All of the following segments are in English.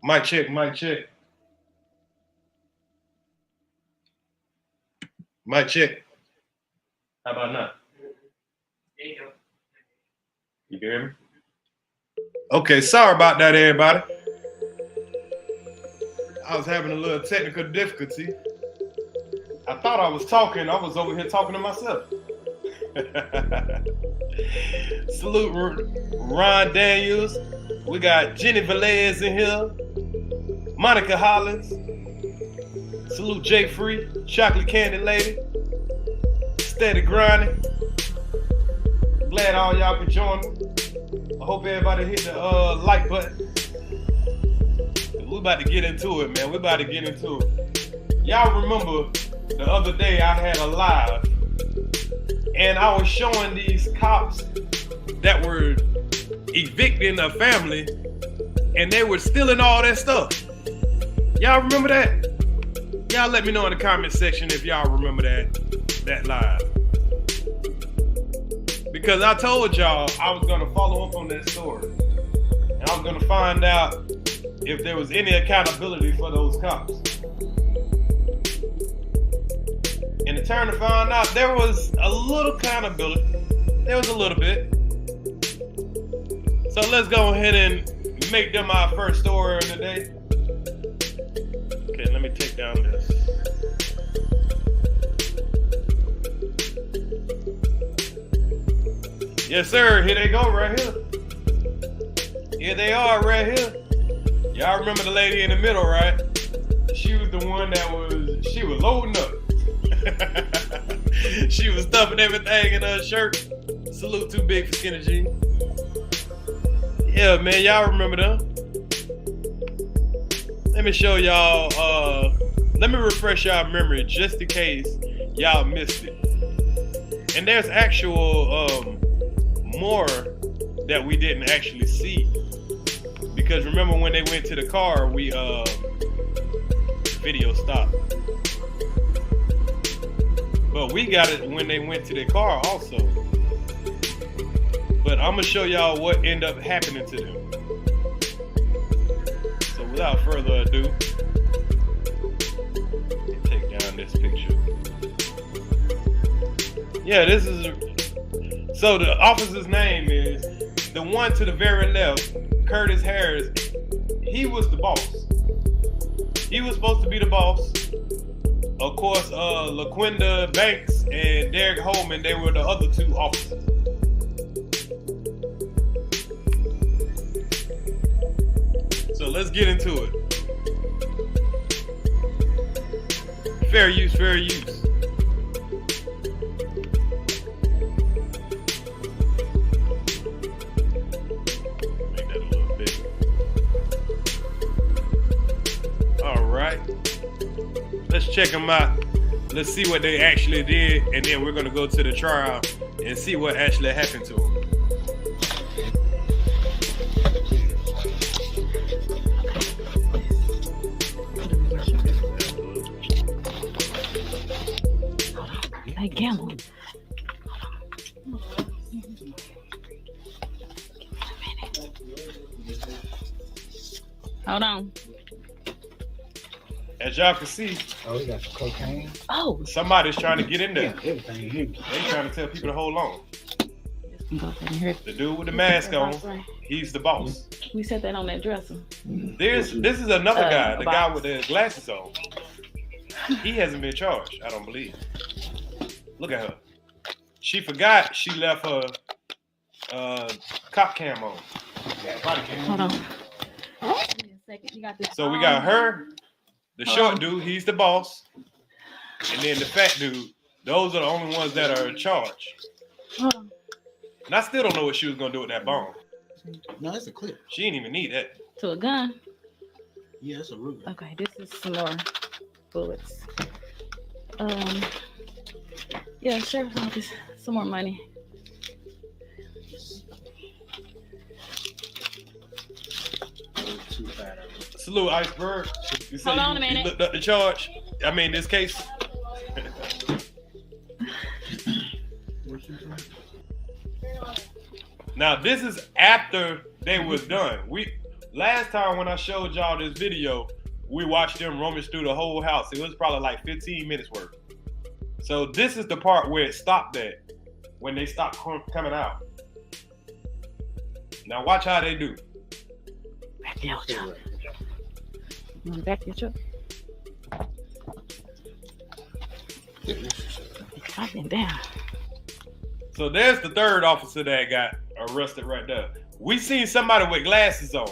Mic check, mic check. Mic check. How about now? You can hear me? Okay, sorry about that, everybody. I was having a little technical difficulty. I thought I was talking. I was over here talking to myself. Salute Ron Daniels. We got Jenny Velez in here. Monica Hollins. Salute Jay Free. Chocolate Candy Lady. Steady grinding. Glad all y'all can join me. I hope everybody hit the like button. We're about to get into it, man. We're about to get into it. Y'all remember the other day I had a live and I was showing these cops that were evicting a family and they were stealing all that stuff. Y'all remember that? Y'all let me know in the comment section if y'all remember that live. Because I told y'all I was gonna follow up on that story. And I was gonna find out if there was any accountability for those cops. And it turned to find out there was a little accountability. There was a little bit. So let's go ahead and make them our first story of the day. Okay, let me take down this. Yes, sir. Here they go right here. Here they are right here. Y'all remember the lady in the middle, right? She was the one she was loading up. She was stuffing everything in her shirt. Salute too big for skinny jeans. Yeah, man, y'all remember them. Let me show y'all, let me refresh y'all memory just in case y'all missed it. And there's actual more that we didn't actually see. Because remember when they went to the car, video stopped. But we got it when they went to the car also. But I'm gonna show y'all what ended up happening to them. So without further ado, take down this picture. Yeah, this is, so the officer's name is, the one to the very left, Curtis Harris. He was the boss. He was supposed to be the boss. Of course, LaQuinda Banks and Derek Holman, they were the other two officers. So let's get into it. Fair use, fair use. Make that a little bigger. All right. Let's check them out. Let's see what they actually did, and then we're gonna go to the trial and see what actually happened to them. Hey, Gamble. Hold on. As y'all can see, we got some cocaine. Oh, somebody's trying to get in there. Yeah, everything here. They trying to tell people to hold on. go ahead and hear. The dude with the mask on, he's the boss. We said that on that dresser. This is another guy, the guy with the glasses on. He hasn't been charged, I don't believe. Look at her. She forgot she left her cop cam on. Body cam. Hold on. Give me a second. You got this. So we got her, the short dude, he's the boss. And then the fat dude, those are the only ones that are charged. Hold on. And I still don't know what she was gonna do with that bomb. No, that's a clip. She didn't even need that. To a gun. Yeah, it's a Ruger. Okay, this is some more bullets. Yeah, sheriff's office, some more money. Salute, Iceberg. You said Hold on a minute. you looked up the charge. I mean, this case. Now, this is after they was done. last time when I showed y'all this video, we watched them rummage through the whole house. It was probably like 15 minutes worth. So this is the part where it stopped at, when they stopped coming out. Now watch how they do. Back to your truck. Back to your truck. I've been down. So there's the third officer that got arrested right there. We seen somebody with glasses on.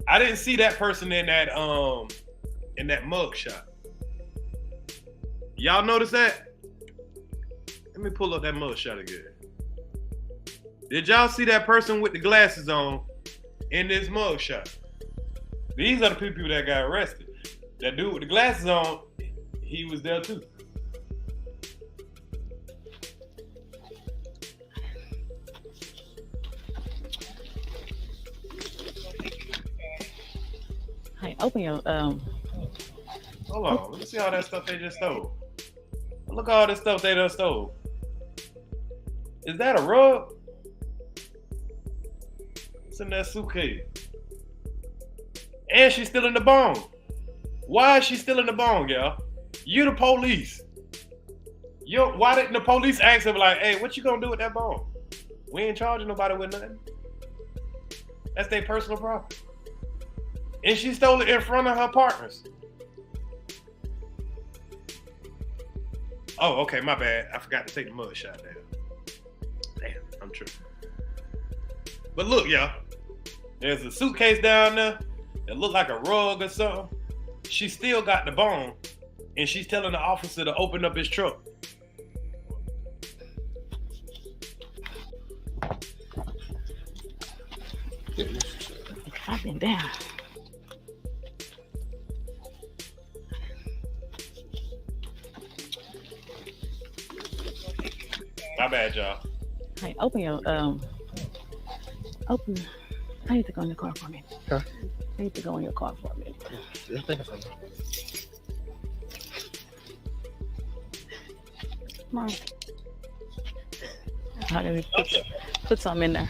I didn't see that person in that mug shot. Y'all notice that? Let me pull up that mug shot again. Did y'all see that person with the glasses on in this mug shot? These are the people that got arrested. That dude with the glasses on, he was there too. Hey, open your Hold on, let me see all that stuff they just stole. Look at all this stuff they done stole. Is that a rug? It's in that suitcase. And she's still in the bone. Why is she still in the bone, y'all? You the police. Why didn't the police ask him like, hey, what you gonna do with that bone? We ain't charging nobody with nothing. That's their personal property. And she stole it in front of her partners. Oh, okay, my bad. I forgot to take the mug shot down. Damn, I'm tripping. But look, y'all. There's a suitcase down there that look like a rug or something. She still got the bone, and she's telling the officer to open up his truck. I've been down. My bad, y'all. Hey, open your open. I need to go in the car for a minute. Huh? I need to go in your car for a minute. Yeah, thank you for that. Come on. How do we put some in there?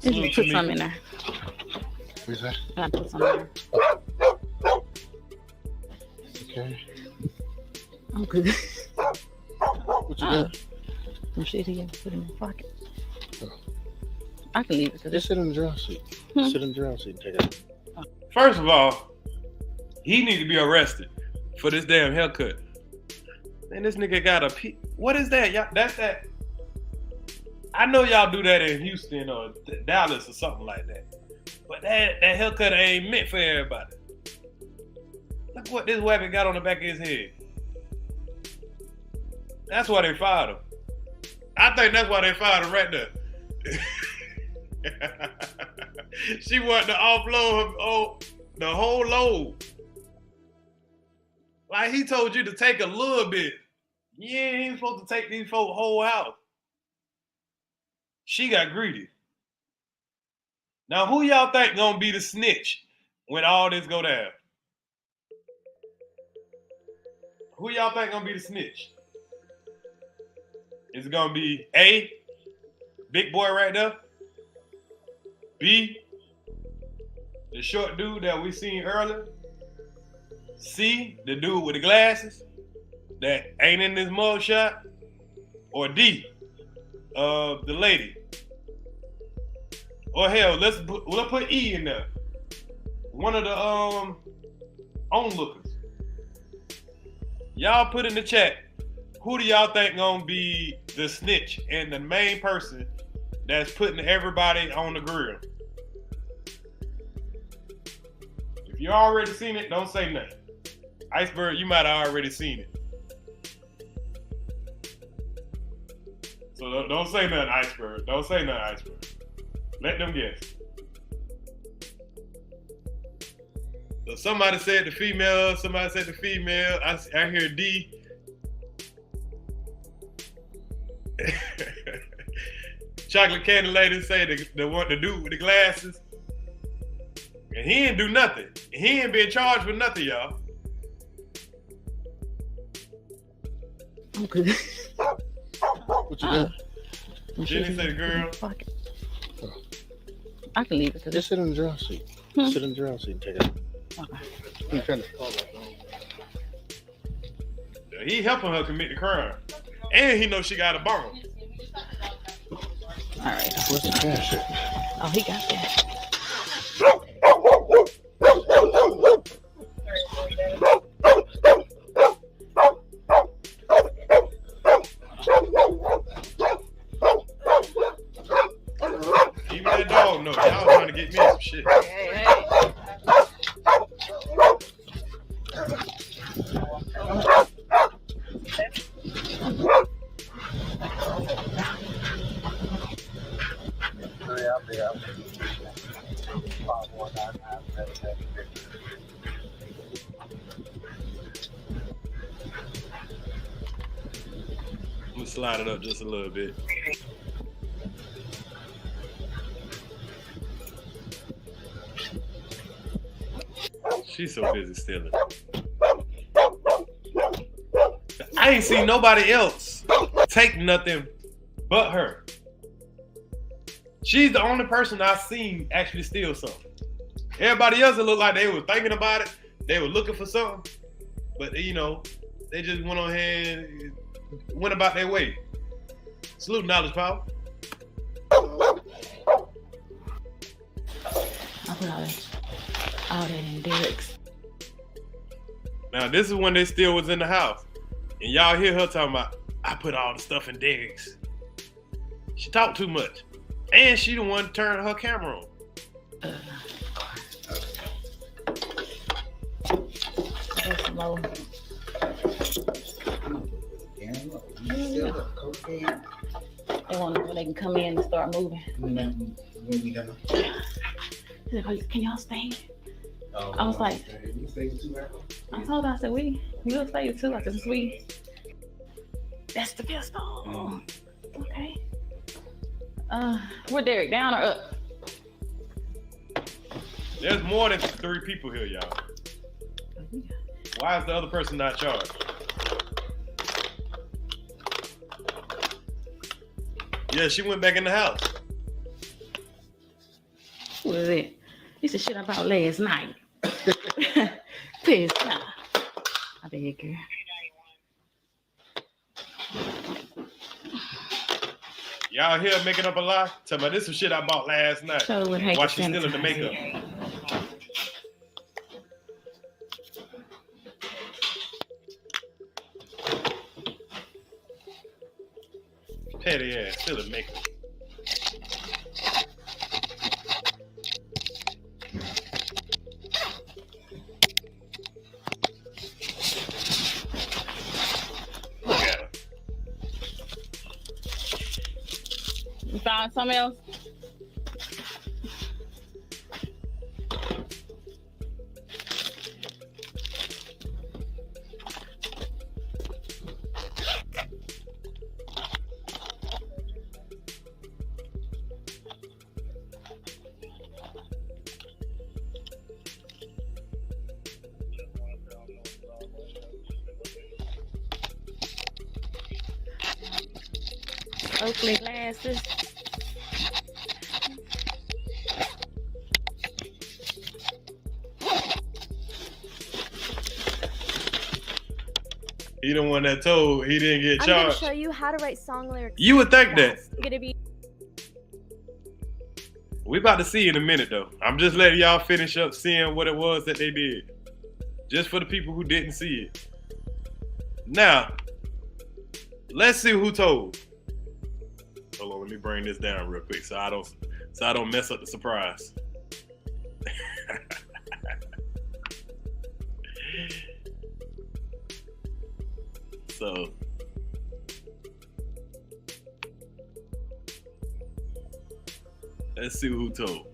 Salute Put to some me. in there. What's that? I put some in there. Okay. I'm good. What you got? Some shit here. Put in my pocket. Oh. I can leave it because Just sit in the driver's seat. Sit in the driver's seat and take it. First of all, he need to be arrested for this damn haircut. And this nigga got a what is that? Y'all, that's that. I know y'all do that in Houston or Dallas or something like that. But that haircut ain't meant for everybody. Look what this weapon got on the back of his head. That's why they fired him. I think that's why they fired him right there. She wanted to offload the whole load. Like he told you to take a little bit. You ain't supposed to take these folks' whole house. She got greedy. Now who y'all think gonna be the snitch when all this go down? Who y'all think gonna be the snitch? Is it gonna be A, big boy right there? B, the short dude that we seen earlier? C, the dude with the glasses that ain't in this mug shot? Or D, the lady? Or hell, we'll put E in there. One of the onlookers. Y'all put in the chat, who do y'all think gonna be the snitch and the main person that's putting everybody on the grill? If you already seen it, don't say nothing. Iceberg, you might have already seen it. So don't say nothing, Iceberg. Don't say nothing, Iceberg. Let them guess. So somebody said the female, somebody said the female. I hear D. Chocolate candy lady say the dude with the glasses. And he didn't do nothing. He ain't been charged with nothing, y'all. I'm good. What you got? Jenny said the girl. Pocket. I can leave it because Just sit in the driver's seat. Sit in the ground so you can take it. Okay. I'm trying to call that thing. He helping her commit the crime. And he knows she got a bomb. All right. Where's the cash at? Oh, he got that. Even that dog know. Y'all trying to get me some shit. Hey. I'm gonna slide it up just a little bit. She's so busy stealing. I ain't seen nobody else take nothing but her. She's the only person I've seen actually steal something. Everybody else, it looked like they were thinking about it. They were looking for something. But, you know, they just went on ahead and went about their way. Salute knowledge power. I put all that in Derek's. Now, this is when they still was in the house. And y'all hear her talking about, I put all the stuff in Derek's. She talked too much. And she the one turned her camera on. That's low. They want to know when they can come in and start moving. When we done. He's like, can y'all stay? Oh, I was like, we stay 2 hours. I told her, I said, we'll stay too. I said, sweet. That's the pistol. Okay. Where Derek, down or up? There's more than 3 people here, y'all. Why is the other person not charged? Yeah, she went back in the house. What is it? This is shit about last night. Pissed off. I beg her. Y'all here making up a lie? Tell me this is shit I bought last night. So would hate Why to she stealing the sanitize makeup? Petty ass, stealing makeup. Look at her. You found something else? Oakley glasses. He the one that told he didn't get I'm gonna charged. show you how to write song lyrics. You would think that. It's gonna be We about to see in a minute though. I'm just letting y'all finish up seeing what it was that they did. Just for the people who didn't see it. Now, let's see who told. Hold on, let me bring this down real quick so I don't mess up the surprise. So let's see who told.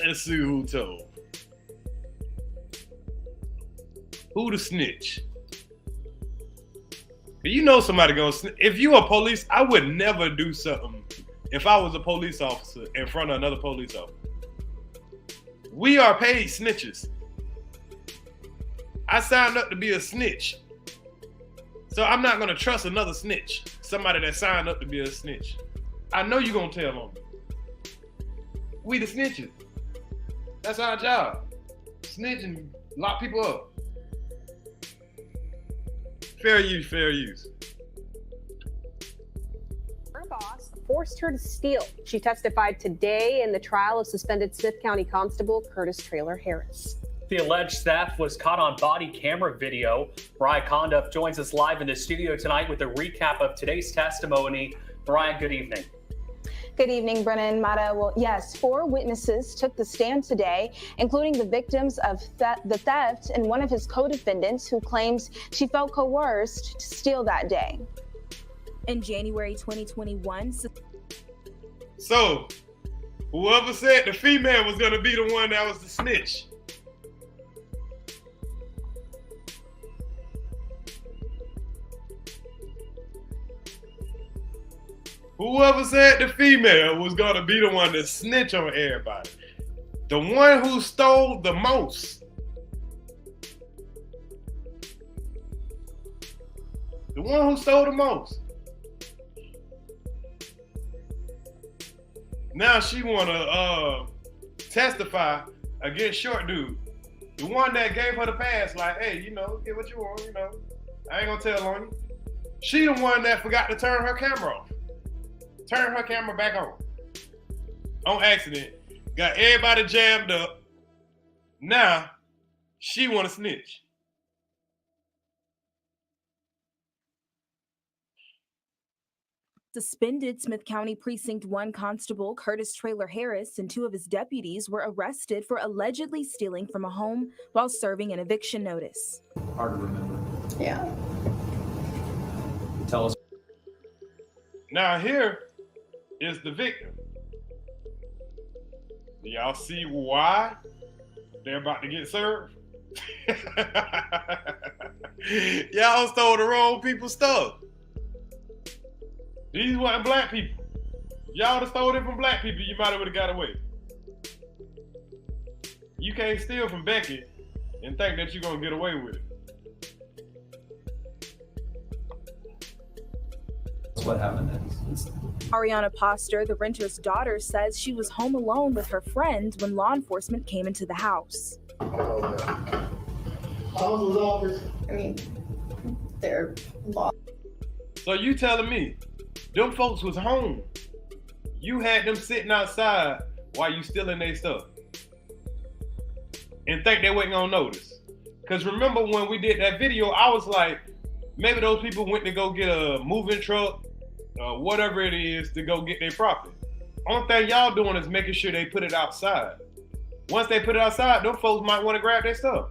Let's see who told. Who the snitch? You know somebody gonna snitch. If you a police, I would never do something if I was a police officer in front of another police officer. We are paid snitches. I signed up to be a snitch. So I'm not gonna trust another snitch, somebody that signed up to be a snitch. I know you're gonna tell on me. We the snitches. That's our job. Snitch and lock people up. Fair use, fair use. Her boss forced her to steal. She testified today in the trial of suspended Smith County Constable Curtis Traylor Harris. The alleged theft was caught on body camera video. Mariah Conduff joins us live in the studio tonight with a recap of today's testimony. Mariah, good evening. Good evening, Brennan. Mata. Well, yes, 4 witnesses took the stand today, including the victims of the theft and one of his co-defendants who claims she felt coerced to steal that day. In January 2021. So, whoever said the female was gonna be the one that was the snitch. Whoever said the female was gonna be the one to snitch on everybody. The one who stole the most. The one who stole the most. Now she wanna testify against short dude. The one that gave her the pass, like, hey, you know, get what you want, you know. I ain't gonna tell on you. She the one that forgot to turn her camera off. Turn her camera back on accident. Got everybody jammed up. Now, she wanna snitch. Suspended Smith County Precinct 1 Constable Curtis Traylor Harris and 2 of his deputies were arrested for allegedly stealing from a home while serving an eviction notice. Hard to remember. Yeah. Tell us. Now here is the victim. Do y'all see why they're about to get served? Y'all stole the wrong people's stuff. These weren't black people. Y'all would have stole it from black people, you might have would have got away. You can't steal from Becky and think that you're gonna get away with it. That's what happened. Ariana Poster, the renter's daughter, says she was home alone with her friend when law enforcement came into the house. I mean, they're lost. So you telling me, them folks was home. You had them sitting outside while you stealing their stuff. And think they wasn't gonna notice. Cause remember when we did that video, I was like, maybe those people went to go get a moving truck, whatever it is, to go get their property. Only thing y'all doing is making sure they put it outside. Once they put it outside, them folks might want to grab their stuff.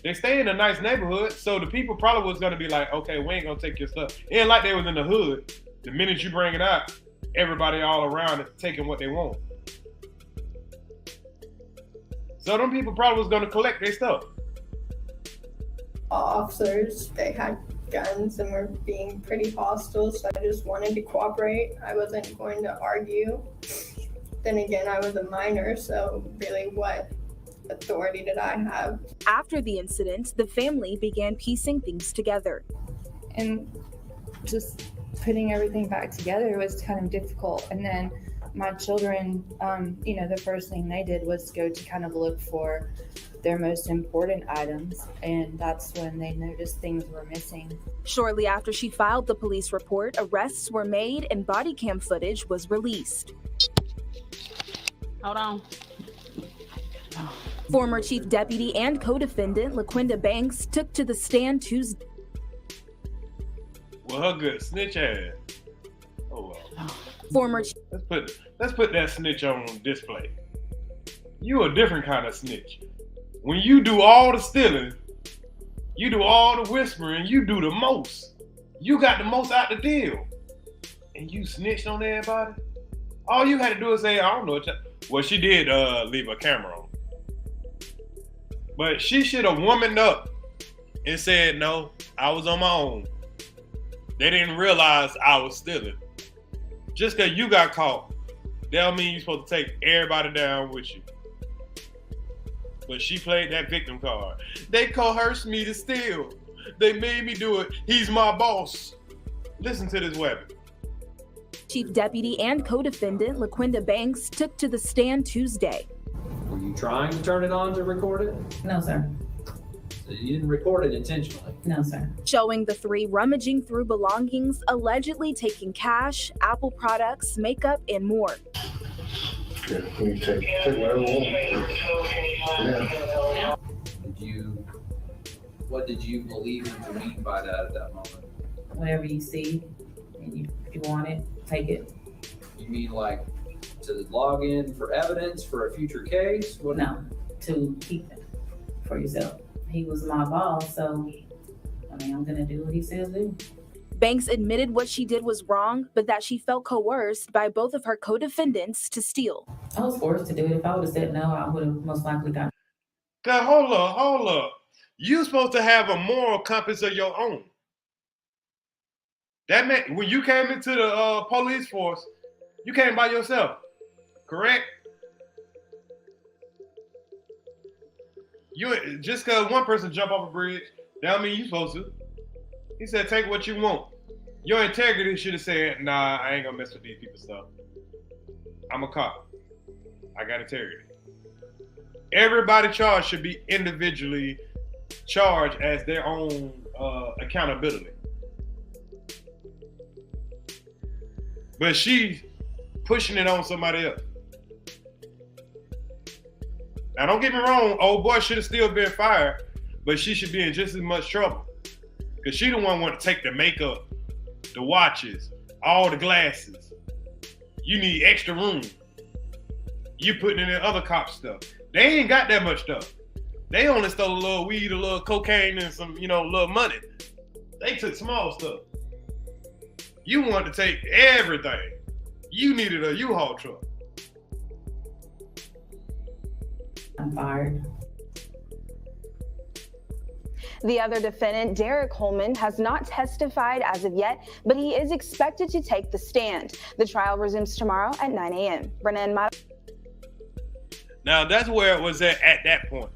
They stay in a nice neighborhood, so the people probably was gonna be like, okay, we ain't gonna take your stuff. It ain't like they was in the hood. The minute you bring it out, everybody all around is taking what they want. So them people probably was gonna collect their stuff. Officers, they had guns and were being pretty hostile, so I just wanted to cooperate. I wasn't going to argue. Then again, I was a minor, so really what authority did I have? After the incident, the family began piecing things together. And just putting everything back together was kind of difficult. And then my children, the first thing they did was go to kind of look for their most important items, and that's when they noticed things were missing. Shortly after she filed the police report, arrests were made and body cam footage was released. Hold on. Former chief deputy and co-defendant LaQuinda Banks took to the stand Tuesday. Well, her good snitch ass. Oh well. Former Let's put that snitch on display. You a different kind of snitch. When you do all the stealing, you do all the whispering, you do the most. You got the most out the deal. And you snitched on everybody? All you had to do is say, I don't know. Well, she did leave her camera on. But she should have womaned up and said, no, I was on my own. They didn't realize I was stealing. Just because you got caught, that don't mean you're supposed to take everybody down with you. But she played that victim card. They coerced me to steal. They made me do it. He's my boss. Listen to this weapon. Chief Deputy and co-defendant LaQuinda Banks took to the stand Tuesday. Were you trying to turn it on to record it? No, sir. So you didn't record it intentionally? No, sir. Showing the three rummaging through belongings, allegedly taking cash, Apple products, makeup, and more. Yeah, we take whatever we want. What did you believe him to mean by that at that moment? Whatever you see, and if you want it, take it. You mean like to log in for evidence for a future case? What? No, to keep it for yourself. He was my boss, so I mean, I'm gonna do what he says do. Banks admitted what she did was wrong, but that she felt coerced by both of her co-defendants to steal. I was forced to do it. If I would have said no, I would have most likely got. Now, hold up. You're supposed to have a moral compass of your own. That meant when you came into the police force, you came by yourself, correct? You just because one person jump off a bridge, that don't mean you supposed to. He said, take what you want. Your integrity should have said, nah, I ain't gonna mess with these people's stuff. I'm a cop. I got integrity. Everybody charged should be individually charged as their own accountability. But she's pushing it on somebody else. Now, don't get me wrong, old boy should have still been fired, but she should be in just as much trouble. Because she the one want to take the makeup, the watches, all the glasses. You need extra room. You putting in other cop stuff. They ain't got that much stuff. They only stole a little weed, a little cocaine, and some, little money. They took small stuff. You want to take everything. You needed a U-Haul truck. I'm fired. The other defendant, Derek Holman, has not testified as of yet, but he is expected to take the stand. The trial resumes tomorrow at 9 a.m. Brennan, Now, that's where it was at that point.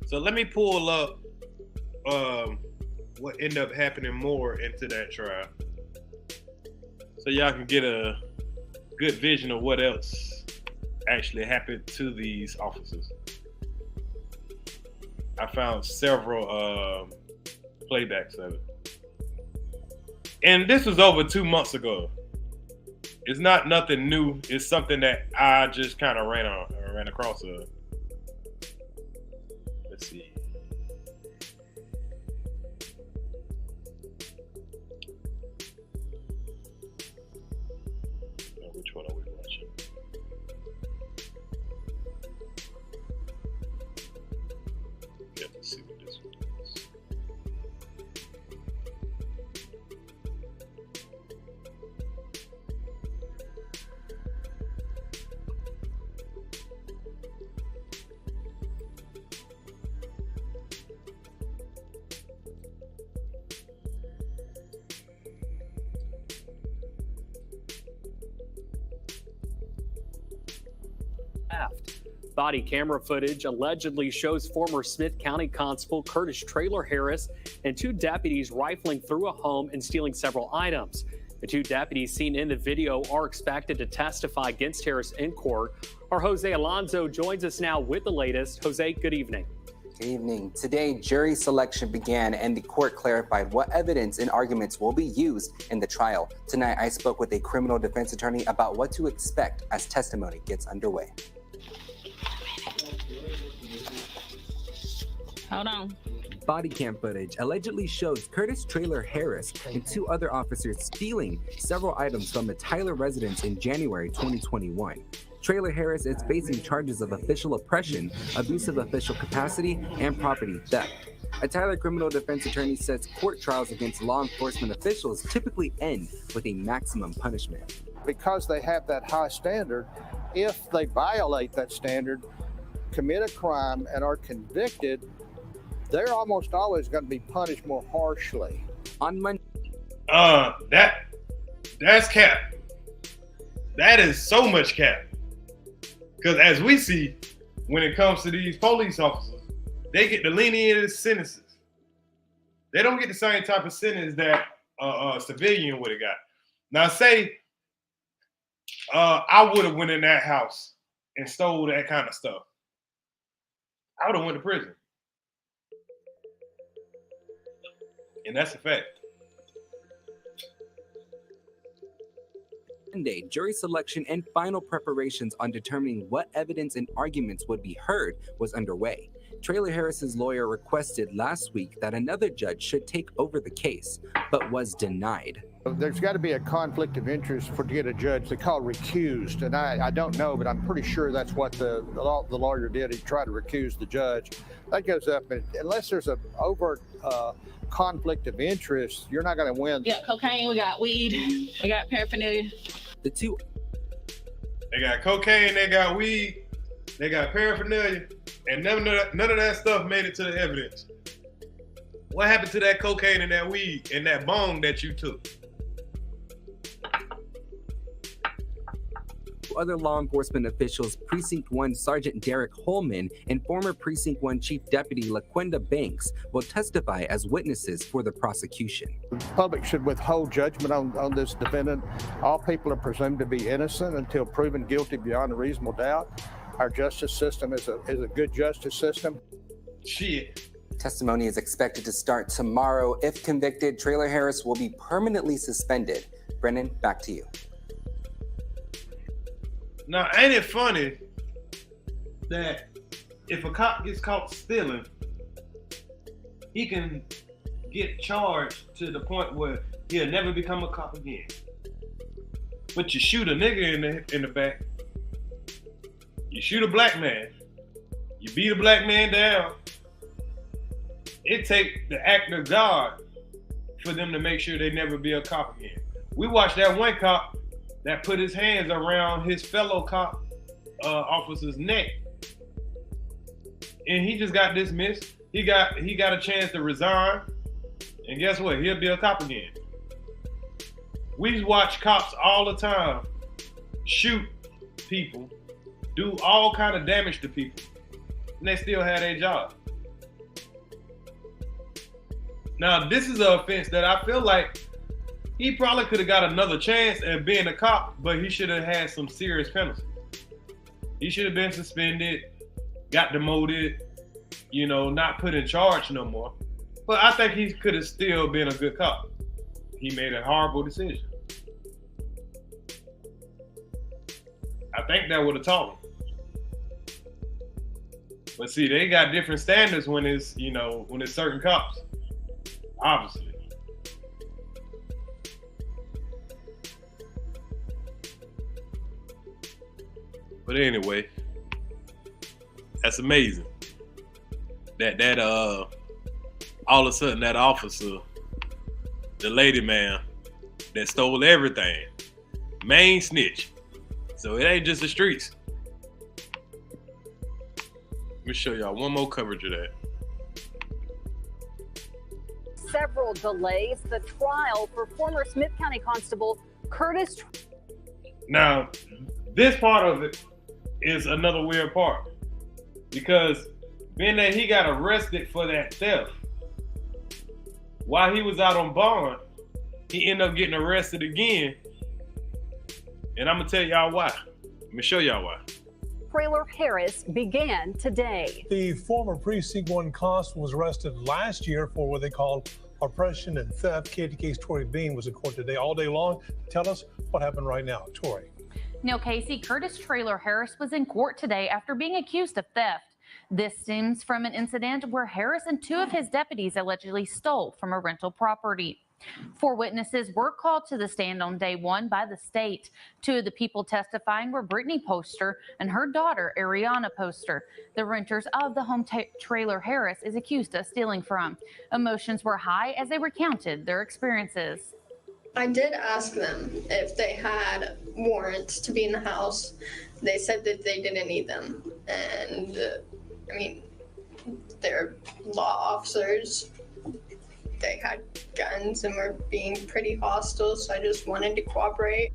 So let me pull up what ended up happening more into that trial, so y'all can get a good vision of what else actually happened to these officers. I found several playbacks of it. And this was over 2 months ago. It's not nothing new. It's something that I just kind of ran across. Let's see. Which one are we watching? Yeah, let's see what this one is. Body camera footage allegedly shows former Smith County Constable Curtis Traylor Harris and two deputies rifling through a home and stealing several items. The two deputies seen in the video are expected to testify against Harris in court. Our Jose Alonso joins us now with the latest. Jose, good evening. Good evening. Today, jury selection began and the court clarified what evidence and arguments will be used in the trial. Tonight, I spoke with a criminal defense attorney about what to expect as testimony gets underway. Hold on. Body cam footage allegedly shows Curtis Traylor Harris and two other officers stealing several items from the Tyler residence in January 2021. Traylor Harris is facing charges of official oppression, abuse of official capacity, and property theft. A Tyler criminal defense attorney says court trials against law enforcement officials typically end with a maximum punishment. Because they have that high standard, if they violate that standard, commit a crime, and are convicted, they're almost always going to be punished more harshly. On Monday, that's cap. That is so much cap. Because as we see, when it comes to these police officers, they get the lenient sentences. They don't get the same type of sentence that a civilian would have got. Now, say I would have went in that house and stole that kind of stuff. I would have went to prison. And that's a fact. Monday, jury selection and final preparations on determining what evidence and arguments would be heard was underway. Traylor Harris's lawyer requested last week that another judge should take over the case, but was denied. There's got to be a conflict of interest to get a judge. They call recused, and I don't know, but I'm pretty sure that's what the lawyer did. He tried to recuse the judge. That goes up, and unless there's an overt conflict of interest, you're not going to win. We got cocaine, we got weed, we got paraphernalia. The two. They got cocaine, they got weed, they got paraphernalia, and none of that stuff made it to the evidence. What happened to that cocaine and that weed and that bong that you took? Other law enforcement officials, Precinct 1 Sergeant Derek Holman and former Precinct 1 Chief Deputy LaQuenda Banks will testify as witnesses for the prosecution. The public should withhold judgment on this defendant. All people are presumed to be innocent until proven guilty beyond a reasonable doubt. Our justice system is a good justice system. Shit. Testimony is expected to start tomorrow. If convicted, Traylor Harris will be permanently suspended. Brennan, back to you. Now, ain't it funny that if a cop gets caught stealing, he can get charged to the point where he'll never become a cop again. But you shoot a nigga in the back, you shoot a black man, you beat a black man down, it takes the act of God for them to make sure they never be a cop again. We watched that one cop that put his hands around his fellow cop officer's neck, and he just got dismissed. He got a chance to resign, and guess what? He'll be a cop again. We watch cops all the time shoot people, do all kind of damage to people, and they still have their job. Now, this is an offense that I feel like he probably could have got another chance at being a cop, but he should have had some serious penalties. He should have been suspended, got demoted, not put in charge no more. But I think he could have still been a good cop. He made a horrible decision. I think that would have taught him. But see, they got different standards when it's certain cops, obviously. But anyway, that's amazing. That all of a sudden that officer, the lady man that stole everything, main snitch. So it ain't just the streets. Let me show y'all one more coverage of that. Several delays. The trial for former Smith County Constable Curtis. Now, this part of it is another weird part, because being that he got arrested for that theft, while he was out on bond, he ended up getting arrested again. And I'm gonna tell y'all why. Let me show y'all why. Traylor Harris began today. The former Precinct 1 constable was arrested last year for what they called oppression and theft. KTK's Tori Bean was in court today all day long. Tell us what happened right now. Tori. Neil Casey, Curtis Traylor Harris was in court today after being accused of theft. This stems from an incident where Harris and two of his deputies allegedly stole from a rental property. 4 witnesses were called to the stand on day 1 by the state. 2 of the people testifying were Brittany Poster and her daughter, Ariana Poster, the renters of the home Traylor Harris is accused of stealing from. Emotions were high as they recounted their experiences. I did ask them if they had warrants to be in the house. They said that they didn't need them. And, they're law officers. They had guns and were being pretty hostile, so I just wanted to cooperate.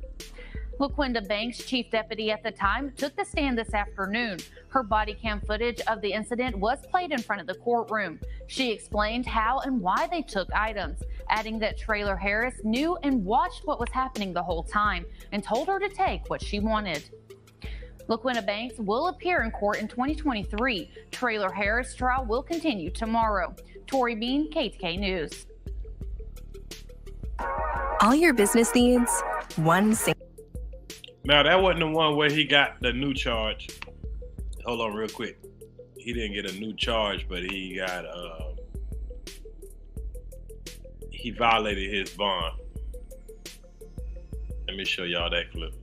LaQuinda Banks, chief deputy at the time, took the stand this afternoon. Her body cam footage of the incident was played in front of the courtroom. She explained how and why they took items, adding that Traylor Harris knew and watched what was happening the whole time and told her to take what she wanted. LaQuinda Banks will appear in court in 2023. Traylor Harris' trial will continue tomorrow. Tori Bean, KTK News. All your business needs, one single. Now, that wasn't the one where he got the new charge. Hold on real quick. He didn't get a new charge, but he got, he violated his bond. Let me show y'all that clip.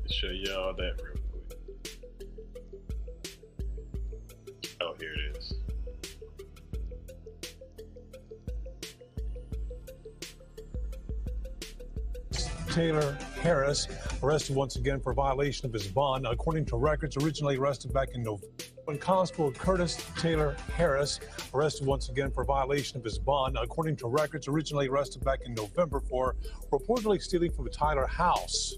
Show y'all that real quick. Oh, here it is. Taylor Harris arrested once again for violation of his bond. According to records, originally arrested back in November. Constable Curtis Taylor Harris arrested once again for violation of his bond. According to records, originally arrested back in November for reportedly stealing from a Tyler house.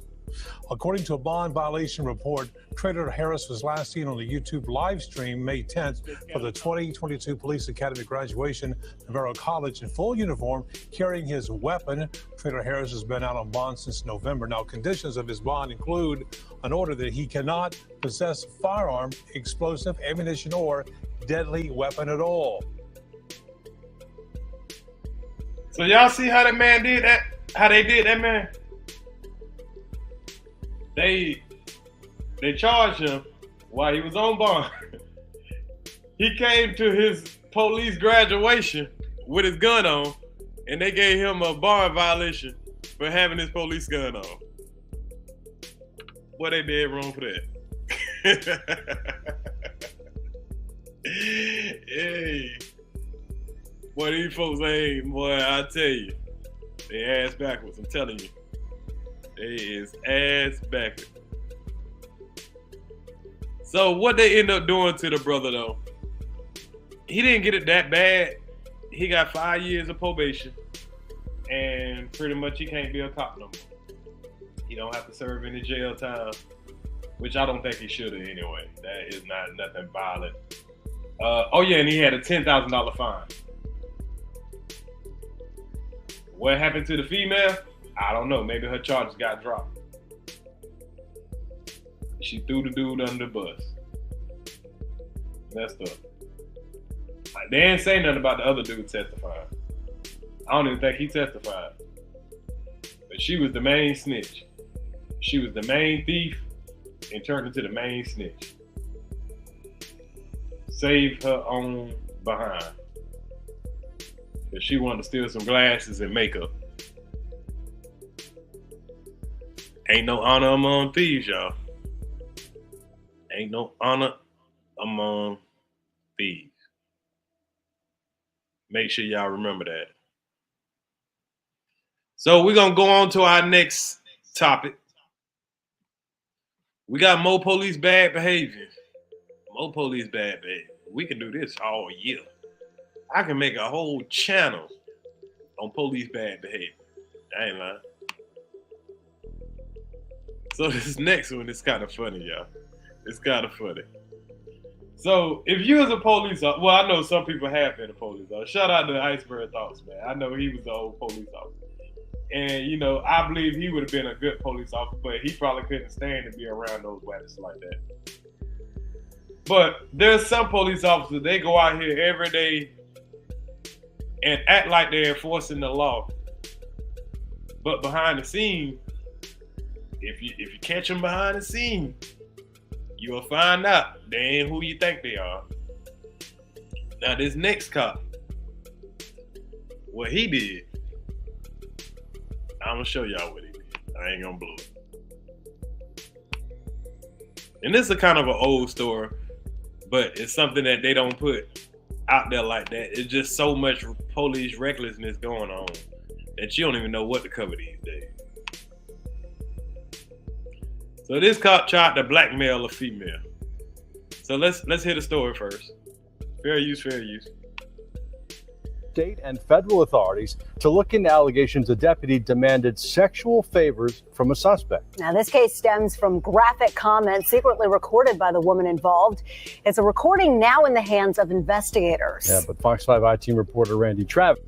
According to a bond violation report, Traylor Harris was last seen on the YouTube live stream May 10th for the 2022 Police Academy graduation at Navarro College in full uniform, carrying his weapon. Traylor Harris has been out on bond since November. Now, conditions of his bond include an order that he cannot possess a firearm, explosive, ammunition, or deadly weapon at all. So y'all see how that man did that? How they did that, man? They charged him while he was on bond. He came to his police graduation with his gun on, and they gave him a bond violation for having his police gun on. Boy, they did wrong for that. Hey. Boy, these folks ain't, boy, I tell you, they ass backwards, I'm telling you. They is ass backwards. So what they end up doing to the brother though, he didn't get it that bad. He got 5 years of probation and pretty much he can't be a cop no more. He don't have to serve any jail time, which I don't think he should have anyway. That is not nothing violent. Oh yeah, and he had a $10,000 fine. What happened to the female? I don't know. Maybe her charges got dropped. She threw the dude under the bus. Messed up. They ain't say nothing about the other dude testifying. I don't even think he testified. But she was the main snitch. She was the main thief and turned into the main snitch. Saved her own behind. Because she wanted to steal some glasses and makeup. Ain't no honor among thieves, y'all. Ain't no honor among thieves. Make sure y'all remember that. So we're going to go on to our next topic. We got more police bad behavior. More police bad behavior. We can do this all year. I can make a whole channel on police bad behavior. I ain't lying. So this next one is kind of funny, y'all. It's kind of funny. So if you was a police officer, well, I know some people have been a police officer. Shout out to Iceberg Thoughts, man. I know he was the old police officer. And, you know, I believe he would have been a good police officer, but he probably couldn't stand to be around those weapons like that. But there's some police officers, they go out here every day and act like they're enforcing the law. But behind the scene, if you catch them behind the scene, you'll find out they ain't who you think they are. Now this next cop, what he did, I'm gonna show y'all what he did. I ain't gonna blow it. And this is kind of an old story, but it's something that they don't put out there like that. It's just so much police recklessness going on that you don't even know what to cover these days. So this cop tried to blackmail a female. So let's hear the story first. Fair use, fair use. State and federal authorities to look into allegations a deputy demanded sexual favors from a suspect. Now, this case stems from graphic comments secretly recorded by the woman involved. It's a recording now in the hands of investigators. Yeah, but Fox 5 I-Team reporter Randy Travis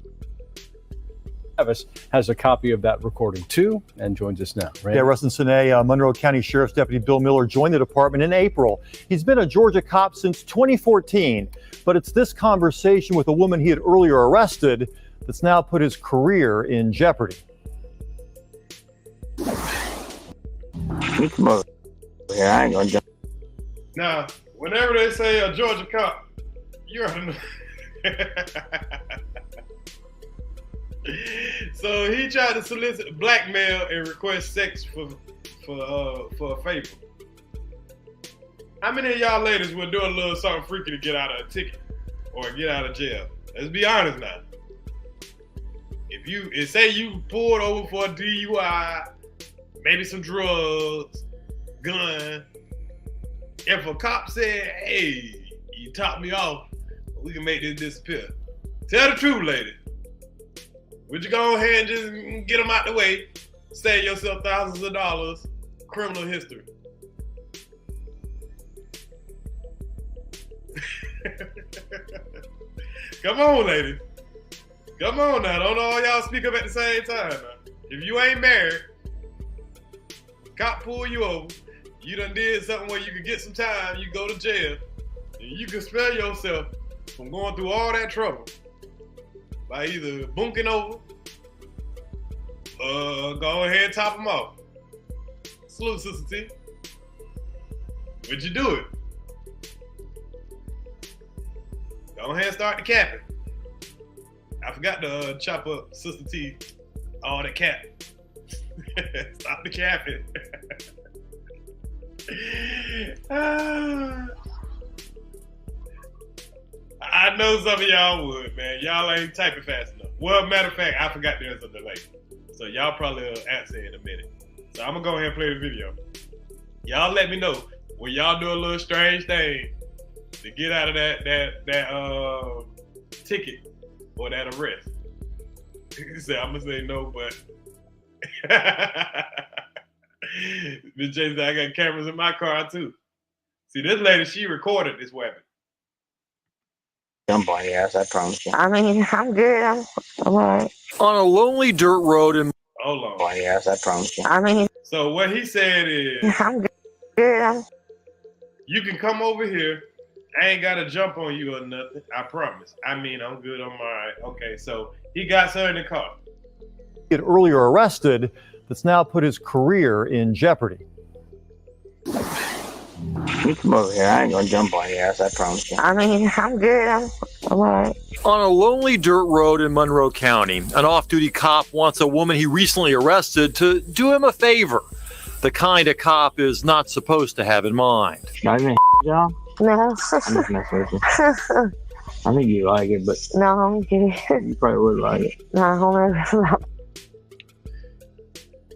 has a copy of that recording too and joins us now. Randy? Yeah, Rustin Sine, Monroe County Sheriff's Deputy Bill Miller joined the department in April. He's been a Georgia cop since 2014, but it's this conversation with a woman he had earlier arrested that's now put his career in jeopardy. Yeah, I ain't gonna jump. Now, whenever they say a Georgia cop, you already know. So he tried to solicit blackmail and request sex for a favor. How many of y'all ladies would do a little something freaky to get out of a ticket or get out of jail? Let's be honest now. If say you pulled over for a DUI, maybe some drugs, gun. If a cop said, "Hey, you topped me off, we can make this disappear." Tell the truth, lady. Would you go ahead and just get them out the way, save yourself thousands of dollars, criminal history? Come on, lady. Come on now. Don't all y'all speak up at the same time now. If you ain't married, cop pull you over, you done did something where you could get some time, you go to jail, and you can spare yourself from going through all that trouble by either bunking over or go ahead and top them off. Salute, Sister T. Would you do it? Go ahead and start the capping. I forgot to chop up Sister T all the cap. Stop the capping. I know some of y'all would, man. Y'all ain't typing fast enough. Well, matter of fact, I forgot there's a delay. So y'all probably will answer in a minute. So I'm gonna go ahead and play the video. Y'all let me know when y'all do a little strange thing to get out of that ticket or that arrest. So I'm gonna say no, but Miss J said I got cameras in my car too. See, this lady, she recorded this weapon. Jump on your ass, I promise you. I mean, I'm good. I'm all right. On a lonely dirt road in... Hold on. On your ass, I promise you. I mean... So what he said is... I'm good. You can come over here. I ain't got to jump on you or nothing. I promise. I mean, I'm good. I'm all right. Okay, so he got her in the car. He had earlier arrested that's now put his career in jeopardy. You come over here. I ain't gonna jump on your ass, I promise you. I mean, I'm good. I'm all right. On a lonely dirt road in Monroe County, an off-duty cop wants a woman he recently arrested to do him a favor. The kind a cop is not supposed to have in mind. Not even job? No. I'm just messing with you. I think you like it, but... No, I'm good. You probably would like it. No, I don't know.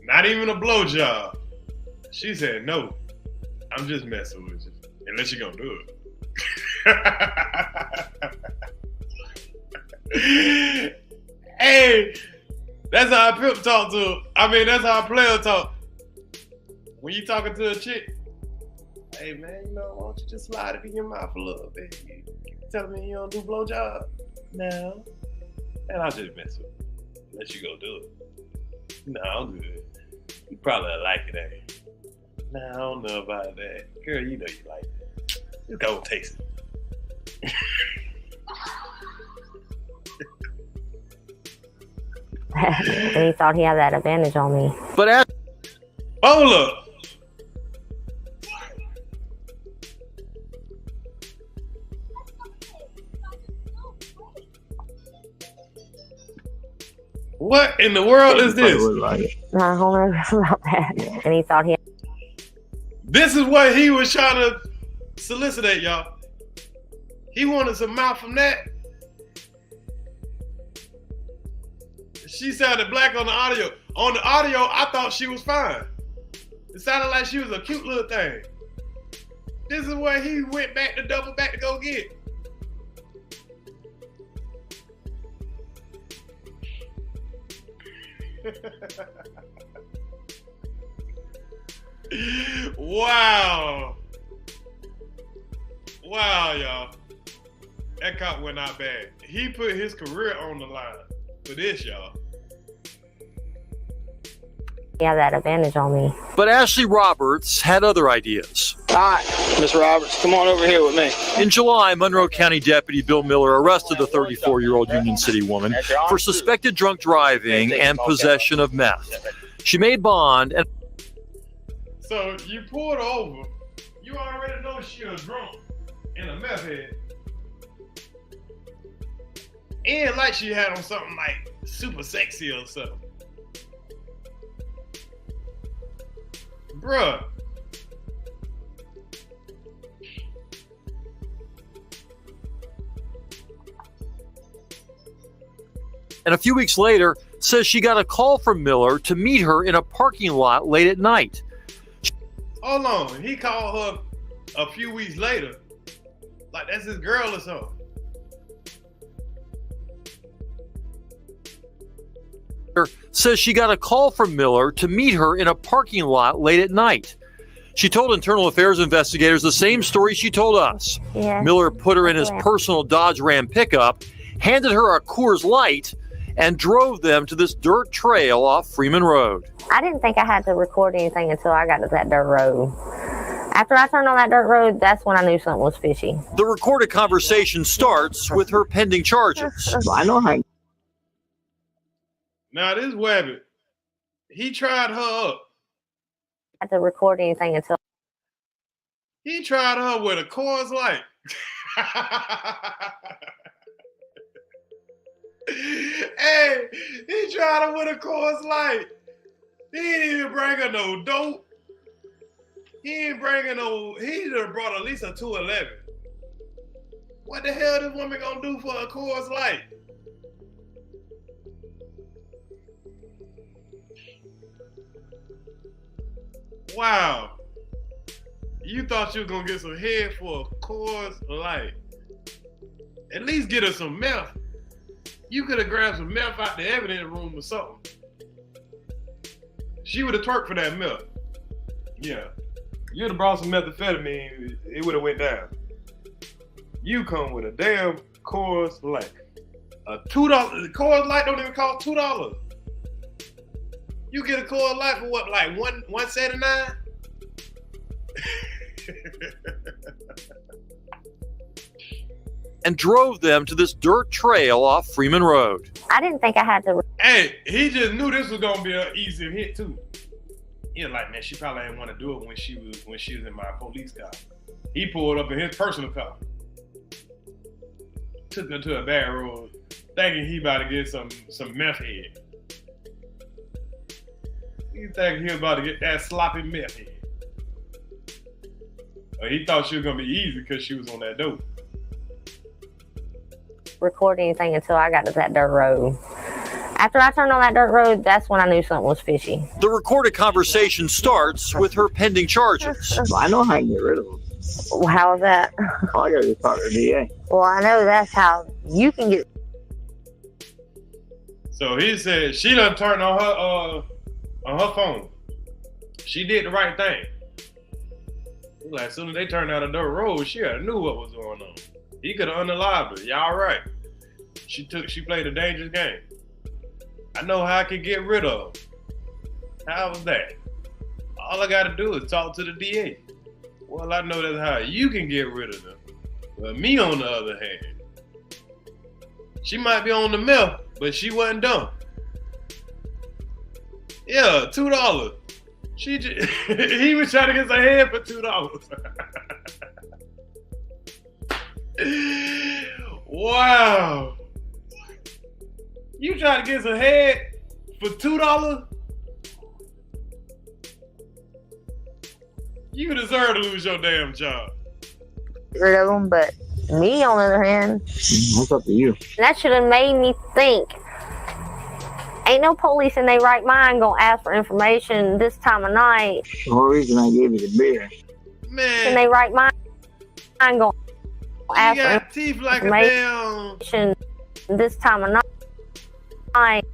Not even a blowjob. She said no. I'm just messing with you. Unless you're gonna do it. Hey, that's how a pimp talk to. That's how a player talk. When you talking to a chick, hey man, why don't you just slide it in your mouth a little bit? You telling me you don't do blowjob? No. And I'll just mess with you. Unless you go do it. No, I'm good. You probably like it, eh? Nah, I don't know about that. Girl, you know you like it. Just go taste it. And he thought he had that advantage on me. But hold up. What in the world is this? No, I don't know about that. And he thought he had... This is what he was trying to solicit, y'all. He wanted some mouth from that. She sounded black on the audio. On the audio, I thought she was fine. It sounded like she was a cute little thing. This is what he went back to double back to go get. Wow. Wow, y'all. That cop went out bad. He put his career on the line for this, y'all. You have that advantage on me. But Ashley Roberts had other ideas. Hi, Miss Roberts. Come on over here with me. In July, Monroe County Deputy Bill Miller arrested the 34-year-old Union City woman for suspected drunk driving and possession of meth. She made bond and... So you pulled over. You already know she was drunk and a meth head. And like she had on something like super sexy or something. Bruh. And a few weeks later, says she got a call from Miller to meet her in a parking lot late at night. Hold on. He called her a few weeks later. Like that's his girl or something. Says she got a call from Miller to meet her in a parking lot late at night. She told Internal Affairs investigators the same story she told us. Yeah. Miller put her in his personal Dodge Ram pickup, handed her a Coors Light, and drove them to this dirt trail off Freeman Road. I didn't think I had to record anything until I got to that dirt road. After I turned on that dirt road, that's when I knew something was fishy. The recorded conversation starts with her pending charges. I know how. Now this Wabbit, he tried her up. I had to record anything until... He tried her with a Coors Light. Hey, he tried her with a Coors Light. He didn't even bring her no dope. He didn't bring her no, he should have brought at least a 211. What the hell this woman gonna do for a Coors Light? Wow. You thought you were gonna get some head for a Coors Light. At least get her some meth. You could have grabbed some meth out the evidence room or something. She would have twerked for that meth. Yeah. You'd have brought some methamphetamine, it would have went down. You come with a damn Coors Light. A $2, the Coors Light don't even cost $2. You get a Coors Light for what, like $1.79? And drove them to this dirt trail off Freeman Road. I didn't think I had to... Hey, he just knew this was gonna be an easy hit too. He was like, man, she probably didn't want to do it when she was in my police car. He pulled up in his personal car. Took her to a bad road, thinking he about to get some meth head. He thinking he was about to get that sloppy meth head. He thought she was gonna be easy because she was on that dope. Record anything until I got to that dirt road. After I turned on that dirt road, that's when I knew something was fishy. The recorded conversation starts with her pending charges. I know how to get rid of them. Well, how is that? Oh, I gotta talk to the DA. Well, I know that's how you can get... So he said she done turned on her phone. She did the right thing. Like, as soon as they turned down the dirt road, she knew what was going on. He could have unalived her. Y'all right. She played a dangerous game. I know how I can get rid of her. How was that? All I gotta do is talk to the DA. Well, I know that's how you can get rid of them. But me, on the other hand, she might be on the meth, but she wasn't dumb. Yeah, $2. He was trying to get some head for $2. Wow. You trying to get some head for $2? You deserve to lose your damn job. Rid of them, but me, on the other hand, What's up to you? that should have made me think. Ain't no police in their right mind gonna ask for information this time of night. The whole reason I gave you the beer. Man. In their right mind gonna ask You for got teeth like a damn... information this time of night.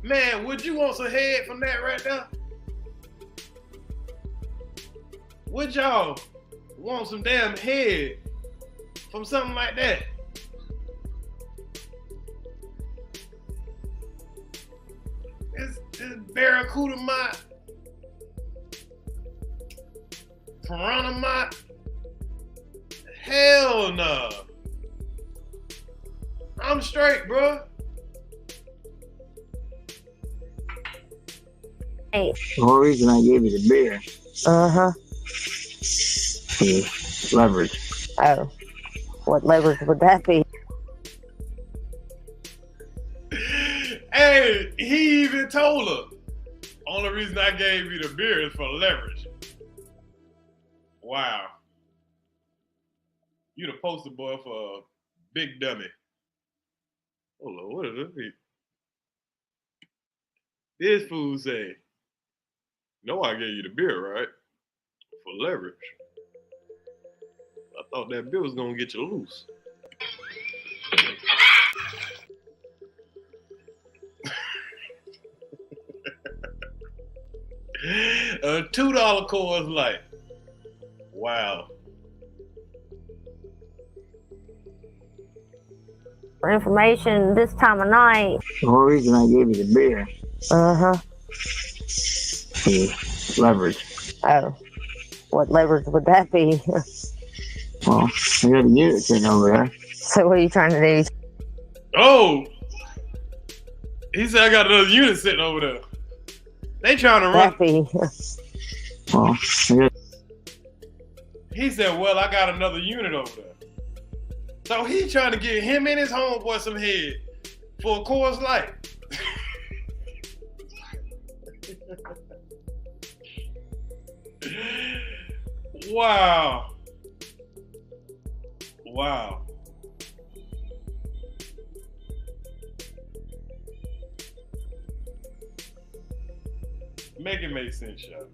Man, would you want some head from that right there? Would y'all want some damn head from something like that? This barracuda mott, piranha mott, hell no. I'm straight, bro. Hey. The whole reason I gave you the beer. Uh-huh. Is leverage. Oh. What leverage would that be? Hey, he even told her, only reason I gave you the beer is for leverage. Wow. You the poster boy for a big dummy. Oh Lord, what is this? This fool say, no, I gave you the beer, right? For leverage. I thought that beer was gonna get you loose. A $2 Coors Light. Wow. For information this time of night. The whole reason I gave you the beer. Uh-huh. Is leverage. Oh. What leverage would that be? Well, I got a unit sitting over there. So what are you trying to do? Oh! He said I got another unit sitting over there. They trying to run. Well, I got... He said, well, I got another unit over there. So he trying to get him and his homeboy some head for a Coors Light. Wow. Wow. Make it make sense, y'all.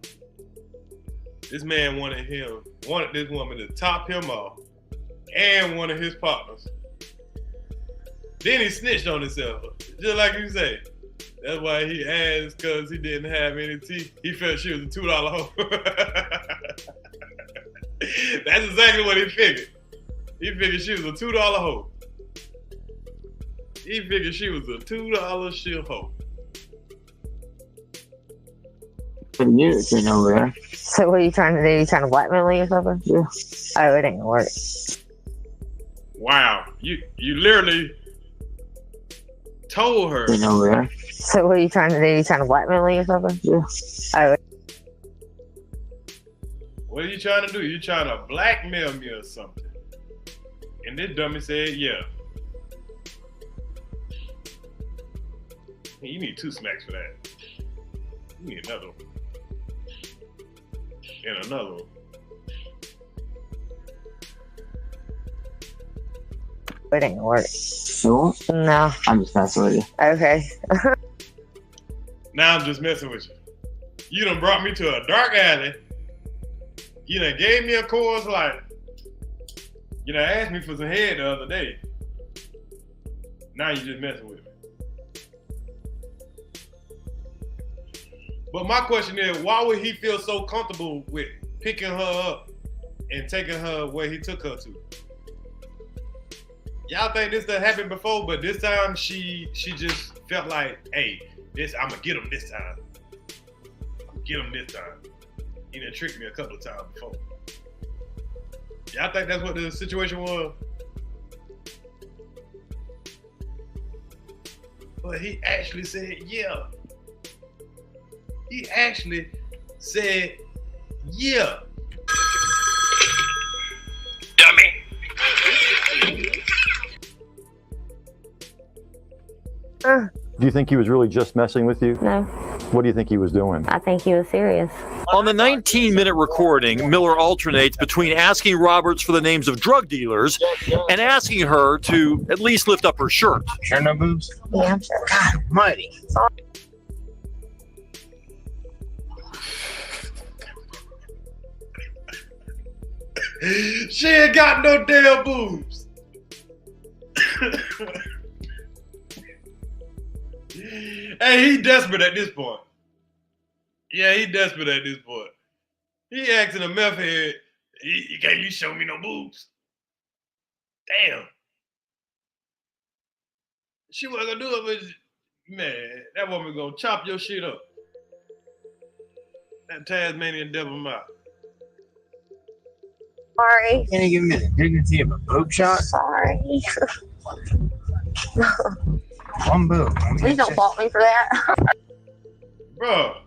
This man wanted this woman to top him off and one of his partners. Then he snitched on himself, just like you say. That's why he asked, because he didn't have any teeth. He felt she was a $2 hoe. That's exactly what he figured. He figured she was a $2 hoe. He figured she was a $2 shit hoe. Got a unit sitting over there. So what are you trying to do? You trying to blackmail me or something? Yeah. Oh, it ain't gonna work. Wow. You literally told her. Sitting over there. So what are you trying to do? You trying to blackmail me or something? Yeah. Oh. What are you trying to do? You trying to blackmail me or something? And this dummy said, yeah. You need 2 smacks for that. You need another one. And another one. It ain't gonna work. You won't? No. I'm just messing with you. Okay. Now I'm just messing with you. You done brought me to a dark alley. You done gave me a Coors Light. You done asked me for some head the other day. Now you just messing with me. But my question is, why would he feel so comfortable with picking her up and taking her where he took her to? Y'all think this done happened before, but this time she just felt like, hey, I'm gonna get him this time. I'm gonna get him this time. He done tricked me a couple of times before. Y'all think that's what the situation was? But he actually said, yeah. He actually said, yeah. Dummy. Do you think he was really just messing with you? No. What do you think he was doing? I think he was serious. On the 19-minute recording, Miller alternates between asking Roberts for the names of drug dealers and asking her to at least lift up her shirt. Sure, no boobs? Yeah. God almighty. She ain't got no damn boobs. Hey, he desperate at this point. Yeah, he desperate at this point. He asking a meth head, "Can you show me no boobs?" Damn. She wasn't gonna do it, but man, that woman gonna chop your shit up. That Tasmanian devil mouth. Sorry. Can you give me the dignity of a boob shot? Sorry. One boob. Please don't fault me for that. Bro,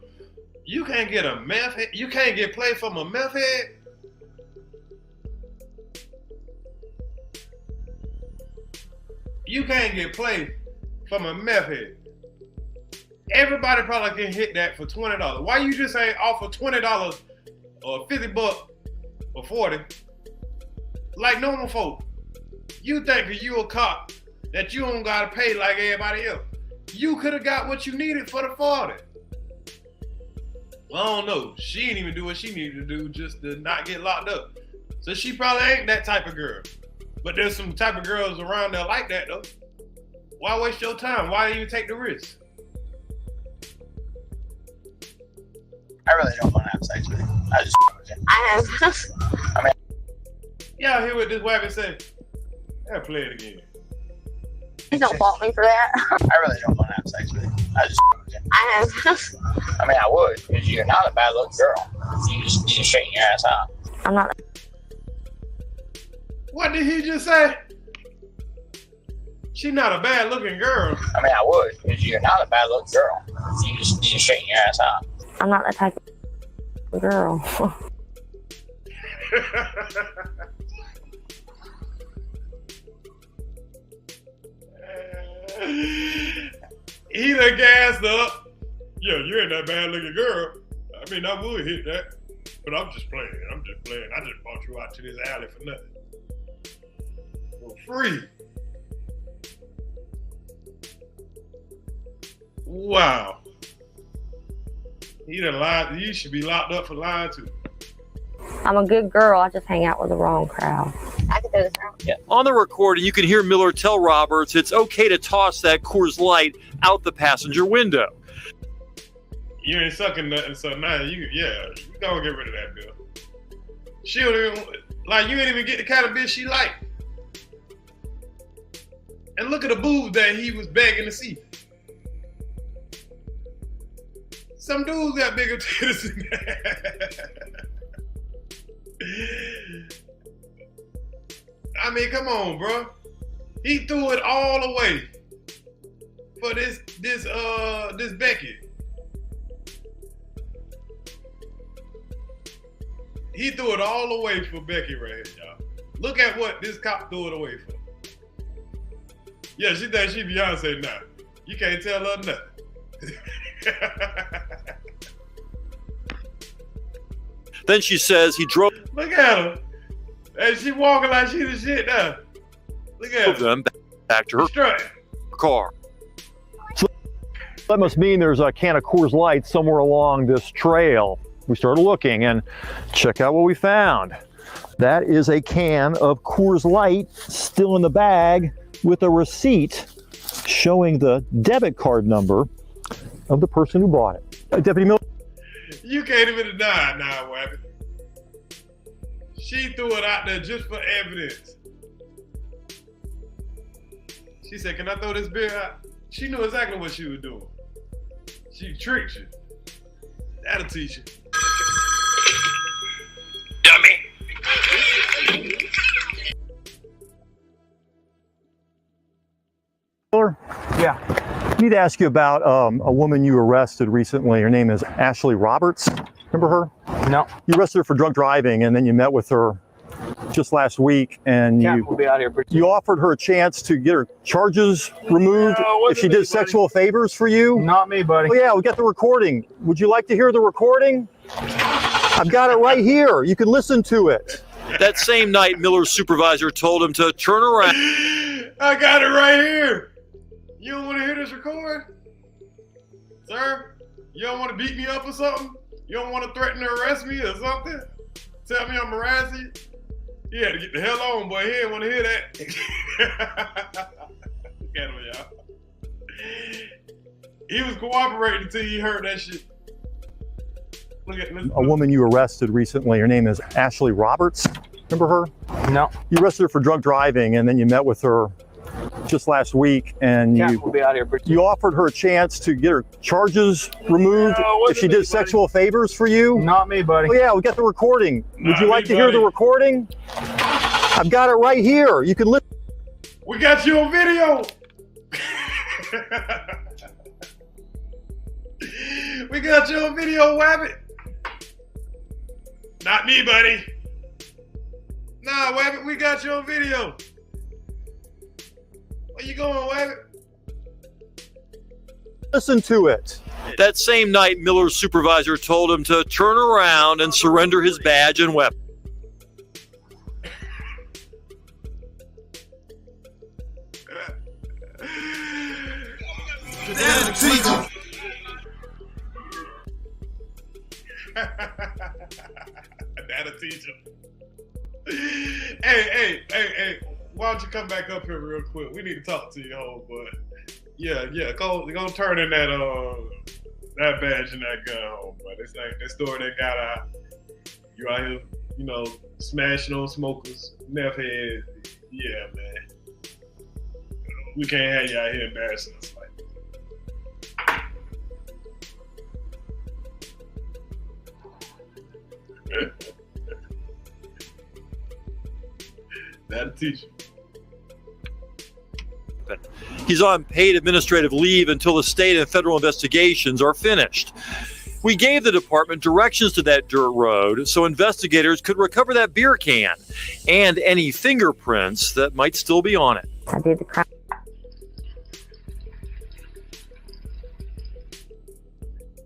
you can't get a meth head. You can't get play from a meth head. You can't get play from a meth head. Everybody probably can hit that for $20. Why you just ain't offer $20 or $50 or $40 like normal folk? You think that you a cop that you don't gotta pay like everybody else. You could have got what you needed for the 40. I don't know. She didn't even do what she needed to do just to not get locked up. So she probably ain't that type of girl. But there's some type of girls around there like that though. Why waste your time? Why didn't you take the risk? I really don't want to have sex with you. I just I have. I mean, Y'all hear what this wagon said? Yeah, play it again. Please don't fault me for that. I really don't want to have sex with you. I just I have. I mean, I would, because you're not a bad looking girl. You just straighten your ass out. I'm not. What did he just say? She not a bad looking girl. I mean, I would, because you're not a bad looking girl. You just straighten your ass out. I'm not that type of girl. He done gassed up. Yeah, you ain't that bad looking girl. I mean, I would hit that. But I'm just playing. I'm just playing. I just brought you out to this alley for nothing. For free. Wow. He done lied. You should be locked up for lying too. I'm a good girl. I just hang out with the wrong crowd. I can do this now. Yeah. On the recording, you can hear Miller tell Roberts it's okay to toss that Coors Light out the passenger window. You ain't sucking nothing, so now you gonna get rid of that bill. She don't even, like, you ain't even get the kind of bitch she like. And look at the boobs that he was begging to see. Some dudes got bigger titties than that. I mean, come on, bro. He threw it all away for this Becky. He threw it all away for Becky right here, y'all. Look at what this cop threw it away for. Yeah, she thinks she Beyonce now. You can't tell her nothing. Then she says he drove Look at her. And she walking like she the shit now. Look at her. them back to her car. So that must mean there's a can of Coors Light somewhere along this trail. We started looking and check out what we found. That is a can of Coors Light still in the bag with a receipt showing the debit card number of the person who bought it. Deputy Miller. You can't even deny it now, Wabbit. She threw it out there just for evidence. She said, "Can I throw this beer out?" She knew exactly what she was doing. She tricked you. That'll teach you. Dummy. Miller? Yeah. I need to ask you about a woman you arrested recently. Her name is Ashley Roberts. Remember her? No. You arrested her for drunk driving, and then you met with her just last week, and We'll be out here pretty you offered her a chance to get her charges removed if she did sexual favors for you. Not me, buddy. Oh yeah, we got the recording. Would you like to hear the recording? I've got it right here. You can listen to it. That same night, Miller's supervisor told him to turn around. I got it right here. You don't want to hear this record? Sir? You don't want to beat me up or something? You don't want to threaten to arrest me or something? Tell me I'm harassing you? He had to get the hell on, boy. He didn't want to hear that. Look at him, y'all. He was cooperating until he heard that shit. Look at A woman you arrested recently, her name is Ashley Roberts. Remember her? No. You arrested her for drunk driving, and then you met with her just last week, and We'll be out here. you offered her a chance to get her charges removed if she did sexual favors for you. Not me, buddy. Oh yeah, we got the recording. Would you like to hear the recording? I've got it right here. You can listen. We got you on video. We got you on video, Wabbit. Not me, buddy. Nah, Wabbit, we got you on video. Where you going, Wabbit? Listen to it. That same night, Miller's supervisor told him to turn around and surrender his badge and weapon. That'll teach him. Hey, why don't you come back up here real quick? We need to talk to you, homeboy. Yeah, go turn in that badge and that gun, homeboy. It's like that story that got out. You out here, smashing on smokers, meth heads. Yeah, man. We can't have you out here embarrassing us like that. That'll teach you. He's on paid administrative leave until the state and federal investigations are finished. We gave the department directions to that dirt road so investigators could recover that beer can and any fingerprints that might still be on it. I did the crime.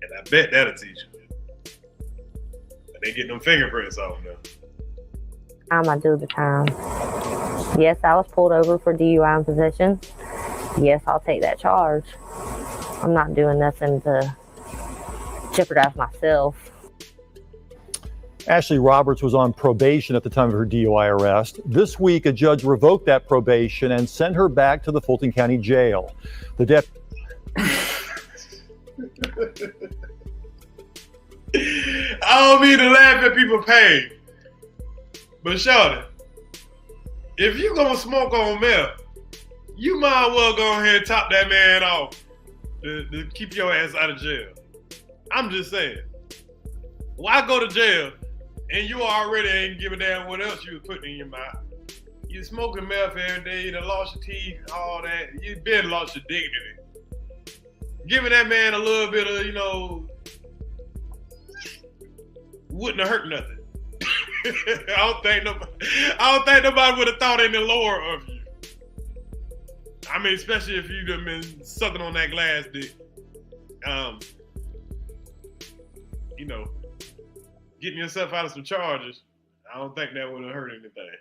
And I bet that'll teach you. And they get them fingerprints off now. I do the time. Yes, I was pulled over for DUI in possession. Yes, I'll take that charge. I'm not doing nothing to jeopardize myself. Ashley Roberts was on probation at the time of her DUI arrest. This week, a judge revoked that probation and sent her back to the Fulton County Jail. The I don't mean to laugh at people's pain. But shorty, if you gonna smoke on meth, you might as well go ahead and top that man off to keep your ass out of jail. I'm just saying. Why go to jail and you already ain't give a damn what else you was putting in your mouth? You smoking meth every day, you done lost your teeth, all that. You been lost your dignity. Giving that man a little bit of, wouldn't have hurt nothing. I don't think nobody would have thought any lower of you. I mean, especially if you'd have been sucking on that glass dick. Getting yourself out of some charges, I don't think that would have hurt anything.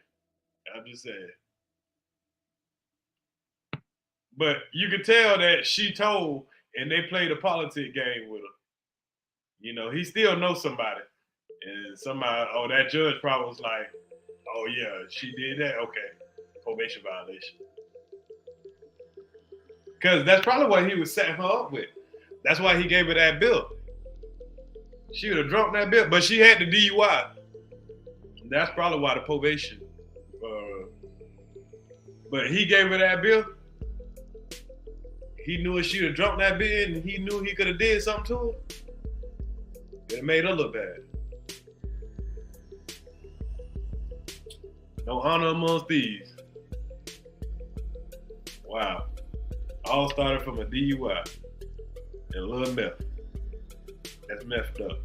I'm just saying. But you could tell that she told, and they played a politic game with her. He still knows somebody. And somebody, that judge probably was like, oh yeah, she did that? Okay, probation violation. Because that's probably what he was setting her up with. That's why he gave her that bill. She would have drunk that bill, but she had the DUI. That's probably why the probation. But he gave her that bill. He knew if she would have drunk that bill and he knew he could have did something to her. It made her look bad. No honor amongst thieves. Wow. All started from a DUI and a little meth. That's messed up.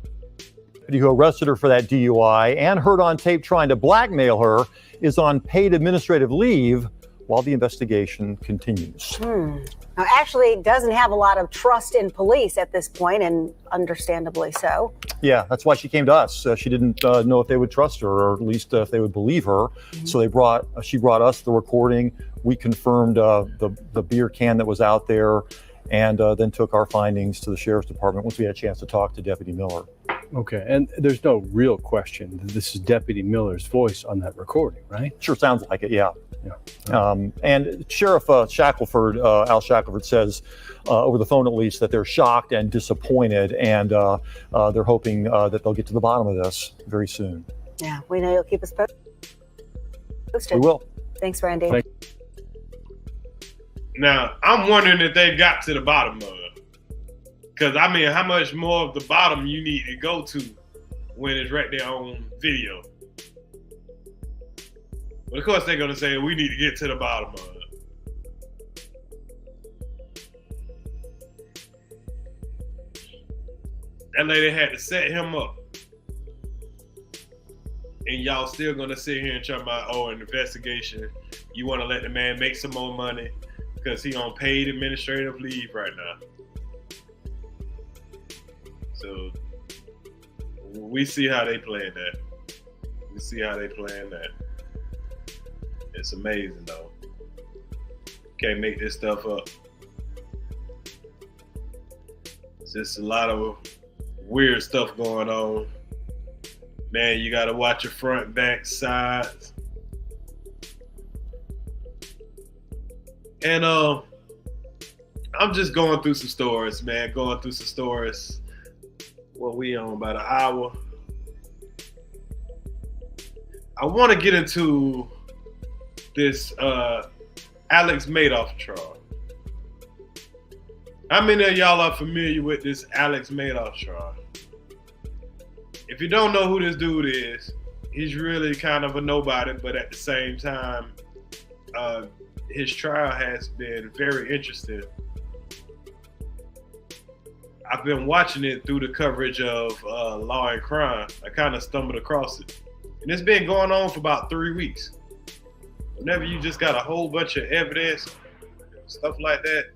who arrested her for that DUI and heard on tape trying to blackmail her is on paid administrative leave while the investigation continues. Now, Ashley doesn't have a lot of trust in police at this point, and understandably so. Yeah, that's why she came to us. She didn't know if they would trust her, or at least if they would believe her. So she brought us the recording. We confirmed the beer can that was out there, and then took our findings to the sheriff's department once we had a chance to talk to Deputy Miller. Okay, and there's no real question that this is Deputy Miller's voice on that recording, right? Sure sounds like it, yeah. And Sheriff Shackelford, Al Shackelford, says over the phone at least that they're shocked and disappointed, and they're hoping that they'll get to the bottom of this very soon. Yeah, we know you'll keep us posted. We will. Thanks, Randy. Now, I'm wondering if they got to the bottom of it. Because, I mean, how much more of the bottom you need to go to when it's right there on video? But, of course, they're going to say, we need to get to the bottom of it. That lady had to set him up. And y'all still going to sit here and talk about, oh, an investigation. You want to let the man make some more money because he on paid administrative leave right now. So we see how they playing that. It's amazing though. Can't make this stuff up. It's just a lot of weird stuff going on. Man, you gotta watch your front, back, sides. And I'm just going through some stories, man. What we on, about an hour. I want to get into this Alex Madoff trial. How many of y'all are familiar with this Alex Madoff trial? If you don't know who this dude is, he's really kind of a nobody, but at the same time, his trial has been very interesting. I've been watching it through the coverage of Law and Crime. I kind of stumbled across it. And it's been going on for about 3 weeks. Whenever you just got a whole bunch of evidence, stuff like that,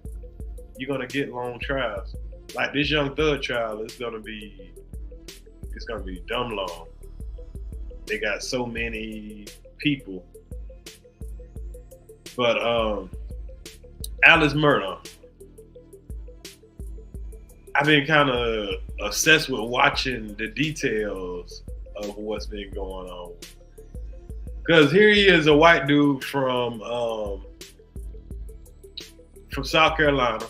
you're going to get long trials. Like this Young Thug trial, it's going to be dumb long. They got so many people. But Alice Murdaugh, I've been kind of obsessed with watching the details of what's been going on. Because here he is, a white dude from South Carolina.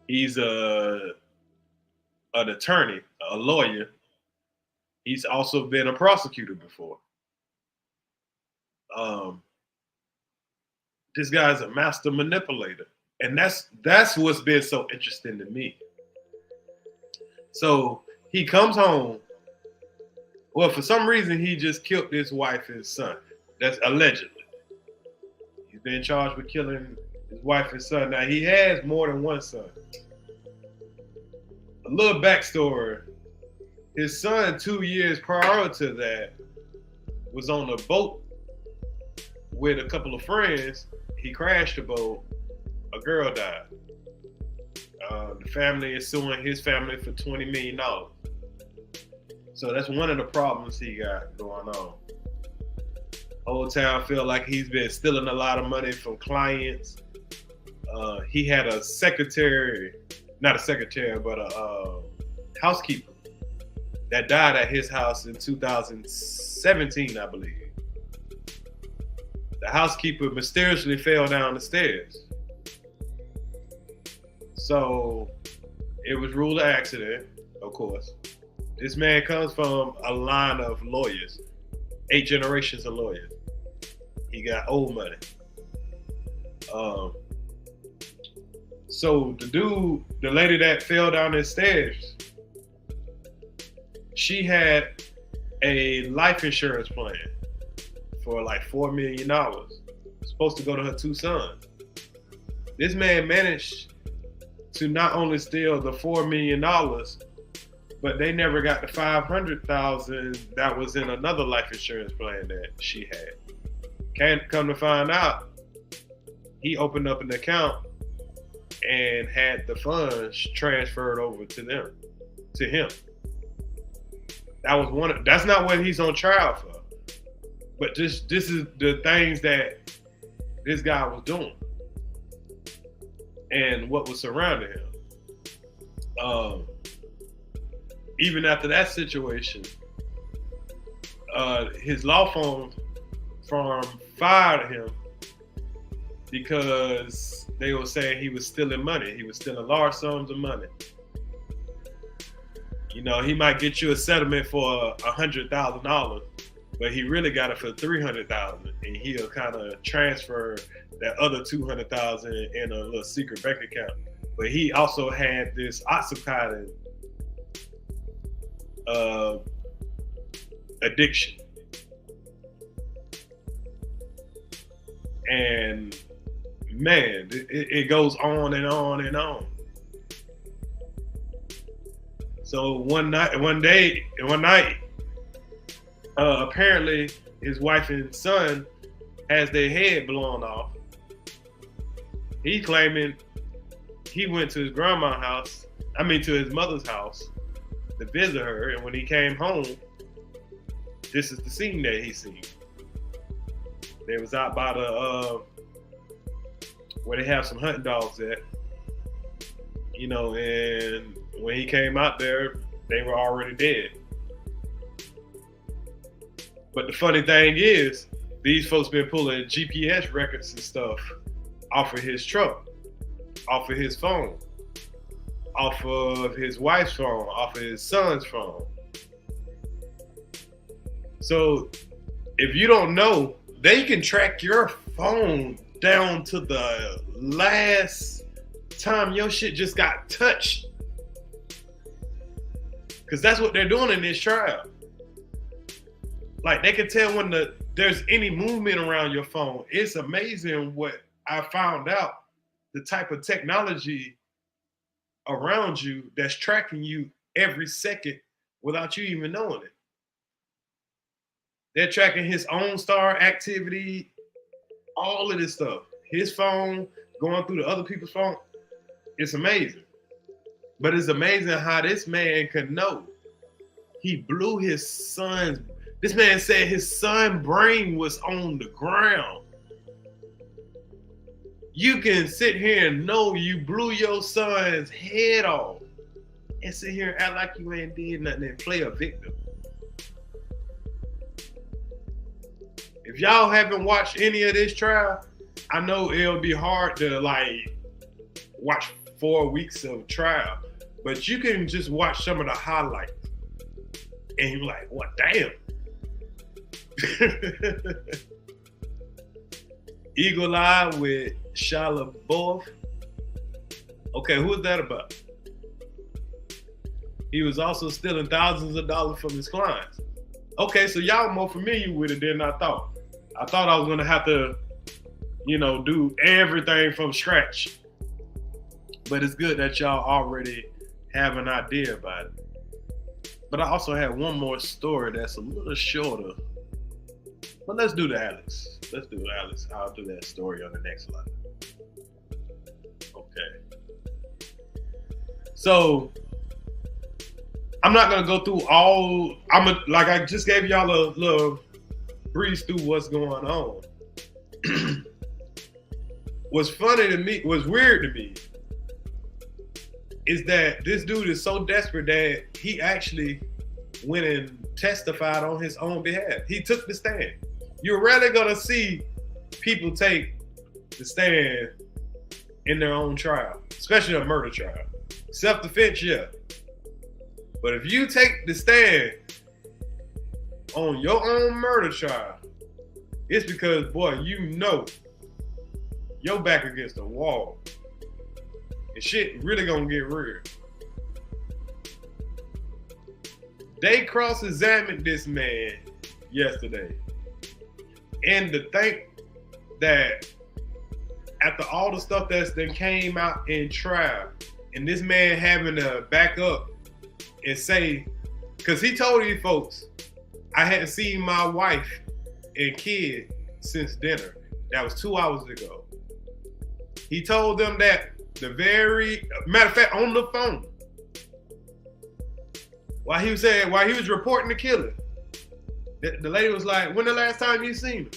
He's an attorney, a lawyer. He's also been a prosecutor before. This guy's a master manipulator. And that's what's been so interesting to me. So he comes home. Well, for some reason, he just killed his wife and son. That's allegedly. He's been charged with killing his wife and son. Now, he has more than one son. A little backstory. His son, 2 years prior to that, was on a boat with a couple of friends. He crashed the boat. A girl died. The family is suing his family for $20 million. So that's one of the problems he got going on. Old Town feel like he's been stealing a lot of money from clients. He had a secretary, not a secretary, but a housekeeper that died at his house in 2017, I believe. The housekeeper mysteriously fell down the stairs. So it was ruled an accident, of course. This man comes from a line of lawyers, 8 generations of lawyers. He got old money. So the lady that fell down the stairs, she had a life insurance plan for like $4 million. Supposed to go to her 2 sons. This man managed to not only steal the $4 million, but they never got the $500,000 that was in another life insurance plan that she had. Can't come to find out, he opened up an account and had the funds transferred over to him. That's not what he's on trial for. But this is the things that this guy was doing and what was surrounding him. Even after that situation, his law firm fired him because they were saying he was stealing money. He was stealing large sums of money. You know, he might get you a settlement for $100,000, but he really got it for $300,000, and he'll kind of transfer that other $200,000 in a little secret bank account. But he also had this OxyContin addiction, and man, it goes on and on and on. So one night, apparently his wife and son has their head blown off. He claiming he went to his grandma's house, to his mother's house to visit her, and when he came home, this is the scene that he seen. They was out by the where they have some hunting dogs at, you know, and when he came out there, they were already dead. But the funny thing is, these folks been pulling GPS records and stuff off of his truck, off of his phone, off of his wife's phone, off of his son's phone. So if you don't know, they can track your phone down to the last time your shit just got touched. Because that's what they're doing in this trial. Like, they can tell when there's any movement around your phone. It's amazing what I found out, the type of technology around you that's tracking you every second without you even knowing it. They're tracking his own star activity, all of this stuff. His phone, going through the other people's phone. It's amazing. But it's amazing how this man could know. He blew his son's, this man said his son's brain was on the ground. You can sit here and know you blew your son's head off and sit here and act like you ain't did nothing and play a victim. If y'all haven't watched any of this trial, I know it'll be hard to like watch 4 weeks of trial, but you can just watch some of the highlights and you're like, what, damn. Eagle Eye with Shia LaBeouf. Okay, who is that about? He was also stealing thousands of dollars from his clients. Okay, so y'all more familiar with it than I thought. I thought I was gonna have to, you know, do everything from scratch. But it's good that y'all already have an idea about it. But I also have one more story that's a little shorter. But let's do the Alex. Let's do Alex. I'll do that story on the next slide. Okay. So I'm not gonna go through all. Like I just gave y'all a little breeze through what's going on. What's funny to me, what's weird to me, is that this dude is so desperate that he actually went and testified on his own behalf. He took the stand. You're rarely gonna see people take the stand in their own trial, especially a murder trial. Self-defense, yeah. But if you take the stand on your own murder trial, it's because, boy, you know your back against the wall. And shit really gonna get real. They cross-examined this man yesterday. And to think that after all the stuff that's then came out in trial, and this man having to back up and say, because he told these folks, I hadn't seen my wife and kid since dinner. That was 2 hours ago. He told them that the very, matter of fact, on the phone, while he was reporting the killer, the lady was like, when the last time you seen him?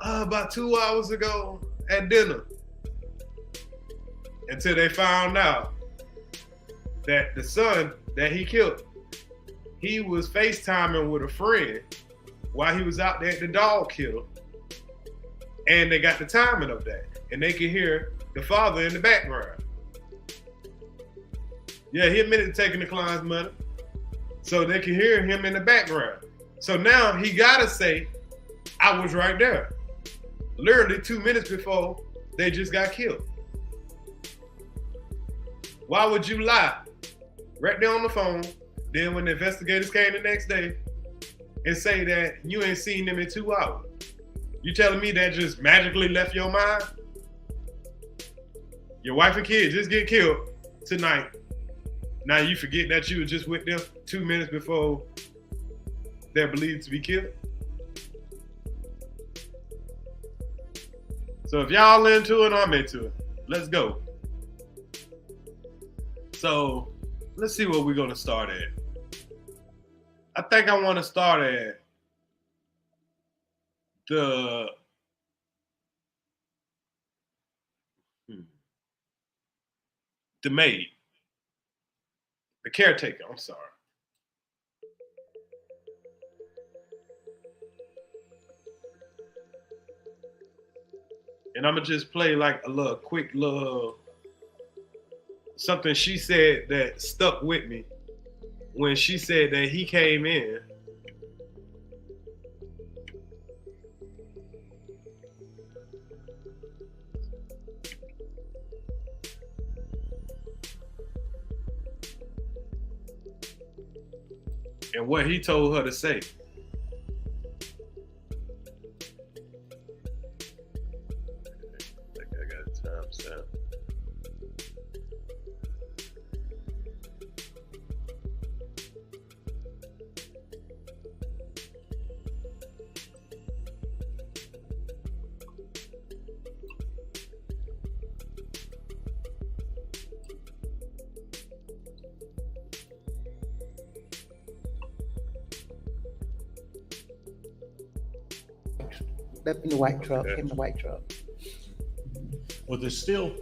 About 2 hours ago at dinner. Until they found out that the son that he killed, he was FaceTiming with a friend while he was out there at the dog killed. And they got the timing of that. and they could hear the father in the background. Yeah, he admitted to taking the client's money, so they could hear him in the background. So now he gotta say, I was right there. Literally 2 minutes before they just got killed. Why would you lie? Right there on the phone. Then when the investigators came the next day and say that you ain't seen them in 2 hours. You telling me that just magically left your mind? Your wife and kids just get killed tonight. Now you forget that you were just with them 2 minutes before they're believed to be killed. So if y'all into it, I'm into it. Let's go. So let's see what we're gonna start at. I think I want to start at the maid, the caretaker. I'm sorry. And I'm gonna just play like a little quick little something she said that stuck with me when she said that he came in and what he told her to say. Left in the white truck, came in the white truck. Well, there's still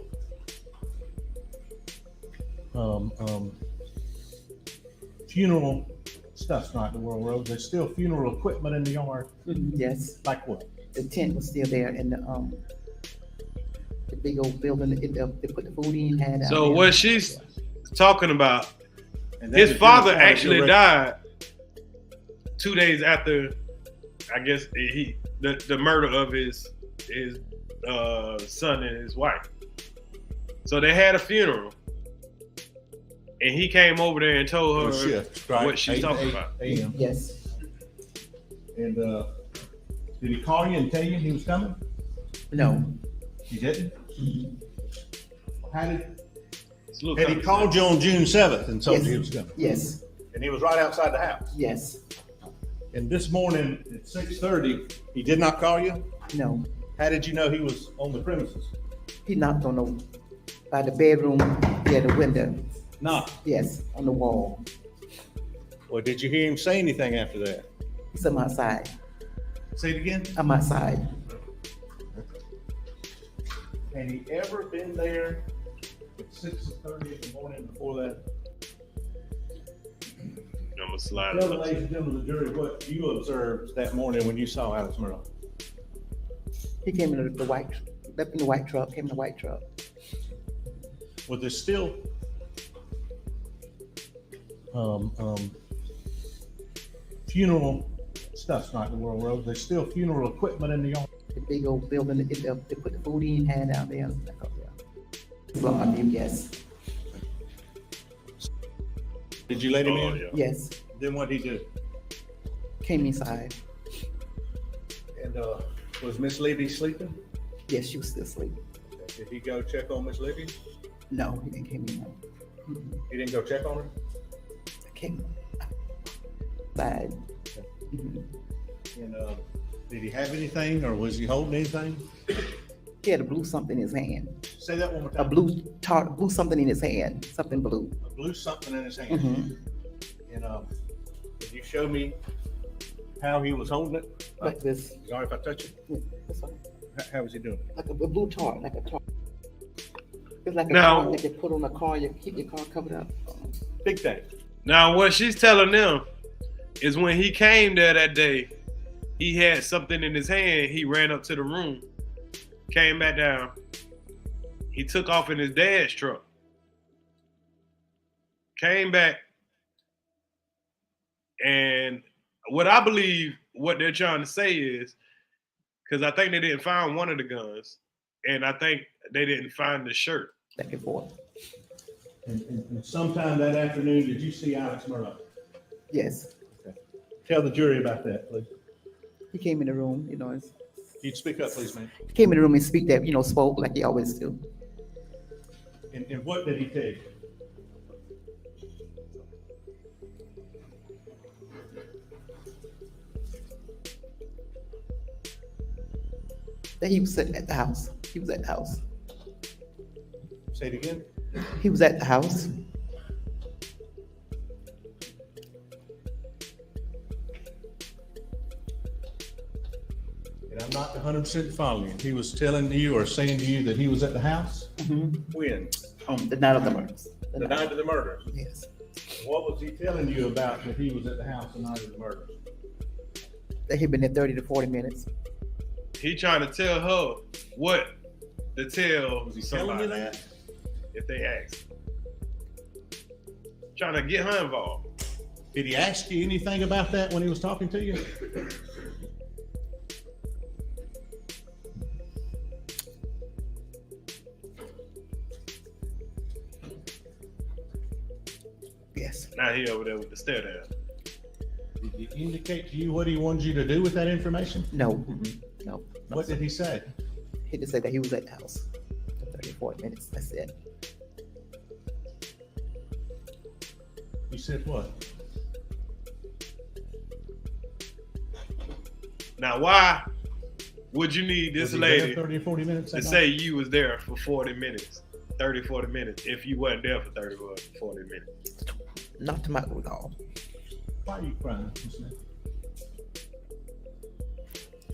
funeral stuff's not in the World Road. There's still funeral equipment in the yard. Yes. Like what? The tent was still there, and the big old building. They put the food in. Had so what she's talking about, his father actually died 2 days after, I guess, the murder of his son and his wife. So they had a funeral, and he came over there and told her what she's talking about. A.M. Yes. And did he call you and tell you he was coming? No. He didn't? Had he called you on June 7th and told you he was coming? Yes. And he was right outside the house? Yes. And this morning at 6:30, he did not call you? No. How did you know he was on the premises? He knocked on by the bedroom, yeah, the window. Knocked? Yes, on the wall. Well, did you hear him say anything after that? He said, I'm outside. Say it again? I'm outside. Had he ever been there at 6:30 in the morning before that? I'm gonna slide Tell it the ladies and gentlemen of the jury what you observed that morning when you saw Alex Murdaugh. He came in the white, left in the white truck, came in the white truck. Well, there's still funeral stuff's not in the World Road. There's still funeral equipment in the yard. The big old building, they put the food in, had out there. Well, I mean, yes. Did you let him in? Yeah. Yes. Then what did he do? Came inside. And was Miss Levy sleeping? Yes, she was still asleep. Did he go check on Miss Levy? No, he didn't come in. He didn't go check on her? Came inside. And did he have anything, or was he holding anything? He had a blue something in his hand. Say that one more time. A blue something in his hand. Something blue. A blue something in his hand. And did you show me how he was holding it? Like this. Is it all right if I touch it? Yeah, that's fine. How was he doing it? Like a blue tarp, like a tarp. It's like a Now- tarp that they put on a car. You keep your car covered up. Big thing. Now, what she's telling them is when he came there that day, he had something in his hand. He ran up to the room came back down. He took off in his dad's truck. Came back, and what I believe what they're trying to say is, because I think they didn't find one of the guns, and I think they didn't find the shirt. Back and forth. And sometime that afternoon, did you see Alex Murdaugh? Yes. Okay. Tell the jury about that, please. He came in the room, You'd speak up, please, man. he came in the room and speak that, spoke like he always do. And what did he tell you? That he was sitting at the house. He was at the house. Say it again. He was at the house. And I'm not 100% following. He was telling you or saying to you that he was at the house? When? The night of the murders. The night of the murders? Yes. What was he telling you about that he was at the house the night of the murders? That he'd been there 30 to 40 minutes. He trying to tell her what to tell Was he somebody telling you that? if they ask. Trying to get her involved. Did he ask you anything about that when he was talking to you? Yes. Now he over there with the stare down. Did he indicate to you what he wanted you to do with that information? No. No. What did he say? He just said that he was at the house for 30 to 40 minutes. That's it. You said what? Now, why would you need this Was he there lady 30 or 40 minutes to that say night? you was there for 40 minutes, 30, 40 minutes, if you wasn't there for 30 or 40 minutes? Not to my recall. Why are you crying?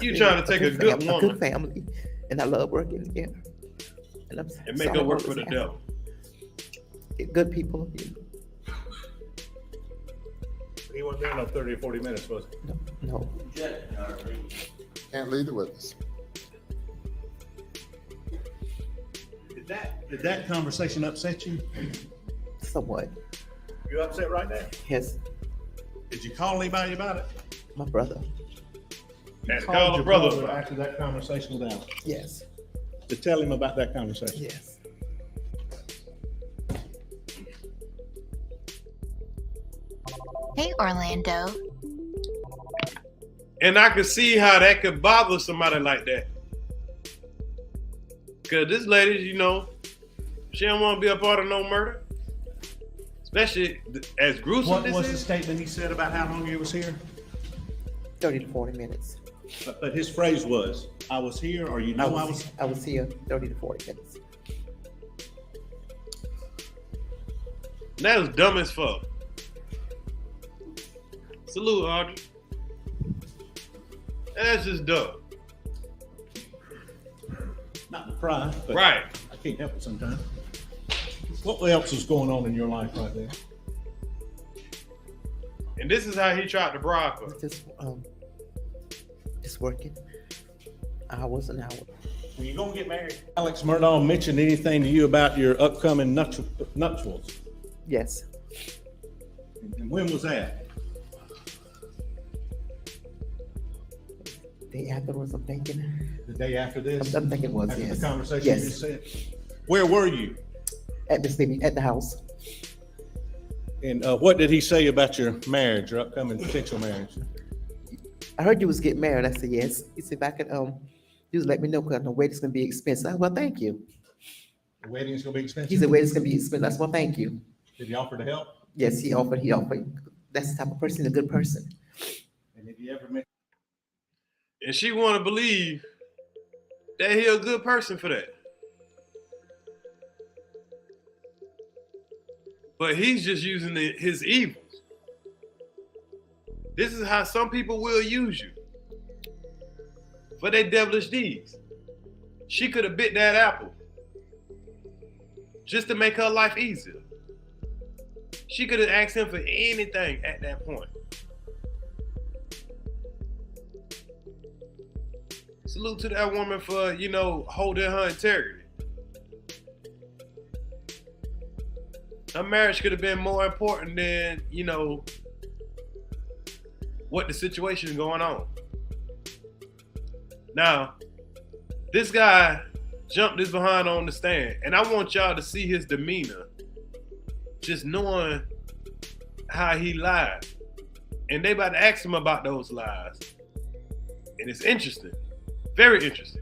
You trying to take a good A woman good family. And I love working together. And and make her work for the devil. Good people. He wasn't there no 30 or 40 minutes, was he? No. Can't leave the witness. Did that conversation upset you? Somewhat. You upset right now? Yes. Did you call anybody about it? My brother. You And called call your the brother brother about it. after that conversation with Alex Yes. to tell him about that conversation? Yes. Hey, Orlando. And I could see how that could bother somebody like that. Because this lady, she don't want to be a part of no murder. Especially as gruesome What this was the is. statement he said about how long he was here? 30 to 40 minutes. But his phrase was, I was here, or I was. I was here 30 to 40 minutes. That was dumb as fuck. Salute, Audrey. That's just dumb. Not to cry, but Right. I can't help it sometimes. What else is going on in your life right there? And this is how he tried to bribe her. Just working. Hours and hours. When you gonna get married? Alex Murdaugh mentioned anything to you about your upcoming nuptials? Yes. And when was that? Day afterwards, I'm thinking. The day after this? I'm thinking it was, After yes. the conversation Yes. you just said? Where were you? At the house. And what did he say about your marriage, your upcoming potential marriage? I heard you was getting married. I said yes. He said if I could just let me know because the wedding's gonna be expensive. I said, well, thank you. The wedding's gonna be expensive? He said wedding's gonna be expensive. I said, well, thank you. Did he offer to help? Yes, he offered. That's the type of person, a good person. And did he ever mention? And she want to believe that he a good person for that. But he's just using his evils. This is how some people will use you for their devilish deeds. She could have bit that apple just to make her life easier. She could have asked him for anything at that point. Salute to that woman for, holding her integrity. Her marriage could have been more important than, what the situation is going on. Now, this guy jumped his behind on the stand, and I want y'all to see his demeanor, just knowing how he lied. And they about to ask him about those lies. And it's interesting. Very interesting.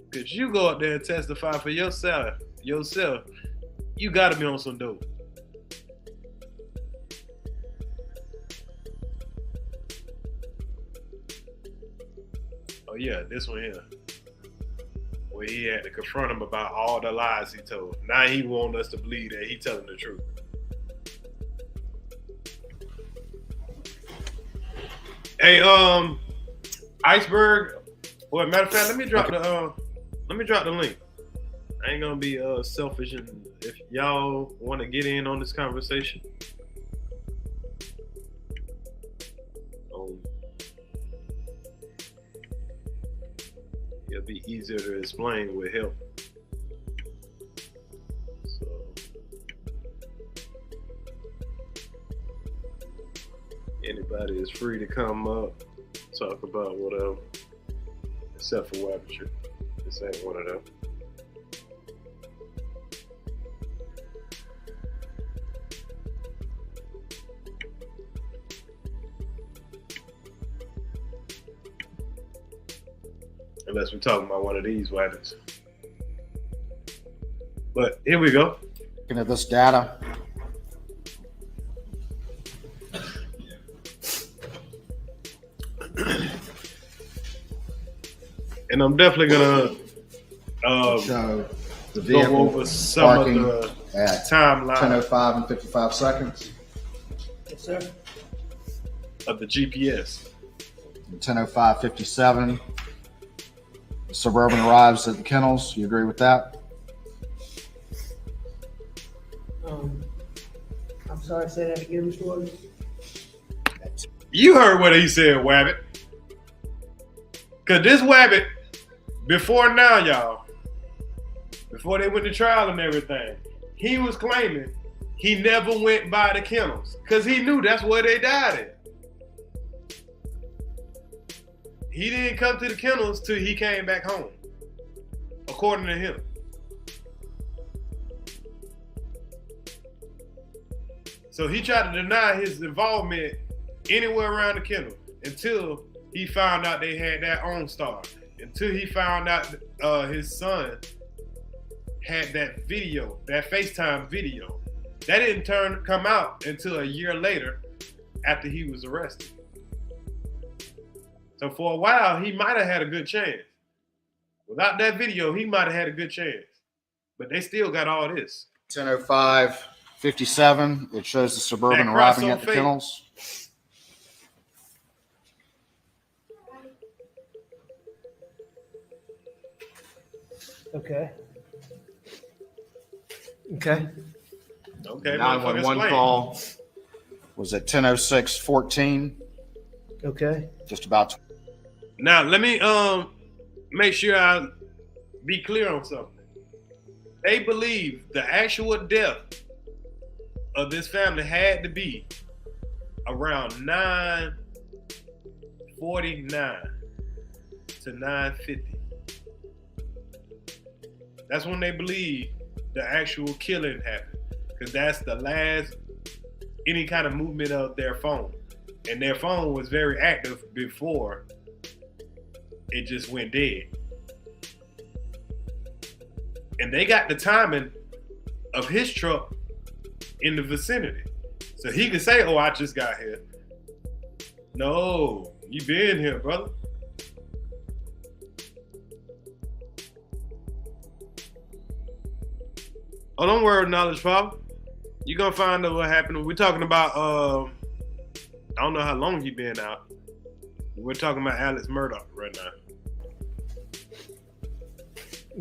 Because you go out there and testify for yourself, you got to be on some dope. Oh yeah, this one here. Where he had to confront him about all the lies he told. Now he wants us to believe that he telling the truth. Hey, Iceberg. Well, matter of fact, let me drop the link. I ain't gonna be selfish, and if y'all want to get in on this conversation, it'll be easier to explain with help. So, anybody is free to come up, talk about whatever, except for Wabitcher. This ain't one of them. Unless we're talking about one of these weapons. But here we go. Looking at this data. And I'm definitely gonna show the go vehicle over some of parking the at timeline 10:05 and 55 seconds. Yes, sir. Of the GPS. 10:05:57. The Suburban arrives at the kennels. You agree with that? I'm sorry, say that again, Mr. Williams. You heard what he said, Wabbit. Cause this Wabbit, before now, y'all, before they went to trial and everything, he was claiming he never went by the kennels because he knew that's where they died at. He didn't come to the kennels till he came back home, according to him. So he tried to deny his involvement anywhere around the kennel until he found out they had that OnStar, until he found out his son had that video, that FaceTime video. That didn't come out until a year later after he was arrested. So for a while, he might have had a good chance. Without that video, he might have had a good chance. But they still got all this. 10:05:57. It shows the Suburban That arriving cross at the on kennels. Okay. Okay. Okay, 911 call was at 10:06:14. Okay. Just about. Now, let me make sure I be clear on something. They believe the actual death of this family had to be around 9:49 to 9:50. That's when they believe the actual killing happened, because that's the last any kind of movement of their phone. And their phone was very active before it just went dead. And they got the timing of his truck in the vicinity. So he could say, oh, I just got here. No, you been here, brother. Oh, don't worry, Knowledge Pop. You're going to find out what happened. We're talking about, I don't know how long he been out. We're talking about Alex Murdaugh right now.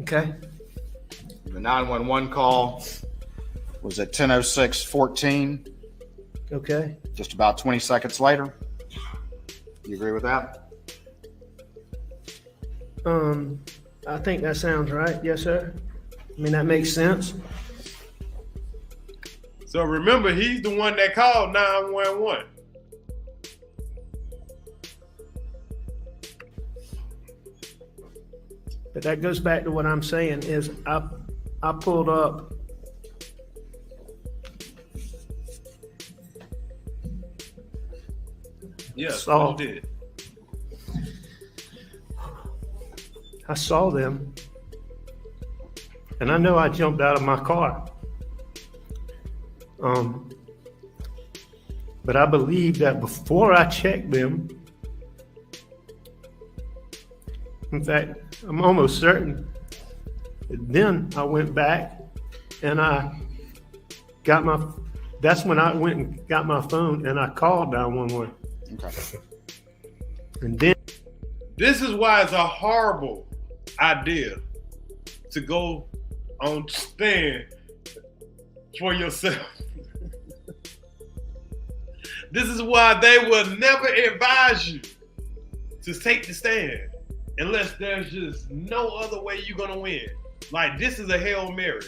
Okay. The 911 call was at 10:06:14. Okay. Just about 20 seconds later. You agree with that? I think that sounds right. Yes, sir. I mean, that makes sense. So remember, he's the one that called 911. But that goes back to what I'm saying is I pulled up. Yes, Saw. you did. I saw them, and I know I jumped out of my car. But I believe that before I checked them, in fact, I'm almost certain, then I went back and I got that's when I went and got my phone and I called 911. Okay. And then This is why it's a horrible idea to go on stand for yourself. This is why they will never advise you to take the stand unless there's just no other way you're gonna win. Like, this is a Hail Mary.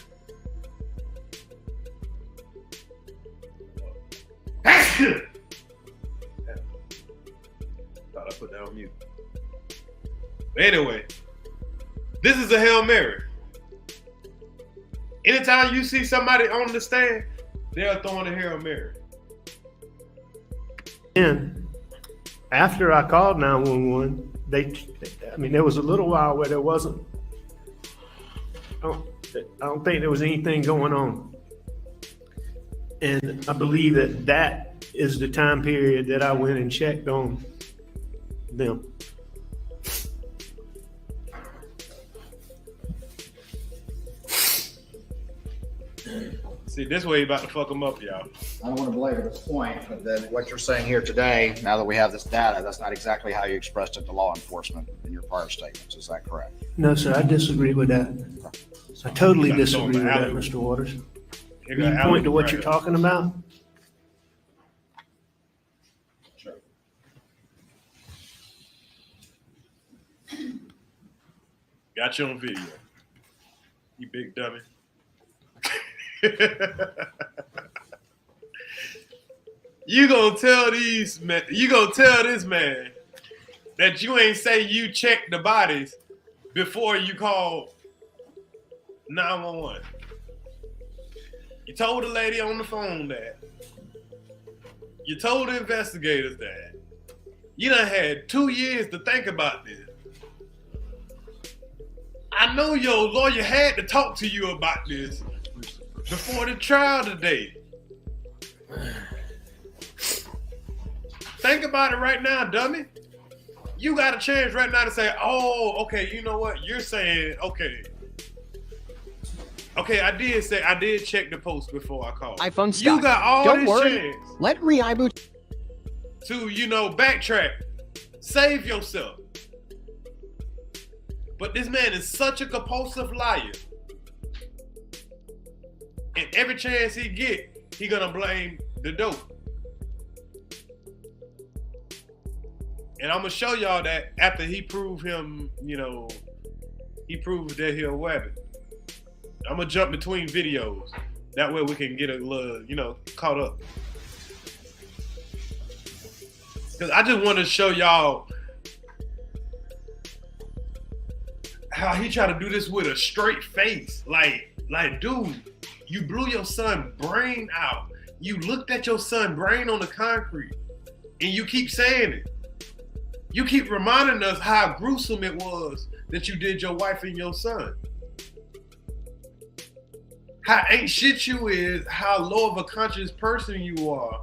Thought I put that on mute. But anyway, this is a Hail Mary. Anytime you see somebody on the stand, they're throwing a Hail Mary. And after I called 911, there was a little while where there wasn't, I don't think there was anything going on. And I believe that is the time period that I went and checked on them. See, this way you about to fuck them up, y'all. I don't want to belabor this point, but then what you're saying here today, now that we have this data, that's not exactly how you expressed it to law enforcement in your prior statements. Is that correct? No, sir, I disagree with that. I totally disagree with that, Mr. Waters. Can you point to what you're talking about? Sure. Got you on video. You big dummy. You gonna tell this man that you ain't say you checked the bodies before you called 911. You told the lady on the phone that. You told the investigators that. You done had 2 years to think about this. I know your lawyer had to talk to you about this before the trial today. Think about it right now, dummy. You got a chance right now to say, oh, okay, you know what? You're saying, okay, I did check the post before I called. iPhone stock. You got all Don't this worry. chance Let Reibu to, backtrack, save yourself. But this man is such a compulsive liar. And every chance he get, he gonna blame the dope. And I'm gonna show y'all that after he proved him, he proved that he'll web it. I'm gonna jump between videos. That way we can get a little, caught up. Cause I just want to show y'all how he tried to do this with a straight face. Like, dude, you blew your son's brain out. You looked at your son's brain on the concrete, and you keep saying it. You keep reminding us how gruesome it was that you did your wife and your son. How ain't shit you is, how low of a conscious person you are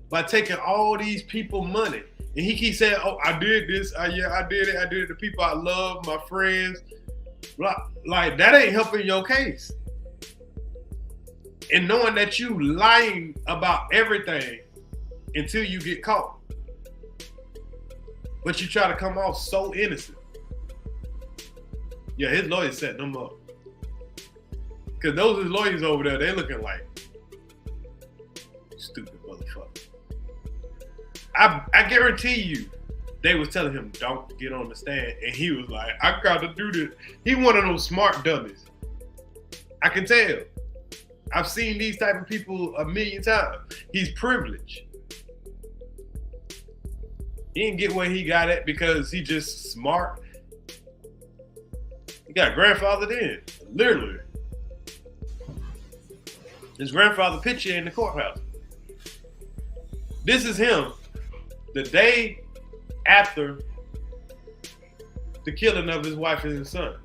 by taking all these people money. And he keeps saying, oh, I did this. Yeah, I did it. I did it to people I love, my friends. Like, that ain't helping your case. And knowing that you lying about everything until you get caught. But you try to come off so innocent. Yeah, his lawyer set them up. Because those are lawyers over there, they looking like stupid motherfucker. I guarantee you, they was telling him, don't get on the stand. And he was like, I got to do this. He one of those smart dummies. I can tell. I've seen these type of people a million times. He's privileged. He didn't get where he got at because he just smart. He got grandfathered in, literally. His grandfather picture in the courthouse. This is him the day after the killing of his wife and his son.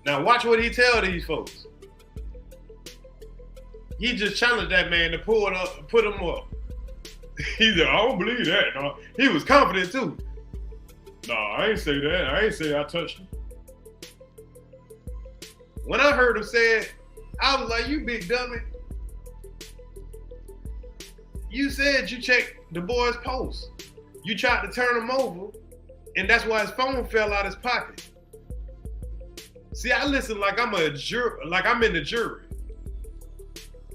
Now watch what he tell these folks. He just challenged that man to pull it up, put him up. He said, I don't believe that. No. He was confident too. No, I ain't say that. I ain't say I touched him. When I heard him say it, I was like, you big dummy. You said you checked the boy's post. You tried to turn him over, and that's why his phone fell out his pocket. See, I listen like I'm a juror, like I'm in the jury.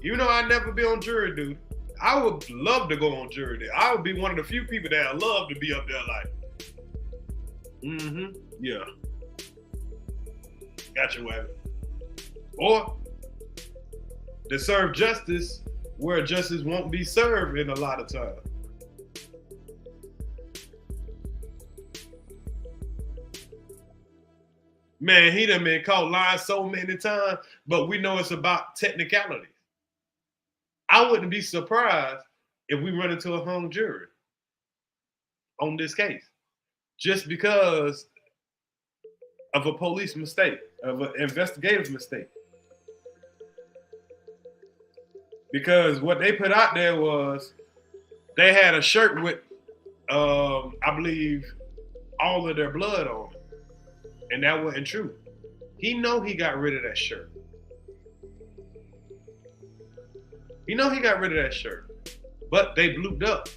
You know, I'd never be on jury duty. I would love to go on jury duty. I would be one of the few people that I love to be up there like, yeah. Got your weapon. Or to serve justice where justice won't be served in a lot of times. Man, he done been caught lying so many times, but we know it's about technicality. I wouldn't be surprised if we run into a hung jury on this case, just because of a police mistake, of an investigative mistake. Because what they put out there was they had a shirt with, I believe, all of their blood on it. And that wasn't true. He know he got rid of that shirt. He know he got rid of that shirt. But they blooped up.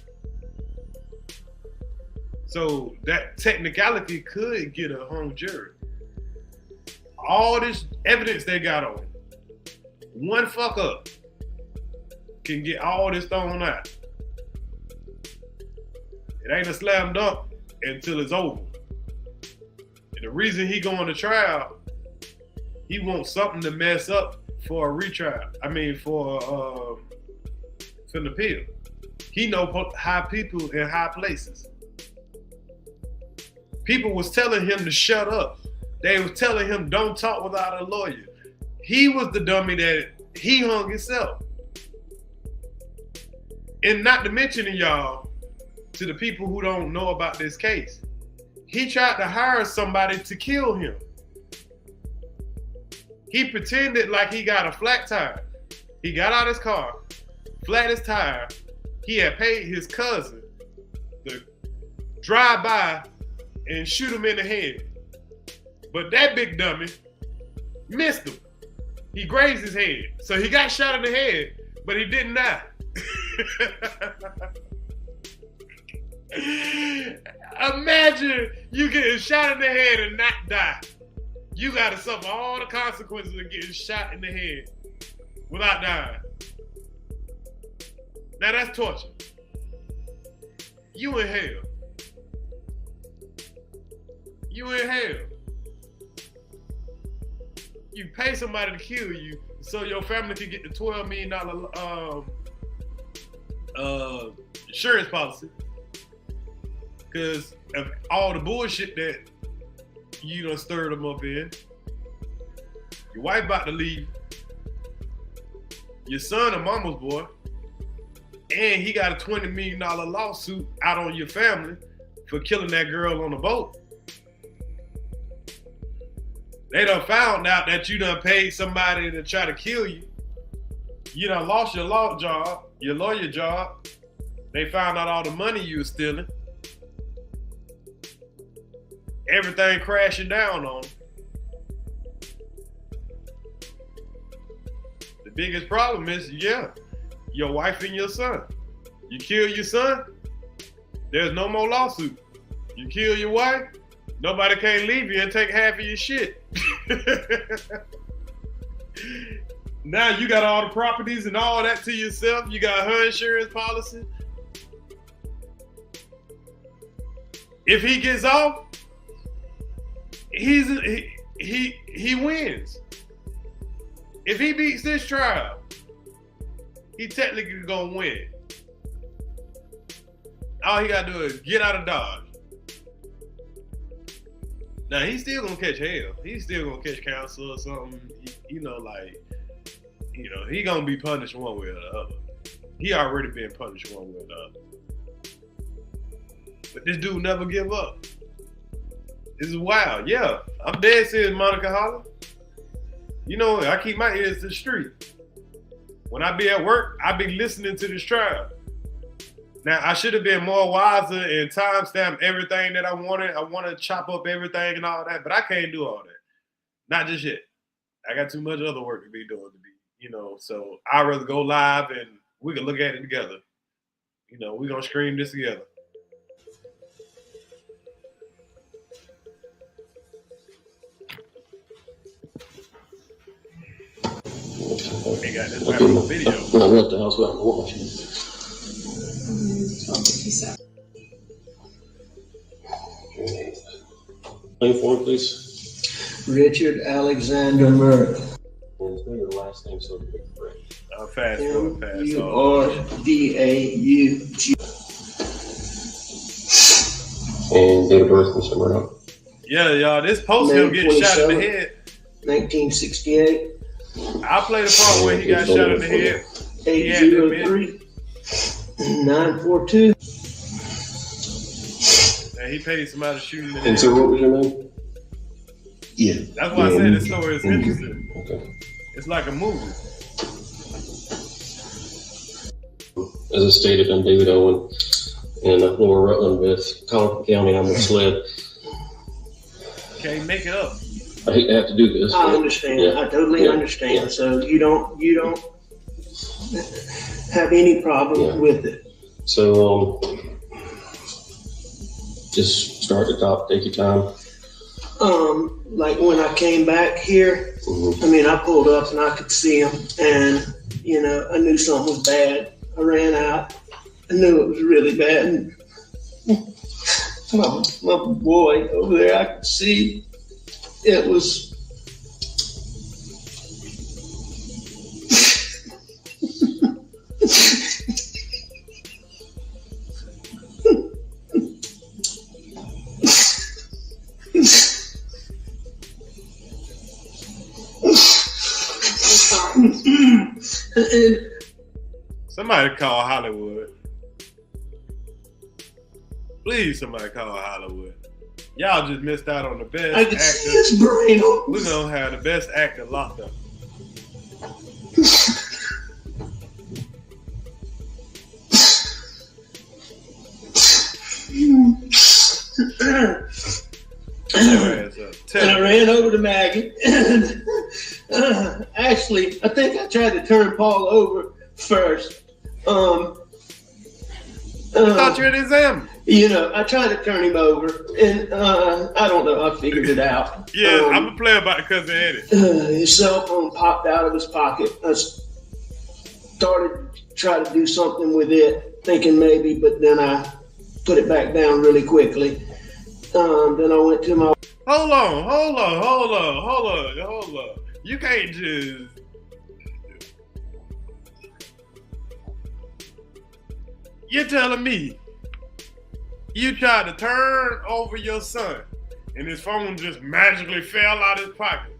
So that technicality could get a hung jury. All this evidence they got on him, one fuck up can get all this thrown out. It ain't a slam dunk until it's over. And the reason he going to trial, he wants something to mess up for a retrial. I mean, for an appeal. He know high people in high places. People was telling him to shut up. They was telling him don't talk without a lawyer. He was the dummy that he hung himself. And not to mention y'all, to the people who don't know about this case, he tried to hire somebody to kill him. He pretended like he got a flat tire. He got out his car, flat his tire. He had paid his cousin to drive by and shoot him in the head. But that big dummy missed him. He grazed his head. So he got shot in the head, but he didn't die. Imagine you getting shot in the head and not die. You gotta suffer all the consequences of getting shot in the head without dying. Now that's torture. You in hell. You in hell. You pay somebody to kill you so your family can get the $12 million insurance policy. Because of all the bullshit that you done stirred them up in. Your wife about to leave. Your son a mama's boy. And he got a $20 million lawsuit out on your family for killing that girl on the boat. They done found out that you done paid somebody to try to kill you. You done lost your law job, your lawyer job. They found out all the money you was stealing. Everything crashing down on them. The biggest problem is, your wife and your son. You kill your son, there's no more lawsuit. You kill your wife, nobody can't leave you and take half of your shit. Now you got all the properties and all that to yourself. You got her insurance policy. If he gets off, he wins. If he beats this trial, he technically gonna win. All he gotta do is get out of Dodge. Now he's still gonna catch hell. He's still gonna catch counsel or something. He gonna be punished one way or the other. He already been punished one way or the other. But this dude never give up. This is wild. Yeah, I'm dead serious, Monica Holler. You know, I keep my ears to the street. When I be at work, I be listening to this trial. Now, I should have been more wiser and timestamp everything that I wanted. I want to chop up everything and all that, but I can't do all that. Not just yet. I got too much other work to be doing so I'd rather go live and we can look at it together. We're going to scream this together. They got this video. When I left the house without watching. 24, please. Richard Alexander Murray. And tell your last name so quick, Brett. I'll fast forward past Murdaugh. And date of birth, Mr. Murdaugh. Yeah, y'all, this post him getting shot in the head. 1968. I'll play the part where he got shot in the head. 803 942. And he paid somebody to shoot him in the head. And so what was your name? Yeah. That's why I said this story is interesting. Okay. It's like a movie. As I stated, I'm David Owen in Lower Rutland with Colleton County. I'm a SLED. Can't make it up. I hate to have to do this. I understand. Yeah. I totally understand. Yeah. So you don't have any problem with it. So just start at the top, take your time. Like when I came back here, I mean, I pulled up and I could see him, and I knew something was bad. I ran out. I knew it was really bad. And my boy over there, I could see it was. Somebody call Hollywood. Please, somebody call Hollywood. Y'all just missed out on the best I could actor. see his brain. We're gonna have the best actor locked up. And I ran over to Maggie. And actually, I think I tried to turn Paul over first. I thought you were examining. I tried to turn him over, and I don't know. I figured it out. Yeah, I'm a player about Cousin Eddie. His cell phone popped out of his pocket. I started trying to do something with it, thinking maybe, but then I put it back down really quickly. Then I went to my. Hold on. You can't just. You're telling me you tried to turn over your son and his phone just magically fell out of his pocket.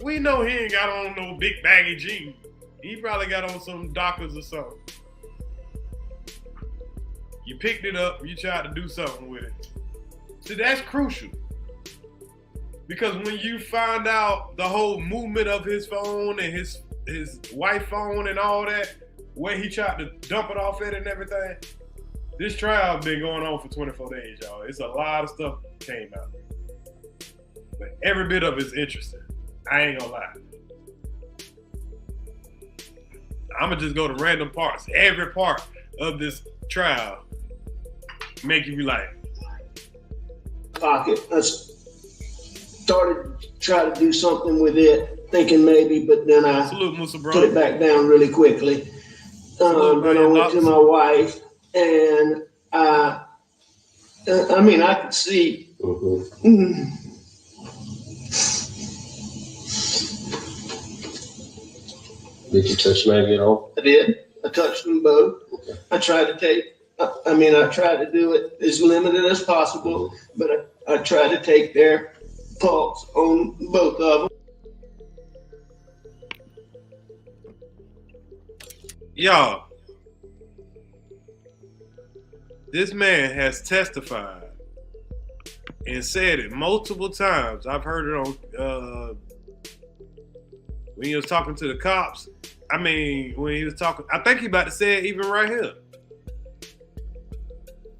We know he ain't got on no big baggy jeans. He probably got on some Dockers or something. You picked it up, you tried to do something with it. See, that's crucial. Because when you find out the whole movement of his phone and his wife's phone and all that, where he tried to dump it off at and everything, this trial been going on for 24 days, y'all. It's a lot of stuff came out. But every bit of it's interesting. I ain't gonna lie. I'm gonna just go to random parts. Every part of this trial make you be like, pocket. I started to try to do something with it, thinking maybe, but then I Salute, Musa put it back down really quickly. Then I went to my wife, and I could see. Did you touch Maggie at all? I did. I touched them both. I tried to do it as limited as possible, but I tried to take their pulse on both of them. Y'all, this man has testified and said it multiple times. I've heard it on when he was talking to the cops. I mean, when he was talking, I think he about to say it even right here.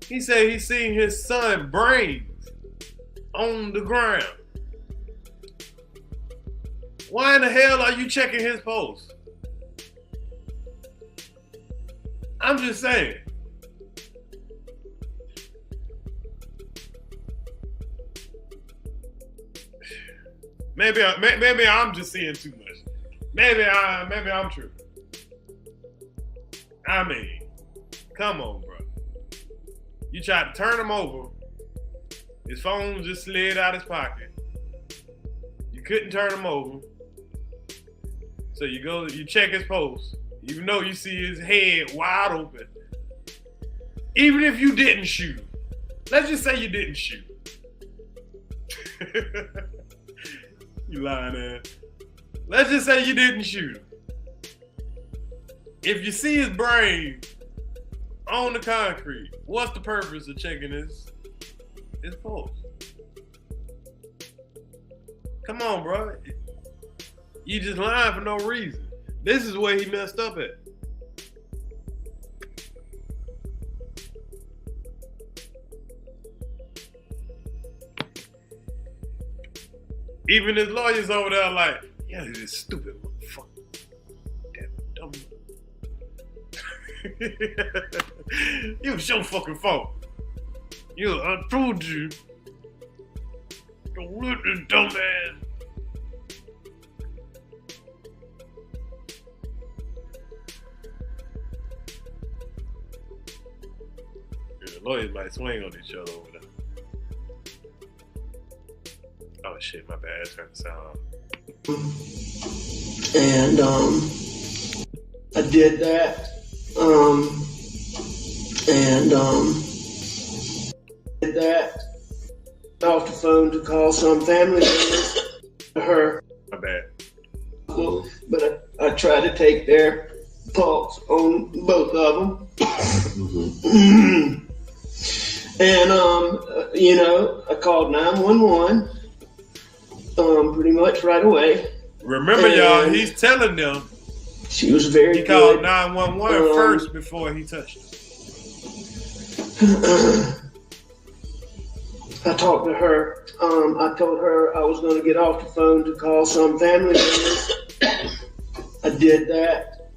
He said he seen his son brains on the ground. Why in the hell are you checking his post? I'm just saying. Maybe I'm just seeing too much. Maybe I'm true. I mean, come on, bro. You tried to turn him over. His phone just slid out his pocket. You couldn't turn him over. So you check his post, even though you see his head wide open. Even if you didn't shoot. Let's just say you didn't shoot. You lying, man. Let's just say you didn't shoot him. If you see his brain on the concrete, what's the purpose of checking his pulse? Come on, bro. You just lying for no reason. This is where he messed up at. Even his lawyers over there like, yeah, this stupid motherfucker. Damn dumb. It was your fucking fault. I told you. Don't let this dumb ass. Yeah, the lawyers might swing on each other over there. Oh shit, my bad. Turn the sound off. And I did that. Did that. Off the phone to call some family members to her. My bad. But I tried to take their pulse on both of them. And I called 911. Pretty much right away. Remember, y'all, he's telling them she was very he called good. 911 first before he touched her. I talked to her. I told her I was going to get off the phone to call some family members. I did that.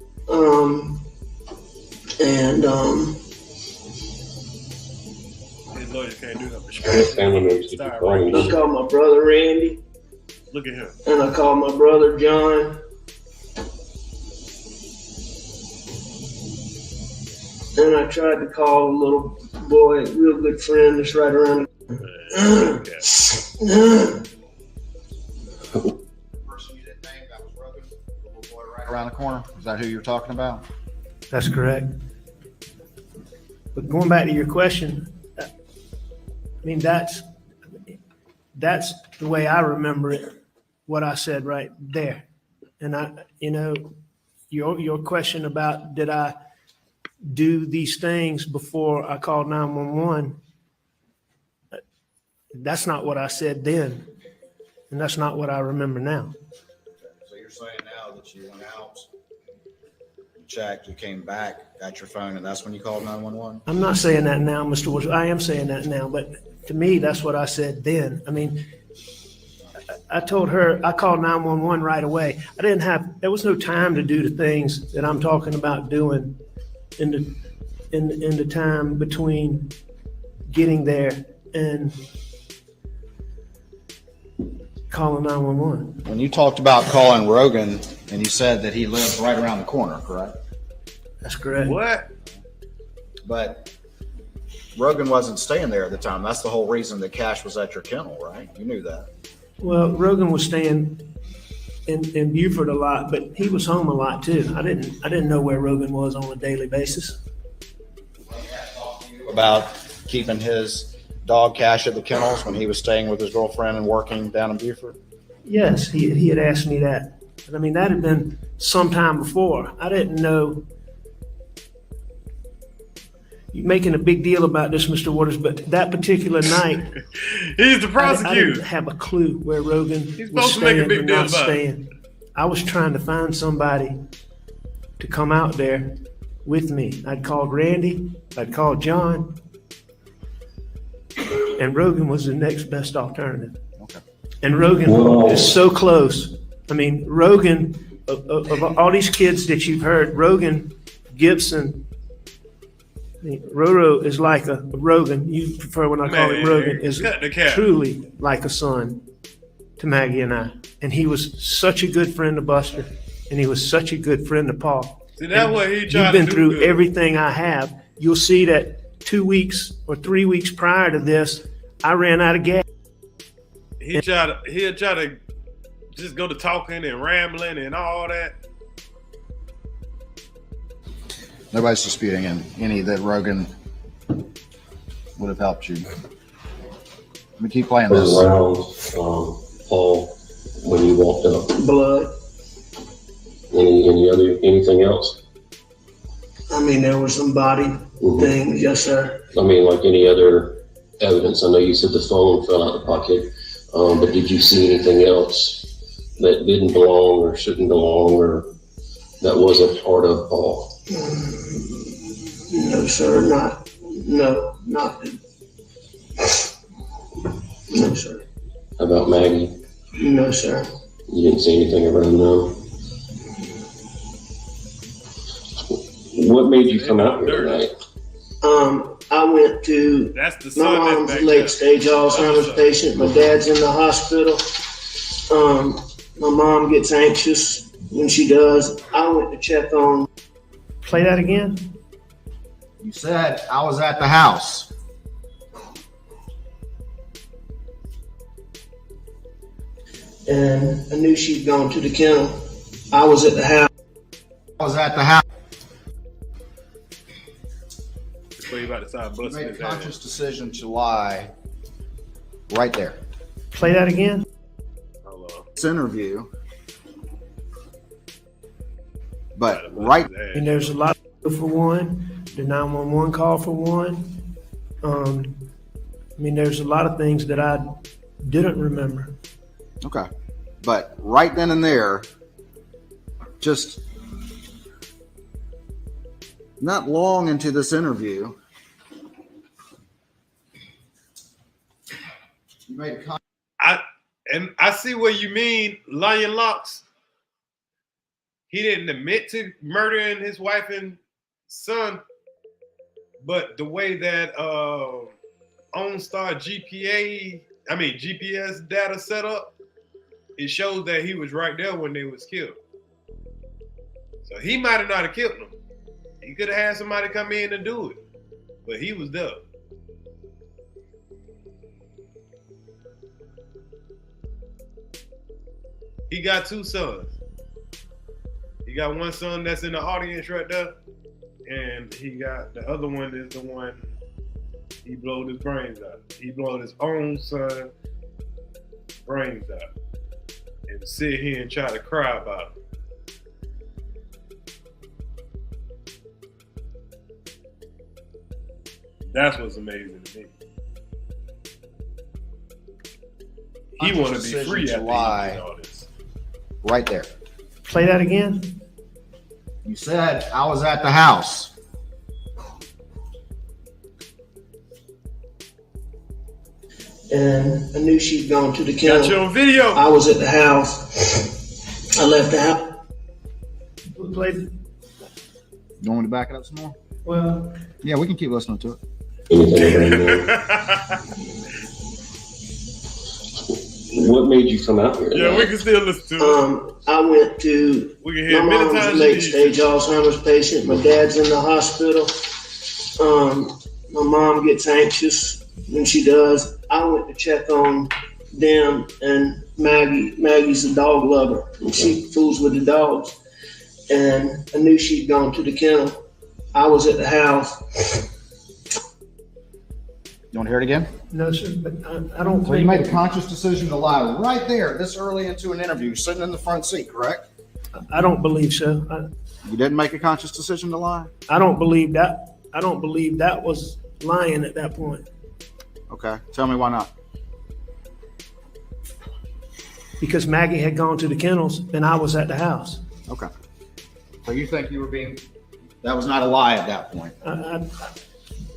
His lawyer can't do nothing. I called my brother Randy. Look at him. And I called my brother John. And I tried to call a little boy, real good friend that's right around the person you didn't name, that was Rogan, the little boy right around the corner. Is that who you're talking about? That's correct. But going back to your question, I mean, that's the way I remember it, what I said right there. And your question about did I do these things before I called 911, that's not what I said then. And that's not what I remember now. So you're saying now that you went out, you checked, you came back, got your phone, and that's when you called 911? I'm not saying that now, Mr. Woods. I am saying that now, but to me, that's what I said then. I mean, I told her, I called 911 right away. There was no time to do the things that I'm talking about doing in the time between getting there and calling 911. When you talked about calling Rogan and you said that he lived right around the corner, correct? That's correct. What? But Rogan wasn't staying there at the time. That's the whole reason that Cash was at your kennel, right? You knew that. Well, Rogan was staying in Buford a lot, but he was home a lot too. I didn't know where Rogan was on a daily basis. About keeping his dog Cash at the kennels when he was staying with his girlfriend and working down in Buford? Yes, he had asked me that. But I mean, that had been some time before. I didn't know. You're making a big deal about this, Mr. Waters, but that particular night, he's the prosecutor. I didn't have a clue where Rogan He's was supposed to make a staying big or deal not about it. staying. I was trying to find somebody to come out there with me. I'd called Randy, I'd called John, and Rogan was the next best alternative. Okay. And Rogan is so close. I mean, Rogan, of all these kids that you've heard, Rogan, Gibson, I mean, Roro is like a Rogan. You prefer when I call him Rogan, is truly like a son to Maggie and I. And he was such a good friend to Buster, and he was such a good friend to Paul. See, that's what he tried You've been to do. through Good. everything I have. You'll see that 2 weeks or 3 weeks prior to this, I ran out of gas. He'll try to just go to talking and rambling and all that. Nobody's disputing any that Rogan would have helped you. Let me keep playing this. Around Paul when you walked up. Blood. Anything else? I mean, there were some body things, yes, sir. I mean, like any other evidence? I know you said the phone fell out of the pocket, but did you see anything else that didn't belong or shouldn't belong or that wasn't part of Paul? No, sir, not. No, nothing. No, sir. How about Maggie? No, sir. You didn't see anything around them? What made you come out here tonight? I went to, my mom's a late stage Alzheimer's patient. My dad's in the hospital. My mom gets anxious when she does. I went to check on. Play that again. You said I was at the house. And I knew she'd gone to the kennel. I was at the house. I was at the house. So you about to start You busting made a his conscious ass. decision to lie right there. Play that again. This interview. But right. And there's a lot for one, the 911 call for one. I mean, there's a lot of things that I didn't remember. Okay. But right then and there, just not long into this interview, you made a I see what you mean, Lion Locks. He didn't admit to murdering his wife and son, but the way that OnStar GPS data set up, it shows that he was right there when they was killed. So he might have not have killed them. He could have had somebody come in and do it, but he was there. He got two sons. He got one son that's in the audience right there, and he got the other one is the one he blowed his brains out. He blowed his own son brains out, and sit here and try to cry about it. That's what's amazing to me. He want to be free after he did all this. right there. Play that again. You said I was at the house. And I knew she'd gone to the kennel. Got you on video. I was at the house. I left the house. Play. You want me to back it up some more? Well, yeah, we can keep listening to it. what made you come out here? Yeah, we can still listen to it. I went to, We can hear my many mom's a times. late stage Alzheimer's patient. My dad's in the hospital. My mom gets anxious when she does. I went to check on them and Maggie. Maggie's a dog lover, and she fools with the dogs. And I knew she'd gone to the kennel. I was at the house. You want to hear it again? No, sir, but I don't So you made a conscious decision to lie right there, this early into an interview, sitting in the front seat, correct? I don't believe so. You didn't make a conscious decision to lie? I don't believe that. I don't believe that was lying at that point. Okay, tell me why not. Because Maggie had gone to the kennels and I was at the house. Okay. So you think you were that was not a lie at that point?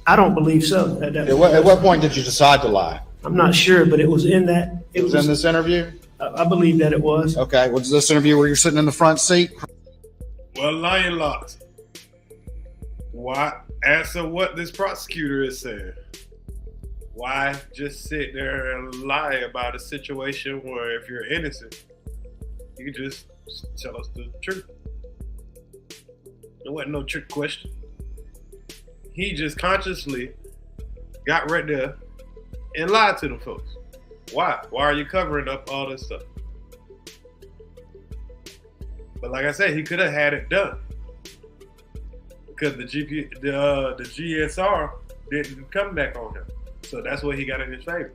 I don't believe so. At what point did you decide to lie? I'm not sure, but it was in that. It was in this interview? I believe that it was. Okay, was this interview where you're sitting in the front seat? Well, Lion Locks, why answer what this prosecutor is saying? Why just sit there and lie about a situation where if you're innocent, you can just tell us the truth? There wasn't no trick question. He just consciously got right there and lied to them folks. Why? Why are you covering up all this stuff? But like I said, he could have had it done because the GSR didn't come back on him. So that's what he got in his favor.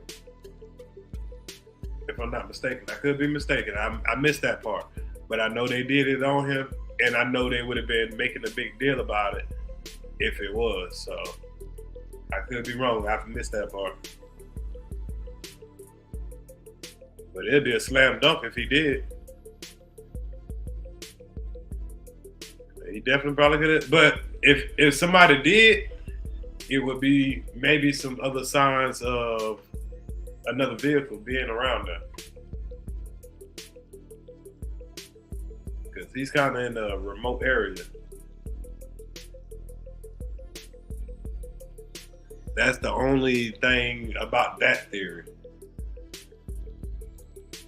If I'm not mistaken. I could be mistaken. I missed that part. But I know they did it on him, and I know they would have been making a big deal about it if it was. So I could be wrong. I missed that part. But it'd be a slam dunk if he did. He definitely probably could have. But if somebody did, it would be maybe some other signs of another vehicle being around there. Because he's kind of in a remote area. That's the only thing about that theory.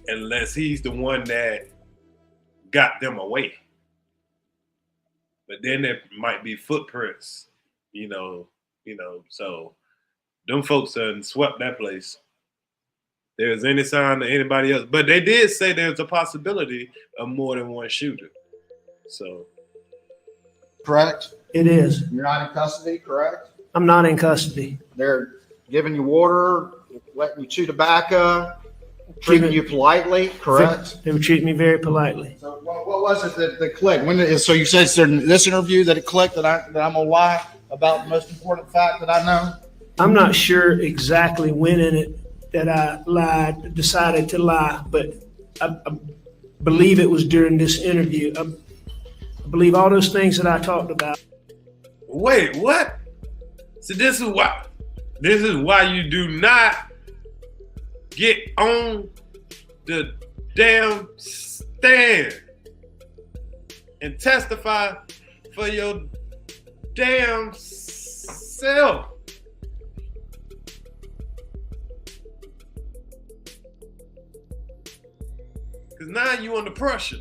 Unless he's the one that got them away. But then there might be footprints, so them folks done swept that place. There's any sign of anybody else. But they did say there's a possibility of more than one shooter. So. Correct? It is. You're not in custody, correct? I'm not in custody. They're giving you water, letting you chew tobacco, treating you politely, correct? They were treating me very politely. So what was it that clicked? So you said it's in this interview that it clicked that I'm gonna lie about the most important fact that I know? I'm not sure exactly when in it that I decided to lie, but I believe it was during this interview. I believe all those things that I talked about. Wait, what? So this is why you do not get on the damn stand and testify for your damn self. Because now you under pressure.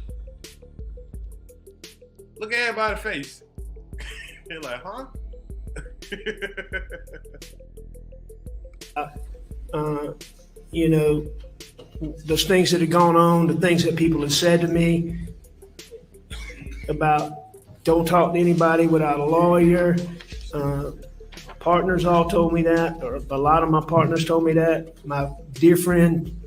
Look at everybody's face. They're like, huh? Those things that have gone on, the things that people have said to me about don't talk to anybody without a lawyer. Partners all told me that, or a lot of my partners told me that. My dear friend,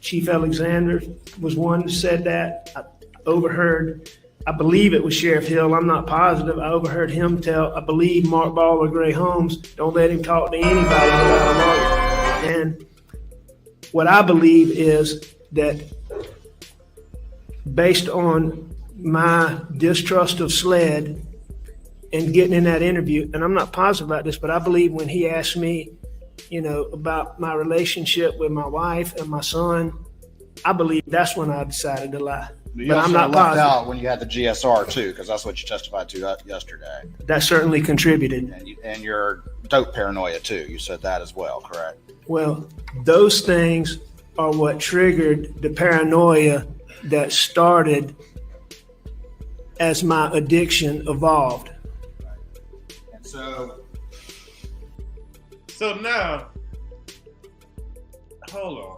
Chief Alexander, was one that said that. I overheard, I believe it was Sheriff Hill, I'm not positive. I overheard him tell, I believe Mark Ball or Gray Holmes, don't let him talk to anybody without a lawyer. And what I believe is that based on my distrust of SLED and getting in that interview, and I'm not positive about this, but I believe when he asked me, about my relationship with my wife and my son, I believe that's when I decided to lie. You But I'm not left positive. out when you had the GSR too, because that's what you testified to yesterday. That certainly contributed. And your dope paranoia too. You said that as well, correct? Well, those things are what triggered the paranoia that started as my addiction evolved. And so now, hold on.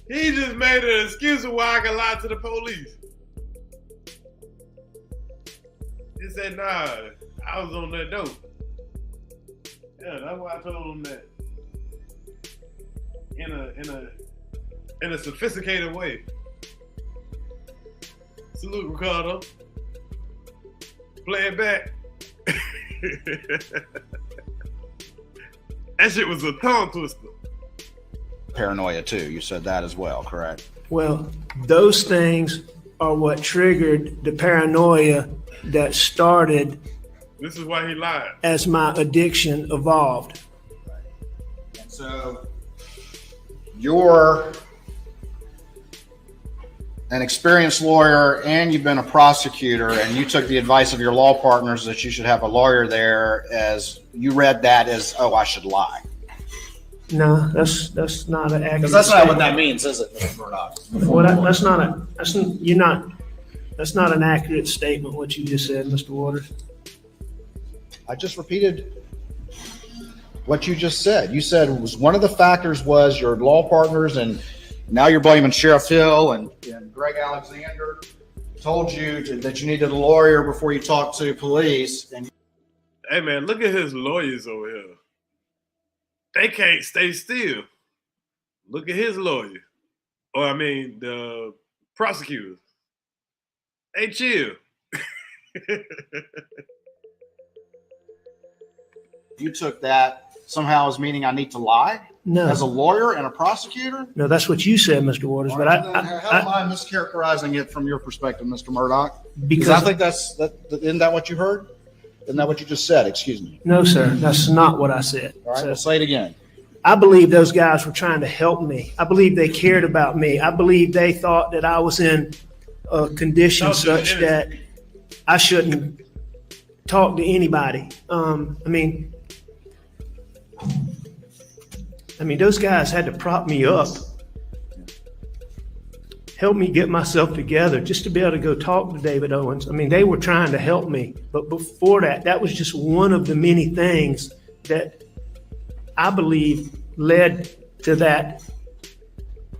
He just made an excuse of why I can lie to the police. He said, nah, I was on that dope. Yeah, that's why I told him that. In a sophisticated way. Salute, Ricardo. Play it back. That shit was a tongue twister. Paranoia too. You said that as well, correct? Well, those things are what triggered the paranoia that started. This is why he lied. As my addiction evolved. And so you're an experienced lawyer and you've been a prosecutor, and you took the advice of your law partners that you should have a lawyer there, as you read that as, oh, I should lie. No, that's not an accurate. Because that's not what that means, is it, Mr. Murdaugh? Well, that's not an accurate statement, what you just said, Mr. Waters. I just repeated what you just said. You said it was one of the factors was your law partners, and now you're blaming Sheriff Hill and Greg Alexander told you that you needed a lawyer before you talked to police. And hey man, look at his lawyers over here. They can't stay still. Look at his lawyer. Or I mean the prosecutors. Hey, chill. you took that somehow as meaning I need to lie? No. As a lawyer and a prosecutor? No, that's what you said, Mr. Waters. But how am I mischaracterizing it from your perspective, Mr. Murdaugh? Because I think isn't that what you heard? Isn't that what you just said? Excuse me. No, sir, that's not what I said. All right, say it again. I believe those guys were trying to help me. I believe they cared about me. I believe they thought that I was in a condition such that I shouldn't talk to anybody. I mean, those guys had to prop me up, help me get myself together just to be able to go talk to David Owens. I mean, they were trying to help me. But before that, that was just one of the many things that I believe led to that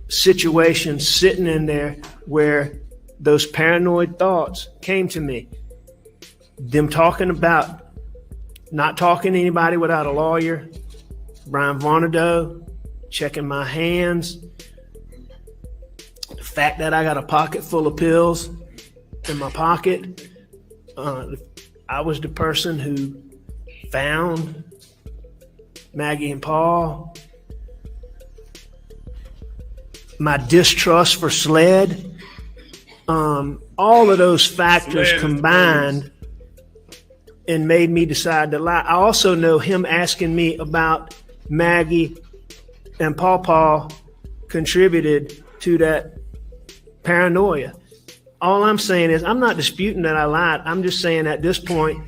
situation sitting in there where those paranoid thoughts came to me. Them talking about not talking to anybody without a lawyer, Brian Murdaugh, checking my hands, the fact that I got a pocket full of pills in my pocket. I was the person who found Maggie and Paul. My distrust for SLED. All of those factors combined and made me decide to lie. I also know him asking me about Maggie and Paul contributed to that paranoia. All I'm saying is I'm not disputing that I lied. I'm just saying at this point,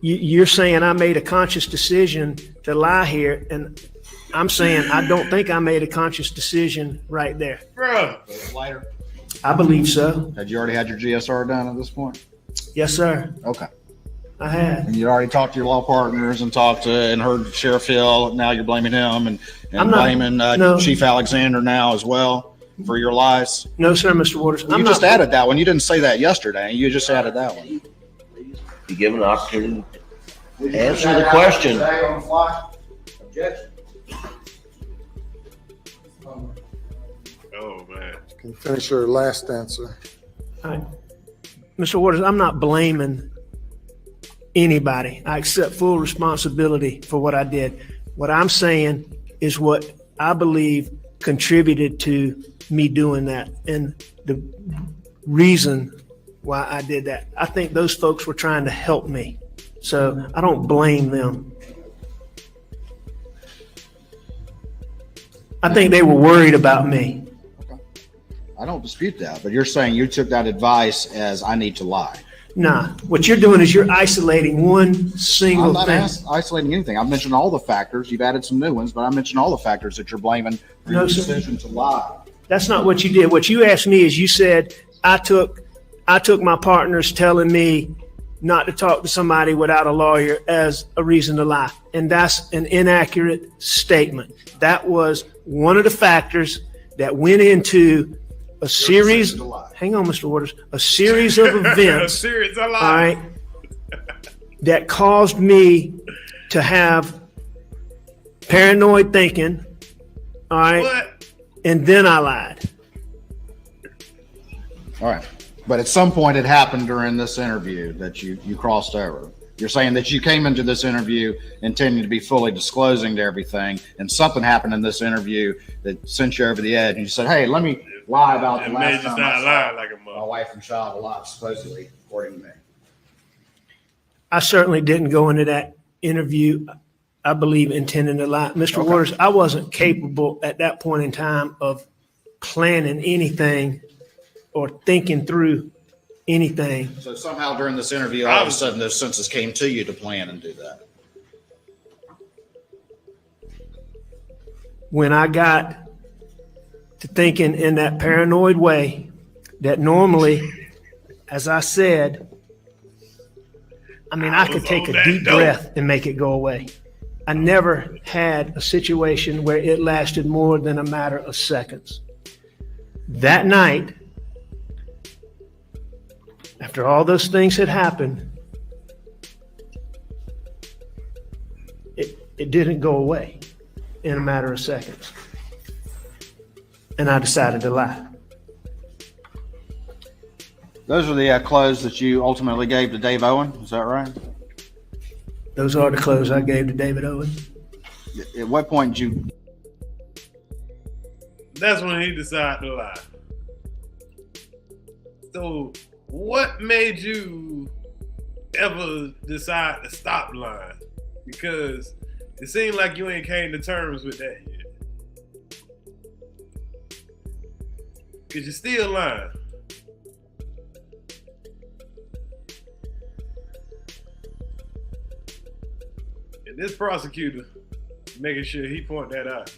you're saying I made a conscious decision to lie here, and I'm saying I don't think I made a conscious decision right there. Bro. Lighter. I believe so. Had you already had your GSR done at this point? Yes, sir. Okay. I had. And you'd already talked to your law partners and heard Sheriff Hill. Now you're blaming him and blaming Chief Alexander now as well for your lies. No, sir, Mr. Waters. You just added that one. You didn't say that yesterday. You just added that one. Be given an opportunity to answer the question. Objection. Oh man. Can you finish your last answer? All right. Mr. Waters, I'm not blaming anybody. I accept full responsibility for what I did. What I'm saying is what I believe contributed to me doing that and the reason why I did that. I think those folks were trying to help me. So I don't blame them. I think they were worried about me. I don't dispute that, but you're saying you took that advice as I need to lie. Nah, what you're doing is you're isolating one I'm single not thing. isolating anything. I've mentioned all the factors. You've added some new ones, but I mentioned all the factors that you're blaming for your decision to lie. That's not what you did. What you asked me is you said I took my partners telling me not to talk to somebody without a lawyer as a reason to lie. And that's an inaccurate statement. That was one of the factors that went into a series, hang on, Mr. Waters, a series of events, A series of lies. all right, that caused me to have paranoid thinking, all right, What? and then I lied. All right. But at some point it happened during this interview that you crossed over. You're saying that you came into this interview intending to be fully disclosing to everything, and something happened in this interview that sent you over the edge, and you said, hey, let me lie about the last time I saw my wife and child alive, supposedly, according to me. I certainly didn't go into that interview, I believe, intending to lie. Mr. Waters, I wasn't capable at that point in time of planning anything or thinking through anything. So somehow during this interview, all of a sudden those senses came to you to plan and do that. When I got to thinking in that paranoid way that normally, as I said, I mean, I could take a deep breath and make it go away. I never had a situation where it lasted more than a matter of seconds. That night, after all those things had happened, it didn't go away in a matter of seconds. And I decided to lie. Those are the clothes that you ultimately gave to Dave Owen. Is that right? Those are the clothes I gave to David Owen. At what point did you? That's when he decided to lie. So, what made you ever decide to stop lying? Because it seemed like you ain't came to terms with that yet. Because you're still lying. And this prosecutor making sure he point that out.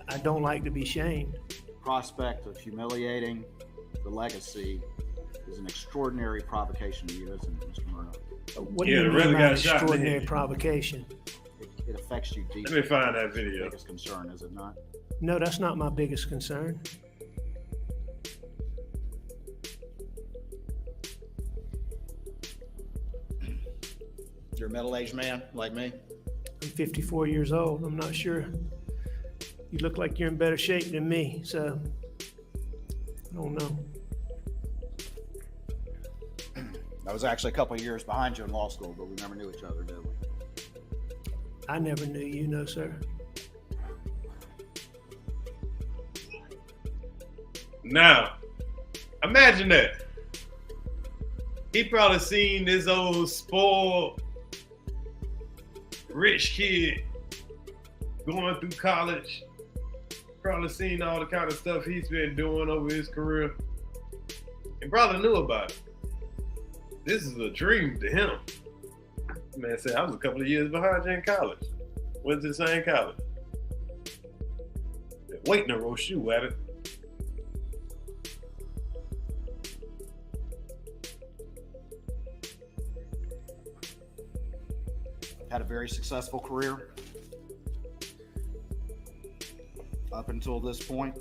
I don't like to be shamed. Prospect of humiliating the legacy is an extraordinary provocation to you, isn't it, Mr. Murdaugh? What do you mean by extraordinary provocation? It affects you deeply. Let me find that video. Biggest concern, is it not? No, that's not my biggest concern. You're a middle-aged man like me. I'm 54 years old. I'm not sure. You look like you're in better shape than me, so I don't know. I was actually a couple of years behind you in law school, but we never knew each other, did we? I never knew you, no, sir. Now, imagine that. He probably seen this old spoiled rich kid going through college. Probably seen all the kind of stuff he's been doing over his career. And probably knew about it. This is a dream to him. Man said, I was a couple of years behind you in college. Went to the same college. Waiting to roll shoe at it. Had a very successful career up until this point.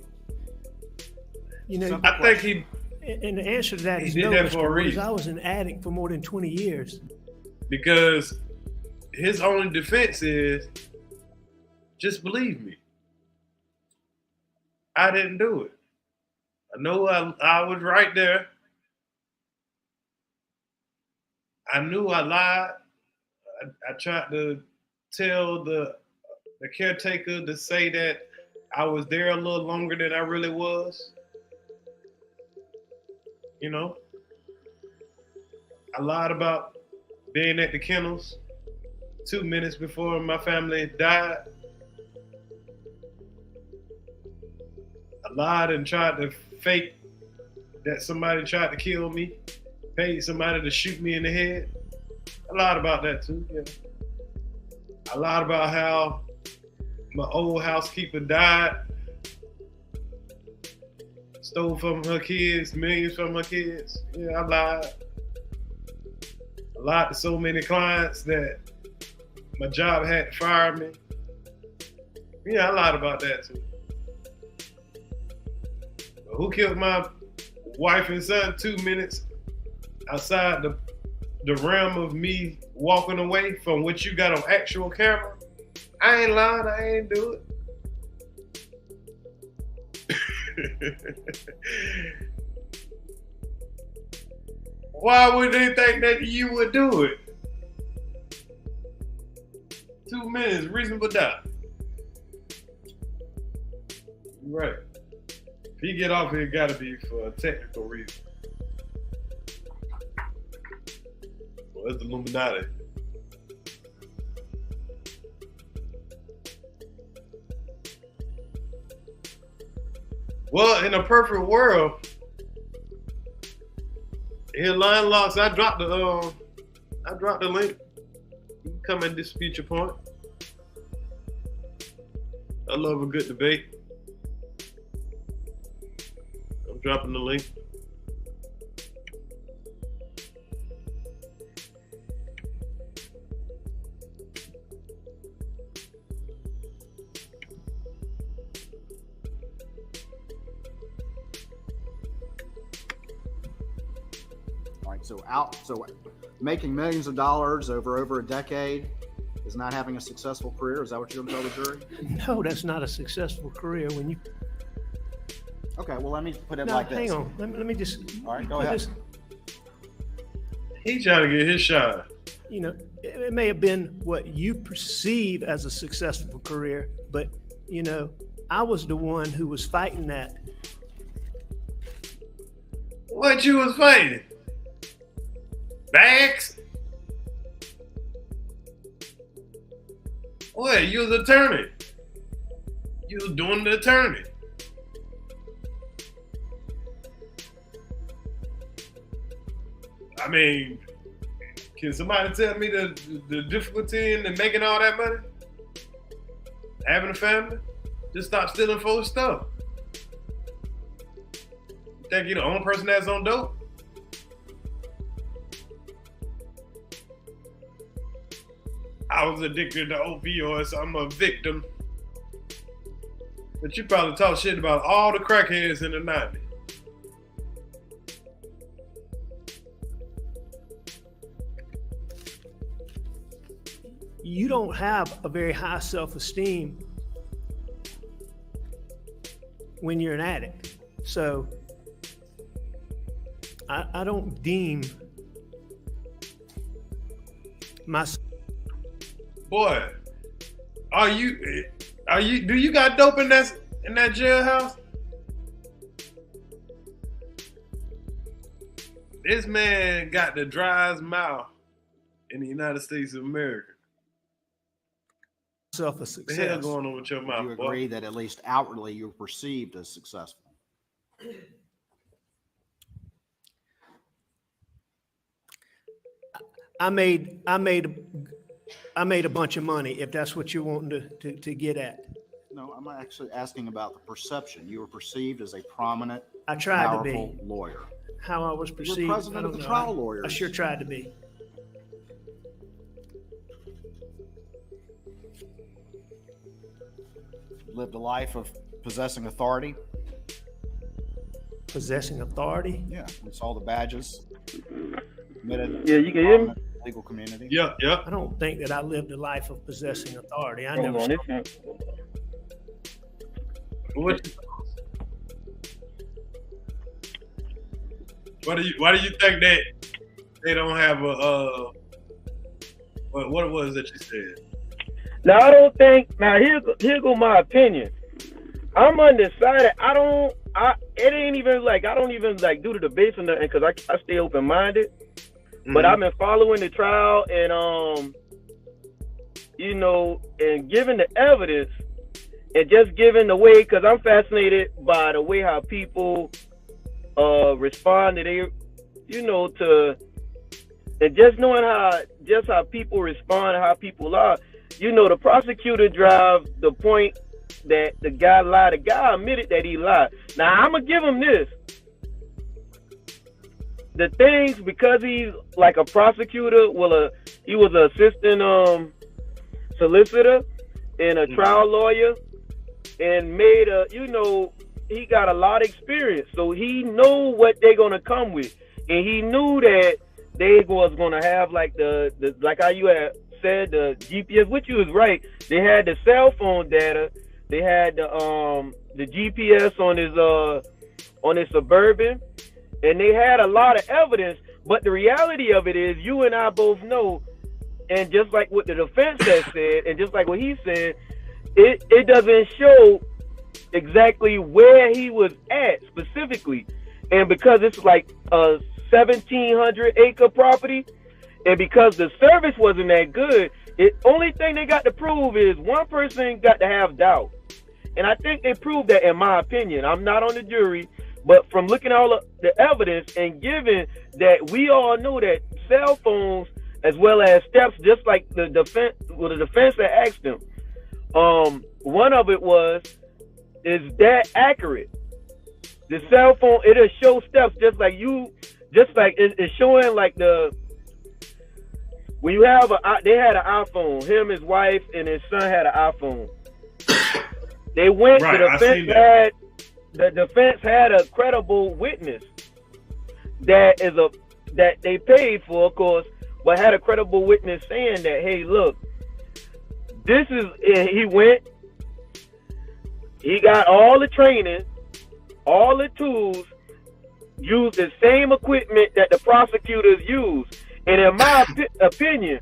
You know, I think he. And the answer to that he is did no, that Mr. for a Waters. reason. I was an addict for more than 20 years. because his only defense is, just believe me. I didn't do it. I know I was right there. I knew I lied. I tried to tell the caretaker to say that I was there a little longer than I really was. You know, I lied about being at the kennels 2 minutes before my family died. I lied and tried to fake that somebody tried to kill me, paid somebody to shoot me in the head. I lied about that too, yeah. I lied about how my old housekeeper died, stole from her kids, millions from her kids. Yeah, I lied. I lied to so many clients that my job had to fire me. Yeah, I lied about that too. But who killed my wife and son 2 minutes outside the realm of me walking away from what you got on actual camera? I ain't lying, I ain't do it. Why would they think that you would do it? 2 minutes, reasonable doubt. You're right. If he get off here, it gotta be for a technical reason. Well, that's the Illuminati. Well, in a perfect world, here, Line Locks, I dropped the link. You can come and dispute your point. I love a good debate. I'm dropping the link. So making millions of dollars over a decade is not having a successful career. Is that what you're going to tell the jury? No, that's not a successful career when you. Okay, well, let me put it No, like this. hang on. Let me just. All right, go ahead. He trying to get his shot. You know, it may have been what you perceive as a successful career, but you know, I was the one who was fighting that. What you was fighting? Bags? What? You was attorney. You was doing the attorney. I mean, can somebody tell me the difficulty in making all that money? Having a family? Just stop stealing folks' stuff. You think you're the only person that's on dope? I was addicted to opioids, I'm a victim. But you probably talk shit about all the crackheads in the 90s. You don't have a very high self-esteem when you're an addict. So I don't deem myself. Boy, do you got dope in that jailhouse? This man got the driest mouth in the United States of America. A success. What the hell going on with your mouth, You agree that at least outwardly you're perceived as successful? I made a bunch of money, if that's what you're wanting to get at. No, I'm actually asking about the perception. You were perceived as a prominent, I tried powerful to be. lawyer. How I was perceived, You're president of the trial lawyers. I sure tried to be. Lived a life of possessing authority. Possessing authority? Yeah, we saw the badges. Committed Yeah, you can hear me? legal community. Yep, yep. I don't think that I lived a life of possessing authority. I Hold never. on, it's Why do you think that they don't have a what was it you said? Now I don't think. Now here go my opinion. I'm undecided. It ain't even like I don't even like do the debates and nothing because I stay open minded. But I've been following the trial and you know, and giving the evidence and just giving the way because I'm fascinated by the way how people respond to they, you know, to and just knowing how people respond and how people are. You know, the prosecutor drive the point that the guy lied. The guy admitted that he lied. Now I'm gonna give him this. The things because he's like a prosecutor, he was an assistant solicitor and a trial lawyer, and made he got a lot of experience, so he know what they're gonna come with, and he knew that they was gonna have like the like how you had said the GPS, which you was right. They had the cell phone data, they had the GPS on his Suburban, and they had a lot of evidence. But the reality of it is, you and I both know, and just like what the defense has said, and just like what he said, it doesn't show exactly where he was at specifically. And because it's like a 1,700 acre property, and because the service wasn't that good, only thing they got to prove is one person got to have doubt. And I think they proved that, in my opinion. I'm not on the jury, but from looking at all of the evidence and given that we all know that cell phones as well as steps, just like the defense had asked them, one of it was, is that accurate? The cell phone, it'll show steps just like it's showing like when you have they had an iPhone, him, his wife, and his son had an iPhone. They went to the defense had a credible witness that they paid for, of course, but had a credible witness saying that, hey, look, he got all the training, all the tools, used the same equipment that the prosecutors used. And in my opinion,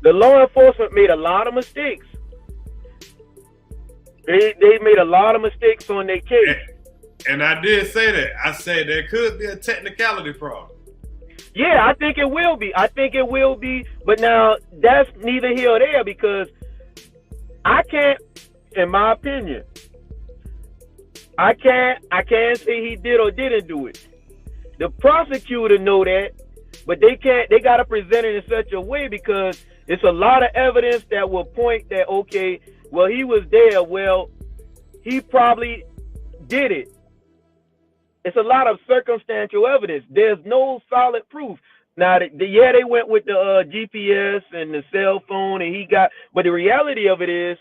the law enforcement made a lot of mistakes. They made a lot of mistakes on their case. And I did say that. I said there could be a technicality problem. Yeah, I think it will be. But now that's neither here or there, because I can't, in my opinion, I can't say he did or didn't do it. The prosecutor know that, but they got to present it in such a way, because it's a lot of evidence that will point that, okay, well, he was there. Well, he probably did it. It's a lot of circumstantial evidence. There's no solid proof. Now, they went with the GPS and the cell phone, but the reality of it is,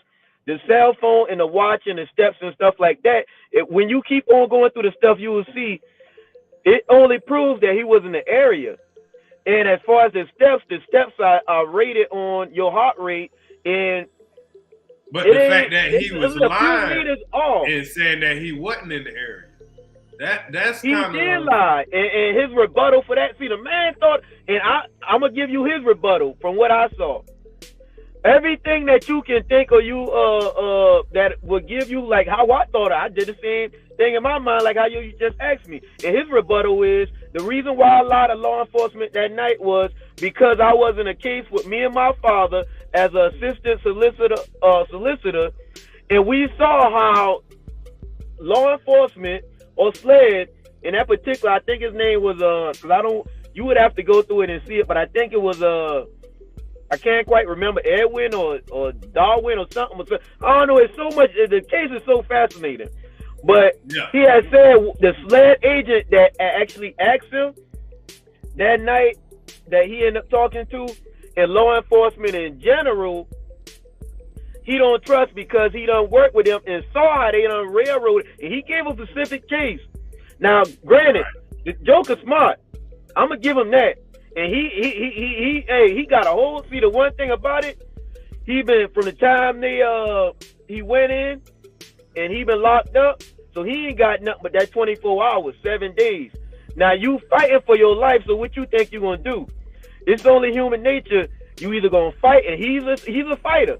the cell phone and the watch and the steps and stuff like that, when you keep on going through the stuff, you will see it only proves that he was in the area. And as far as the steps are rated on your heart rate. But the fact that he was lying and saying that he wasn't in the area, that's kind of... He did lie. And his rebuttal for that, see, the man thought, and I'm going to give you his rebuttal from what I saw. Everything that you can think of that will give you, like how I thought, I did the same thing in my mind, like how you just asked me. And his rebuttal is, the reason why I lied to law enforcement that night was because I was in a case with me and my father as an assistant solicitor, and we saw how law enforcement or SLED, in that particular, I think his name was you would have to go through it and see it, but I think it was I can't quite remember, Edwin or Darwin or something. I don't know. It's so much. The case is so fascinating. But he had said the SLED agent that actually asked him that night that he ended up talking to, and law enforcement in general, he don't trust because he done work with them and saw how they done railroad, and he gave a specific case. Now, granted, the Joker's smart. I'm gonna give him that. And he got a whole. See, the one thing about it, he been from the time he went in, and he been locked up. So he ain't got nothing but that 24 hours, 7 days. Now you fighting for your life. So what you think you gonna do? It's only human nature. You either gonna fight, and he's a fighter,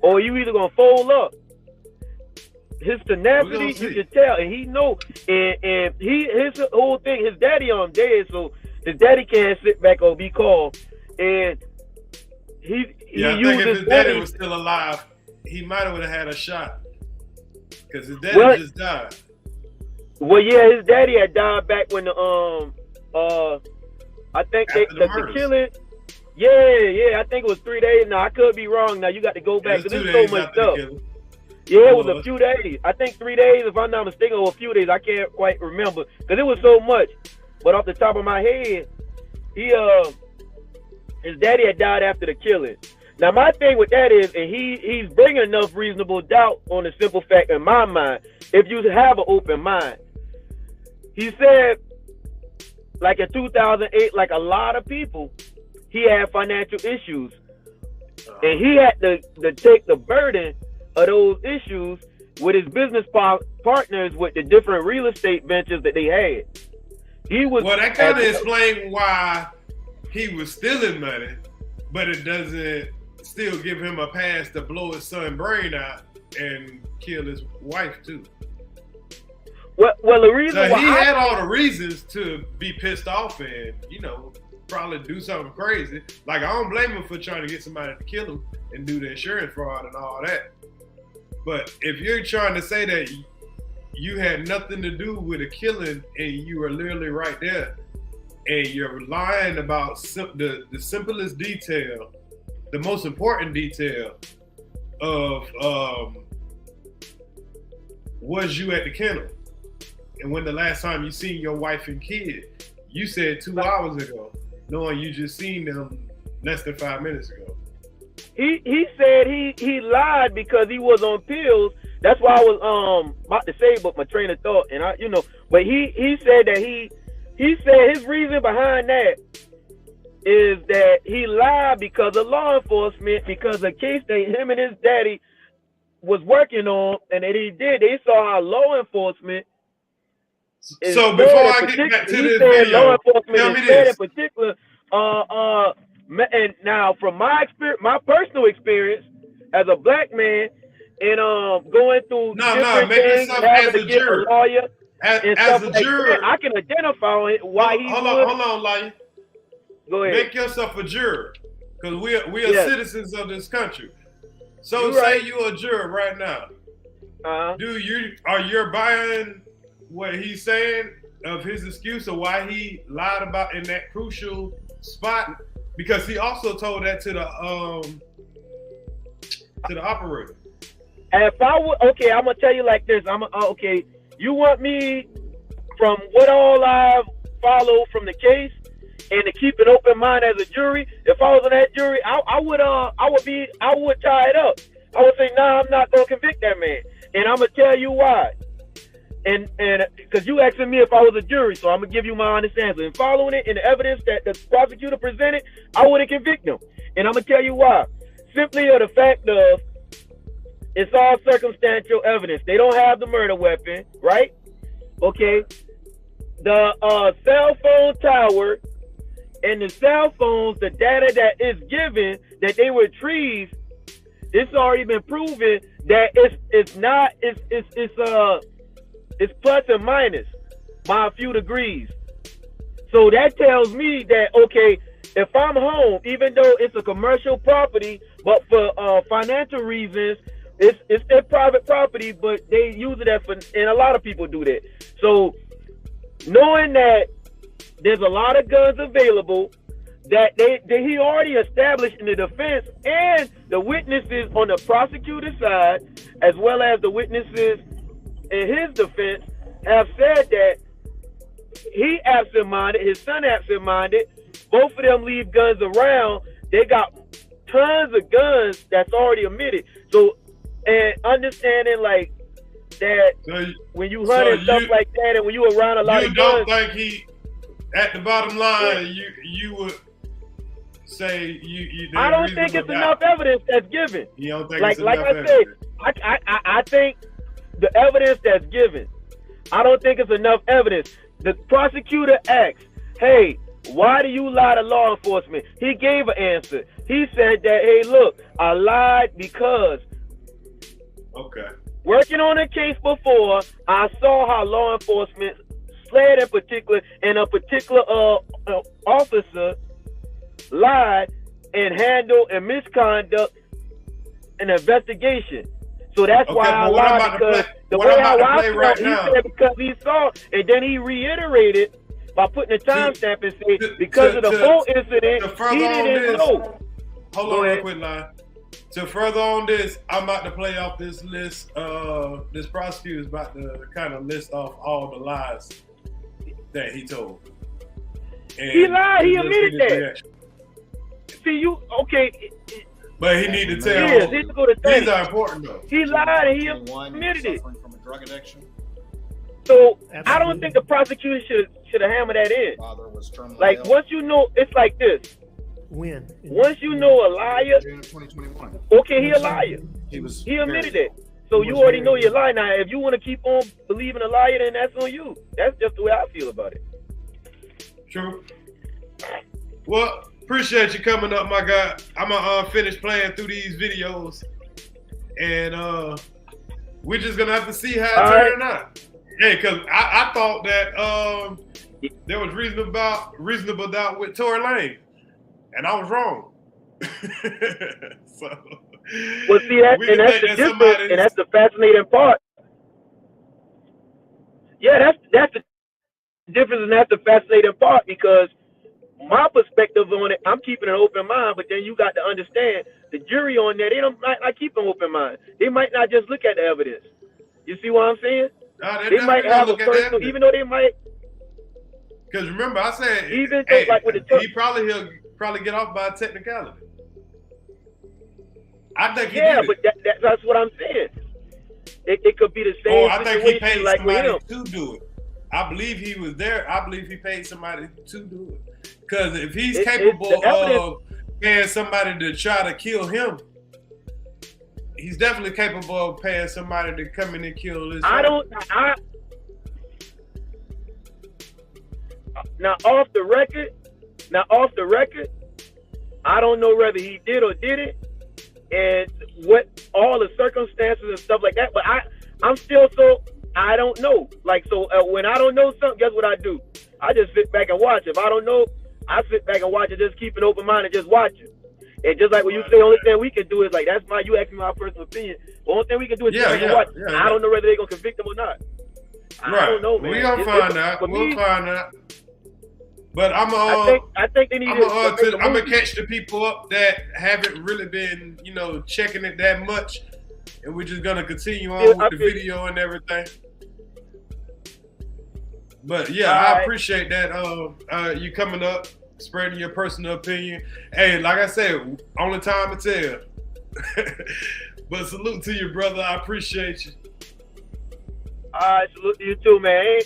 or you either gonna fold up. His tenacity, you can tell, and he know. And his whole thing, his daddy on dead, so his daddy can't sit back or be calm. And he I think if his daddy was still alive, he might have had a shot. Because his daddy just died. Well, yeah, his daddy had died back when the I think the killing. Yeah, I think it was 3 days. Now I could be wrong. Now you got to go back because there's so much stuff. Yeah, it was a few days. I think 3 days, if I'm not mistaken, or a few days. I can't quite remember because it was so much. But off the top of my head, his daddy had died after the killing. Now my thing with that is, and he's bringing enough reasonable doubt on the simple fact in my mind, if you have an open mind. He said, like in 2008, like a lot of people, he had financial issues. And he had to take the burden of those issues with his business partners with the different real estate ventures that they had. Well, that kind of explains why he was stealing money, but it doesn't still give him a pass to blow his son's brain out and kill his wife too. Well, the reason so why he had all the reasons to be pissed off and, probably do something crazy. Like, I don't blame him for trying to get somebody to kill him and do the insurance fraud and all that. But if you're trying to say that you had nothing to do with a killing and you were literally right there and you're lying about the simplest detail, the most important detail of was you at the kennel? And when the last time you seen your wife and kid? You said 2 hours ago, knowing you just seen them less than 5 minutes ago. He said he lied because he was on pills. That's why I was about to say, but my train of thought, and but he said that he said his reason behind that is that he lied because of law enforcement, because the case that him and his daddy was working on, and that they saw how law enforcement. So before I get back to this video, law enforcement tell me this. this. In particular, and now from my experience, my personal experience as a black man, and going through different things, having to get a lawyer and stuff like that, I can identify why he. Hold on, Lyle. Go ahead. Make yourself a juror, because we are citizens of this country. So You're say right. you're a juror right now. Are you buying what he's saying of his excuse of why he lied about in that crucial spot? Because he also told that to the operator. And if I would, okay, I'm gonna tell you like this. Okay. You want me from what all I've followed from the case, and to keep an open mind as a jury? If I was in that jury, I would tie it up. I would say, nah, I'm not gonna convict that man, and I'm gonna tell you why. And because you asking me if I was a jury, so I'm gonna give you my honest answer. And following it and the evidence that the prosecutor presented, I wouldn't convict him, and I'm gonna tell you why. Simply of the fact of it's all circumstantial evidence. They don't have the murder weapon, right? Okay. The cell phone tower and the cell phones, the data that is given that they were retrieved, it's already been proven that it's plus and minus by a few degrees. So that tells me that, okay, if I'm home, even though it's a commercial property, but for financial reasons, it's their private property, but they use it and a lot of people do that. So knowing that there's a lot of guns available, that he already established in the defense and the witnesses on the prosecutor's side, as well as the witnesses in his defense, have said that he absent-minded, his son absent-minded, both of them leave guns around. They got tons of guns that's already admitted. So, and understanding like that when you hunt and stuff like that, and when you around a lot of guns. at the bottom line, you would say you. I don't think it's enough evidence that's given. You don't think like it's enough I said, I think the evidence that's given, I don't think it's enough evidence. The prosecutor asked, "Hey, why do you lie to law enforcement?" He gave an answer. He said that, "Hey, look, I lied because." Okay. Working on a case before, I saw how law enforcement SLED in particular, and a particular officer lied and handled a misconduct an investigation. So that's why I lied, because the way how I felt, he said because he saw, and then he reiterated by putting a timestamp and say because of the boat incident, he didn't know. Hold on real quick, line. To further on this, I'm about to play off this list. This prosecutor's about to kind of list off all the lies that he told. And he lied. He admitted that. See, you okay? But he need to tell. These are important though. He lied and he admitted it. From a drug addiction. So I don't think the prosecution should have hammered that in. Father was terminally like ill. once you know, it's like this. When? Once you know a liar, June of 2021. okay, he a liar. He admitted it. So you already know you're lying. Now, if you want to keep on believing a liar, then that's on you. That's just the way I feel about it. True. Well, appreciate you coming up, my guy. I'm gonna finish playing through these videos, and we're just gonna have to see how it turns out. Yeah, because I thought that there was reasonable doubt with Tory Lane, and I was wrong. So, well, see, that's the difference, and that's the fascinating part. Yeah, that's the difference, and that's the fascinating part, because my perspective on it, I'm keeping an open mind, but then you got to understand the jury on there, they might not keep an open mind. They might not just look at the evidence. You see what I'm saying? No, they might have a personal, even though they might. Because remember, I said even though, like with the he'll probably get off by a technicality. I think he did but that's what I'm saying. It could be the same I think he paid like somebody with him. to do it. I believe he was there. I believe he paid somebody to do it. Because if he's capable of paying somebody to try to kill him, he's definitely capable of paying somebody to come in and kill his family. Now off the record, I don't know whether he did or didn't, and what all the circumstances and stuff like that. But I'm still I don't know. Like, so when I don't know something, guess what I do? I just sit back and watch. If I don't know, I sit back and watch it, just keep an open mind and just watch it. And just like when you say, the only thing we can do is like, you ask me my personal opinion. The only thing we can do is sit back and watch. I don't know whether they're gonna convict him or not. I don't know, man. We're gonna find out. We'll find out. But I think they need I'm gonna catch the people up that haven't really been, checking it that much, and we're just gonna continue on with the video and everything. But yeah, I appreciate that. You coming up, spreading your personal opinion. Hey, like I said, only time to tell. But salute to you, brother. I appreciate you. All right, salute to you too, man.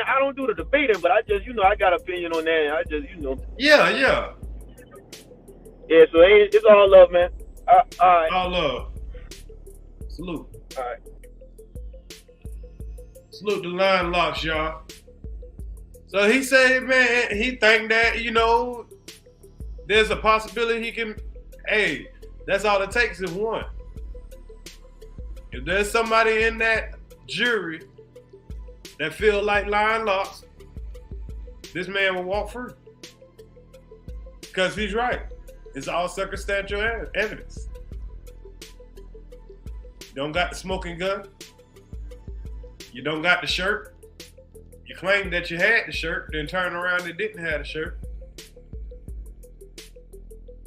I don't do the debating, but I just, I got an opinion on that. I just, Yeah. Yeah, so it's all love, man. All right. All love. Salute. All right. Salute the line locks, y'all. So he said, man, he think that, there's a possibility he can, that's all it takes is one. If there's somebody in that jury that feel like lying locks, this man will walk free. Because he's right. It's all circumstantial evidence. You don't got the smoking gun. You don't got the shirt. You claim that you had the shirt, then turn around and didn't have the shirt.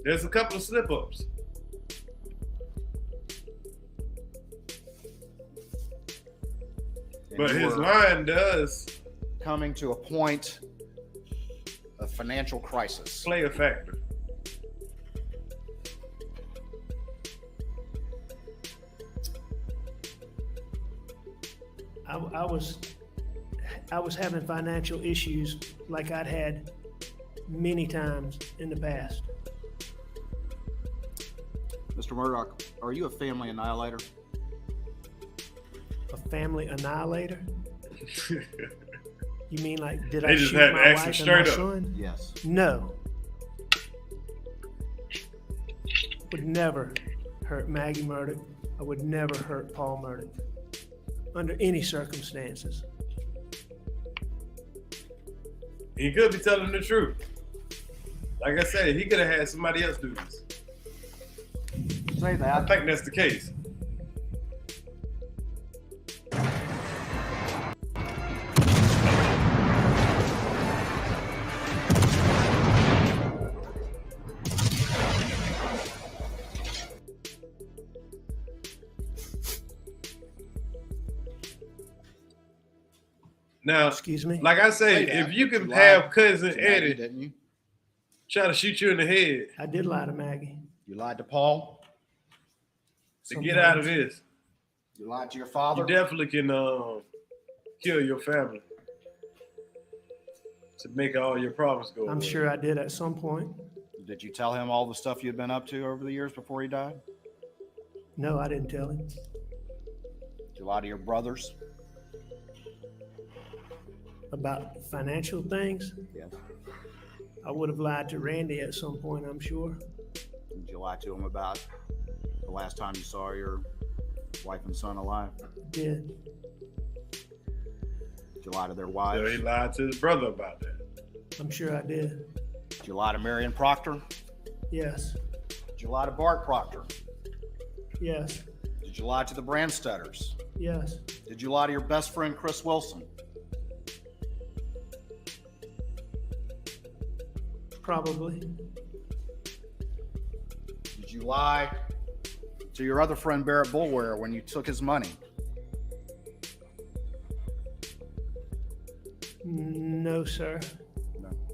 There's a couple of slip-ups. But his line does coming to a point of financial crisis. Play a factor. I was I was having financial issues like I'd had many times in the past. Mr. Murdaugh, are you a family annihilator? A family annihilator? You mean like, did They I just shoot had to my ask him wife and straight my up. son? Yes. No. Would never hurt Maggie Murdaugh. I would never hurt Paul Murdaugh under any circumstances. He could be telling the truth. Like I said, he could have had somebody else do this. Say I that. think that's the case. Now, excuse me. like I say, if you can have cousin Eddie didn't you? try to shoot you in the head I did lie to Maggie. You lied to Paul. to get out of this, You lied to your father. you definitely can kill your family to make all your problems go I'm away. sure I did at some point. Did you tell him all the stuff you'd been up to over the years before he died? No, I didn't tell him. Did you lie to your brothers? About financial things? Yes. I would have lied to Randy at some point, I'm sure. Did you lie to him about the last time you saw your wife and son alive? Did. Did you lie to their So wives? he lied to his brother about that. I'm sure I did. Did you lie to Marion Proctor? Yes. Did you lie to Bart Proctor? Yes. Did you lie to the Brandstetters? Yes. Did you lie to your best friend Chris Wilson? Probably. Did you lie to your other friend Barrett Bulware when you took his money? No, sir.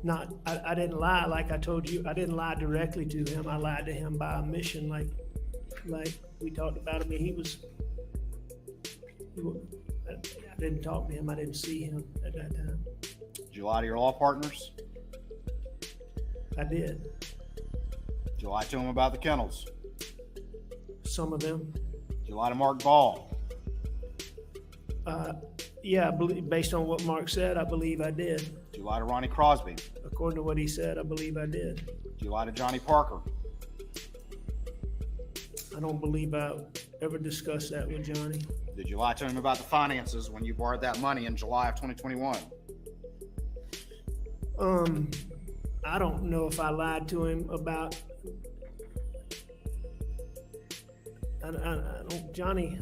No. I didn't lie like I told you. I didn't lie directly to him. I lied to him by omission, like we talked about him. I didn't talk to him. I didn't see him at that time. Did you lie to your law partners? I did. Did you lie to him about the kennels? Some of them. Did you lie to Mark Ball? Yeah, I believe, based on what Mark said, I believe I did. Did you lie to Ronnie Crosby? According to what he said, I believe I did. Did you lie to Johnny Parker? I don't believe I ever discussed that with Johnny. Did you lie to him about the finances when you borrowed that money in July of 2021? I don't know if I lied to him about. I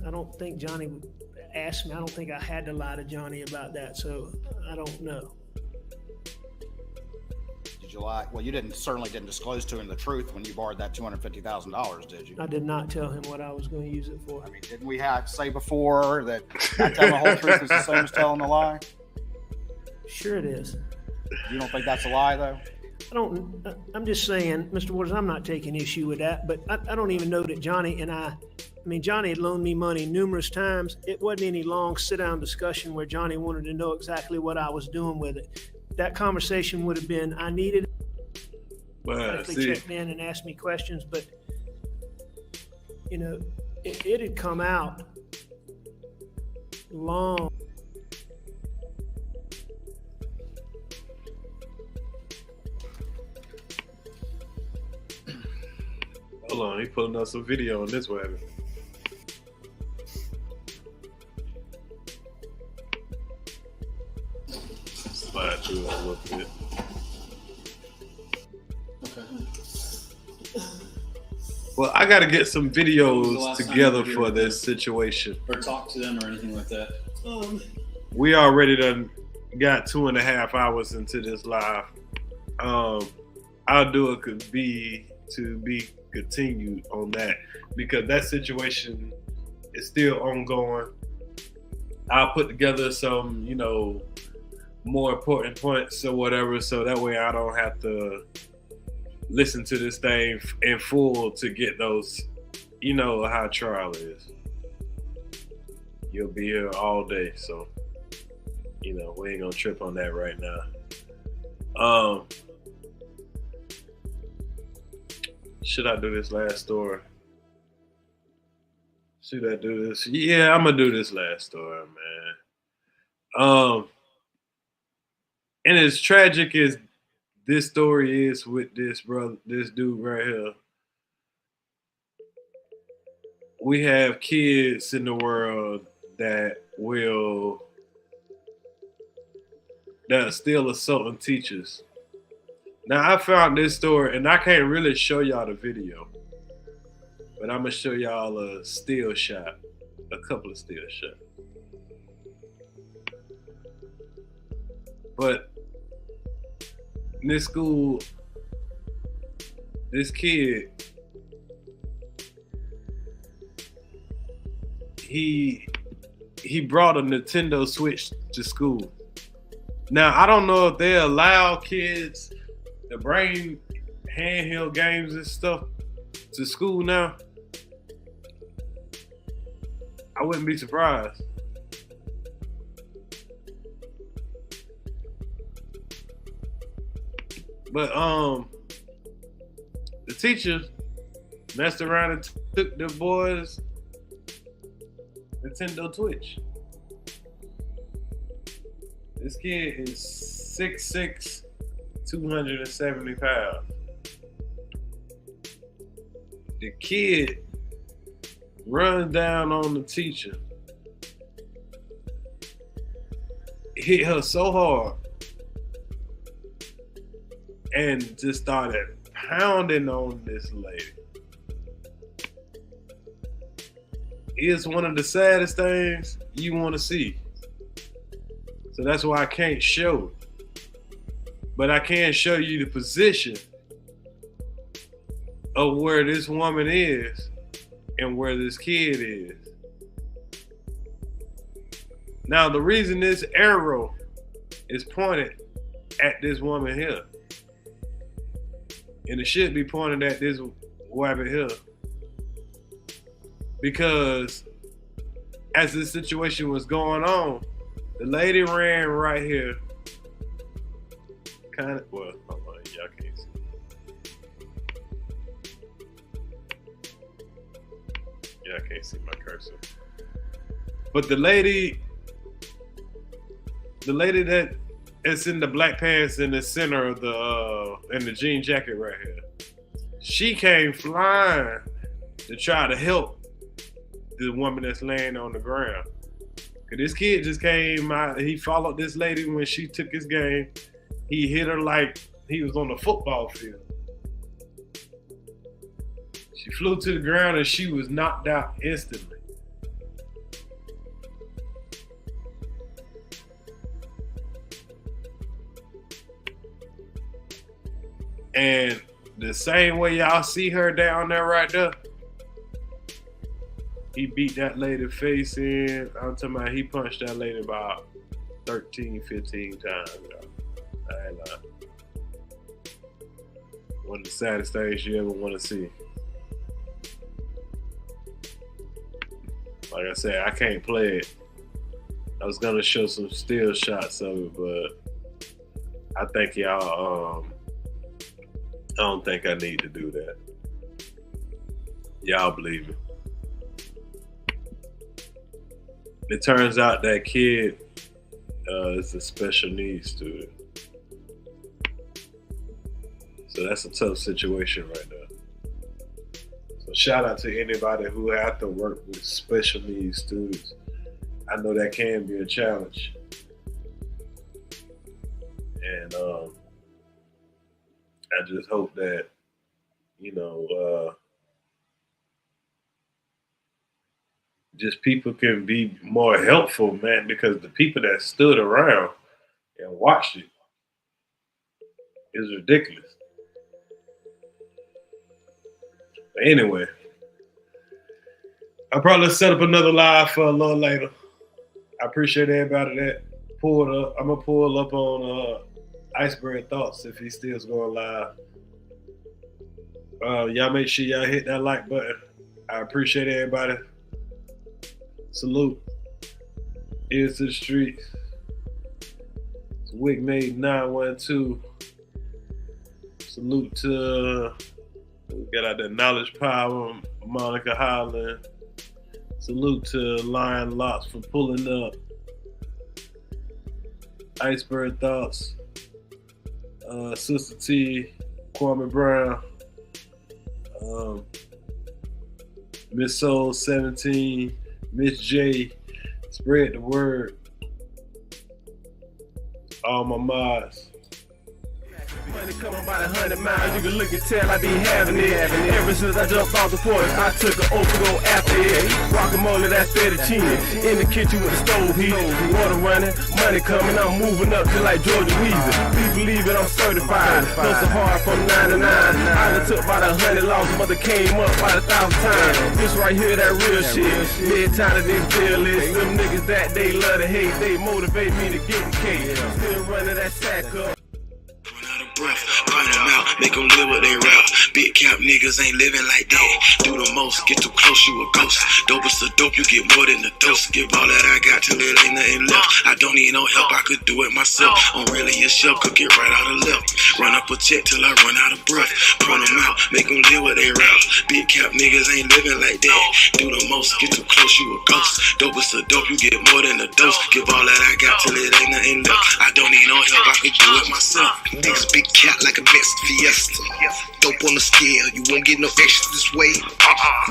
don't think Johnny asked me. I don't think I had to lie to Johnny about that, so I don't know. Did you lie? Well, you certainly didn't disclose to him the truth when you borrowed that $250,000, did you? I did not tell him what I was going to use it for. I mean, didn't we say before that not telling the whole truth is the same as telling a lie? Sure it is. You don't think that's a lie, though? I'm just saying, Mr. Waters, I'm not taking issue with that, but I don't even know that Johnny and I mean, Johnny had loaned me money numerous times. It wasn't any long sit-down discussion where Johnny wanted to know exactly what I was doing with it. That conversation would have been, I needed it. If they checked in and asked me questions, but, you know, it had come out long. Hold on, he pulling up some video on this weapon. Slide through it a little bit. Well, I got to get some videos together for this situation. Or talk to them or anything like that. We already done got 2.5 hours into this live. I'll do it to be continued on that because that situation is still ongoing. I'll put together some, you know, more important points or whatever, so that way I don't have to listen to this thing in full to get those, you know, how trial is. You'll be here all day, so you know, we ain't gonna trip on that right now. Should I do this last story? Should I do this? Yeah, I'm gonna do this last story, man. And as tragic as this story is with this brother, this dude right here, we have kids in the world that are still assaulting teachers. Now I found this story, and I can't really show y'all the video, but I'm gonna show y'all a still shot, a couple of still shots. But in this school, this kid, he brought a Nintendo Switch to school. Now, I don't know if they allow kids to bring handheld games and stuff to school now. I wouldn't be surprised. But the teacher messed around and took the boys' Nintendo Switch. This kid is 6'6", 270 pounds. The kid runs down on the teacher, hit her so hard, and just started pounding on this lady. It's one of the saddest things you want to see. So that's why I can't show it. But I can show you the position of where this woman is and where this kid is. Now, the reason this arrow is pointed at this woman here, and it should be pointed at this rabbit here, because as this situation was going on, the lady ran right here. Hold on, y'all can't see. Y'all can't see my cursor. But the lady that is in the black pants in the center of in the jean jacket right here, she came flying to try to help the woman that's laying on the ground. This kid just came out. He followed this lady when she took his game. He hit her like he was on the football field. She flew to the ground and she was knocked out instantly. And the same way y'all see her down there right there, he beat that lady face in. I'm talking about he punched that lady about 13, 15 times. I ain't lying. One of the saddest things you ever want to see. Like I said, I can't play it. I was gonna show some still shots of it, but I think y'all, I don't think I need to do that. Y'all believe me. It turns out that kid is a special needs student. So that's a tough situation right now. So shout out to anybody who have to work with special needs students. I know that can be a challenge. And I just hope that, just people can be more helpful, man, because the people that stood around and watched it is ridiculous. But anyway, I'll probably set up another live for a little later. I appreciate everybody that pulled up. I'm going to pull up on Iceberg Thoughts if he's still going live. Y'all make sure y'all hit that like button. I appreciate everybody. Salute. Ears to the streets. Wickmate 912. Salute to we got out there Knowledge Power, Monica Holland. Salute to Lion Locks for pulling up. Iceberg Thoughts. Sister T, Kwame Brown. Miss Soul 17, Miss J, spread the word. All my mods. Money coming by 100 miles, you can look and tell I be having it. Ever since I jumped off the porch, I took an oath to go after it. Guacamole, that's fettuccine. In the kitchen with the stove heated, water running, money coming, I'm moving up just like Georgia Weezy. People believe it, I'm certified. Hustle hard from 9 to 9. I done took about 100 losses, but they came up by 1,000 times. This right here, that real shit. Mid time of this deal is them niggas that they love to hate. They motivate me to get the cake. Still running that sack up. Breath, point them out, make them live what they rap. Big cap niggas ain't living like that. Do the most, get too close, you a ghost. Dope is the dope, you get more than a dose. Give all that I got till it ain't nothing left. I don't need no help, I could do it myself. I'm really a chef, cook it right out of left. Run up a check till I run out of breath. Point them out, make them live what they rap. Big cap niggas ain't living like that. Do the most, get too close, you a ghost. Dope is the dope, you get more than a dose. Give all that I got till it ain't nothing left. I don't need no help, I could do it myself. Niggas big cat like a Mexican Fiesta. Dope on the scale, you won't get no extra this way.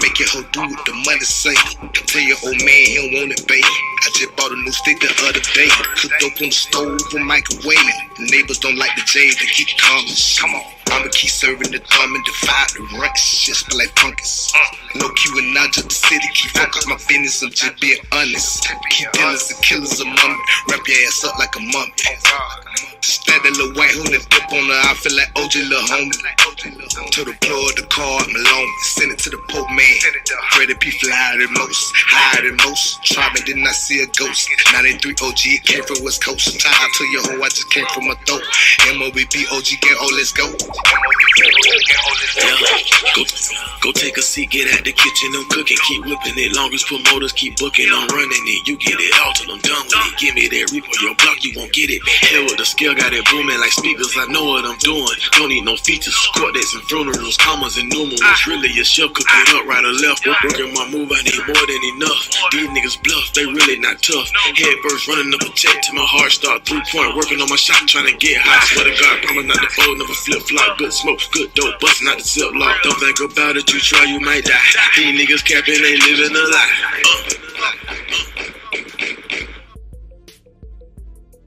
Make your hoe do what the money say. Tell your old man he don't want it, babe. I just bought a new stick the other day. Cook dope on the stove or microwave. The neighbors don't like the J's, they keep calling. Come on. I'ma keep serving the dumb and defy the ranks. Just smell like fungus. No Q and not just the city. Keep focus my business, I'm just being honest. Keep dealers and killers among me. Wrap your ass up like a mummy. Stand that little white hood and dip on her. I feel like OJ little homie. To the plug the car, I'm alone. Send it to the Pope man. Freddie P fly higher than most. Higher than most. Try me, didn't I see a ghost? 93 OG, it came from West Coast. Time to your hoe, I just came from my throat. MOBP OG gang, oh let's go. Go take a seat, get at the kitchen, I'm cooking. Keep whipping it, long as promoters keep booking. I'm running it, you get it all till I'm done with it. Give me that reap on your block, you won't get it. Hell with the skill, got it booming like speakers. I know what I'm doing. Don't need no features, court dates and funerals, commas and numerals. Really a chef, cook it up right or left. Working my move, I need more than enough. These niggas bluff, they really not tough. Head first, running up a check till my heart start 3-point. Working on my shot, trying to get high. Swear to God, promise not to fold, never flip flop. Good smoke, good dope, busting out the zip lock. Don't think about it, you try, you might die. These niggas capping, ain't living a lie.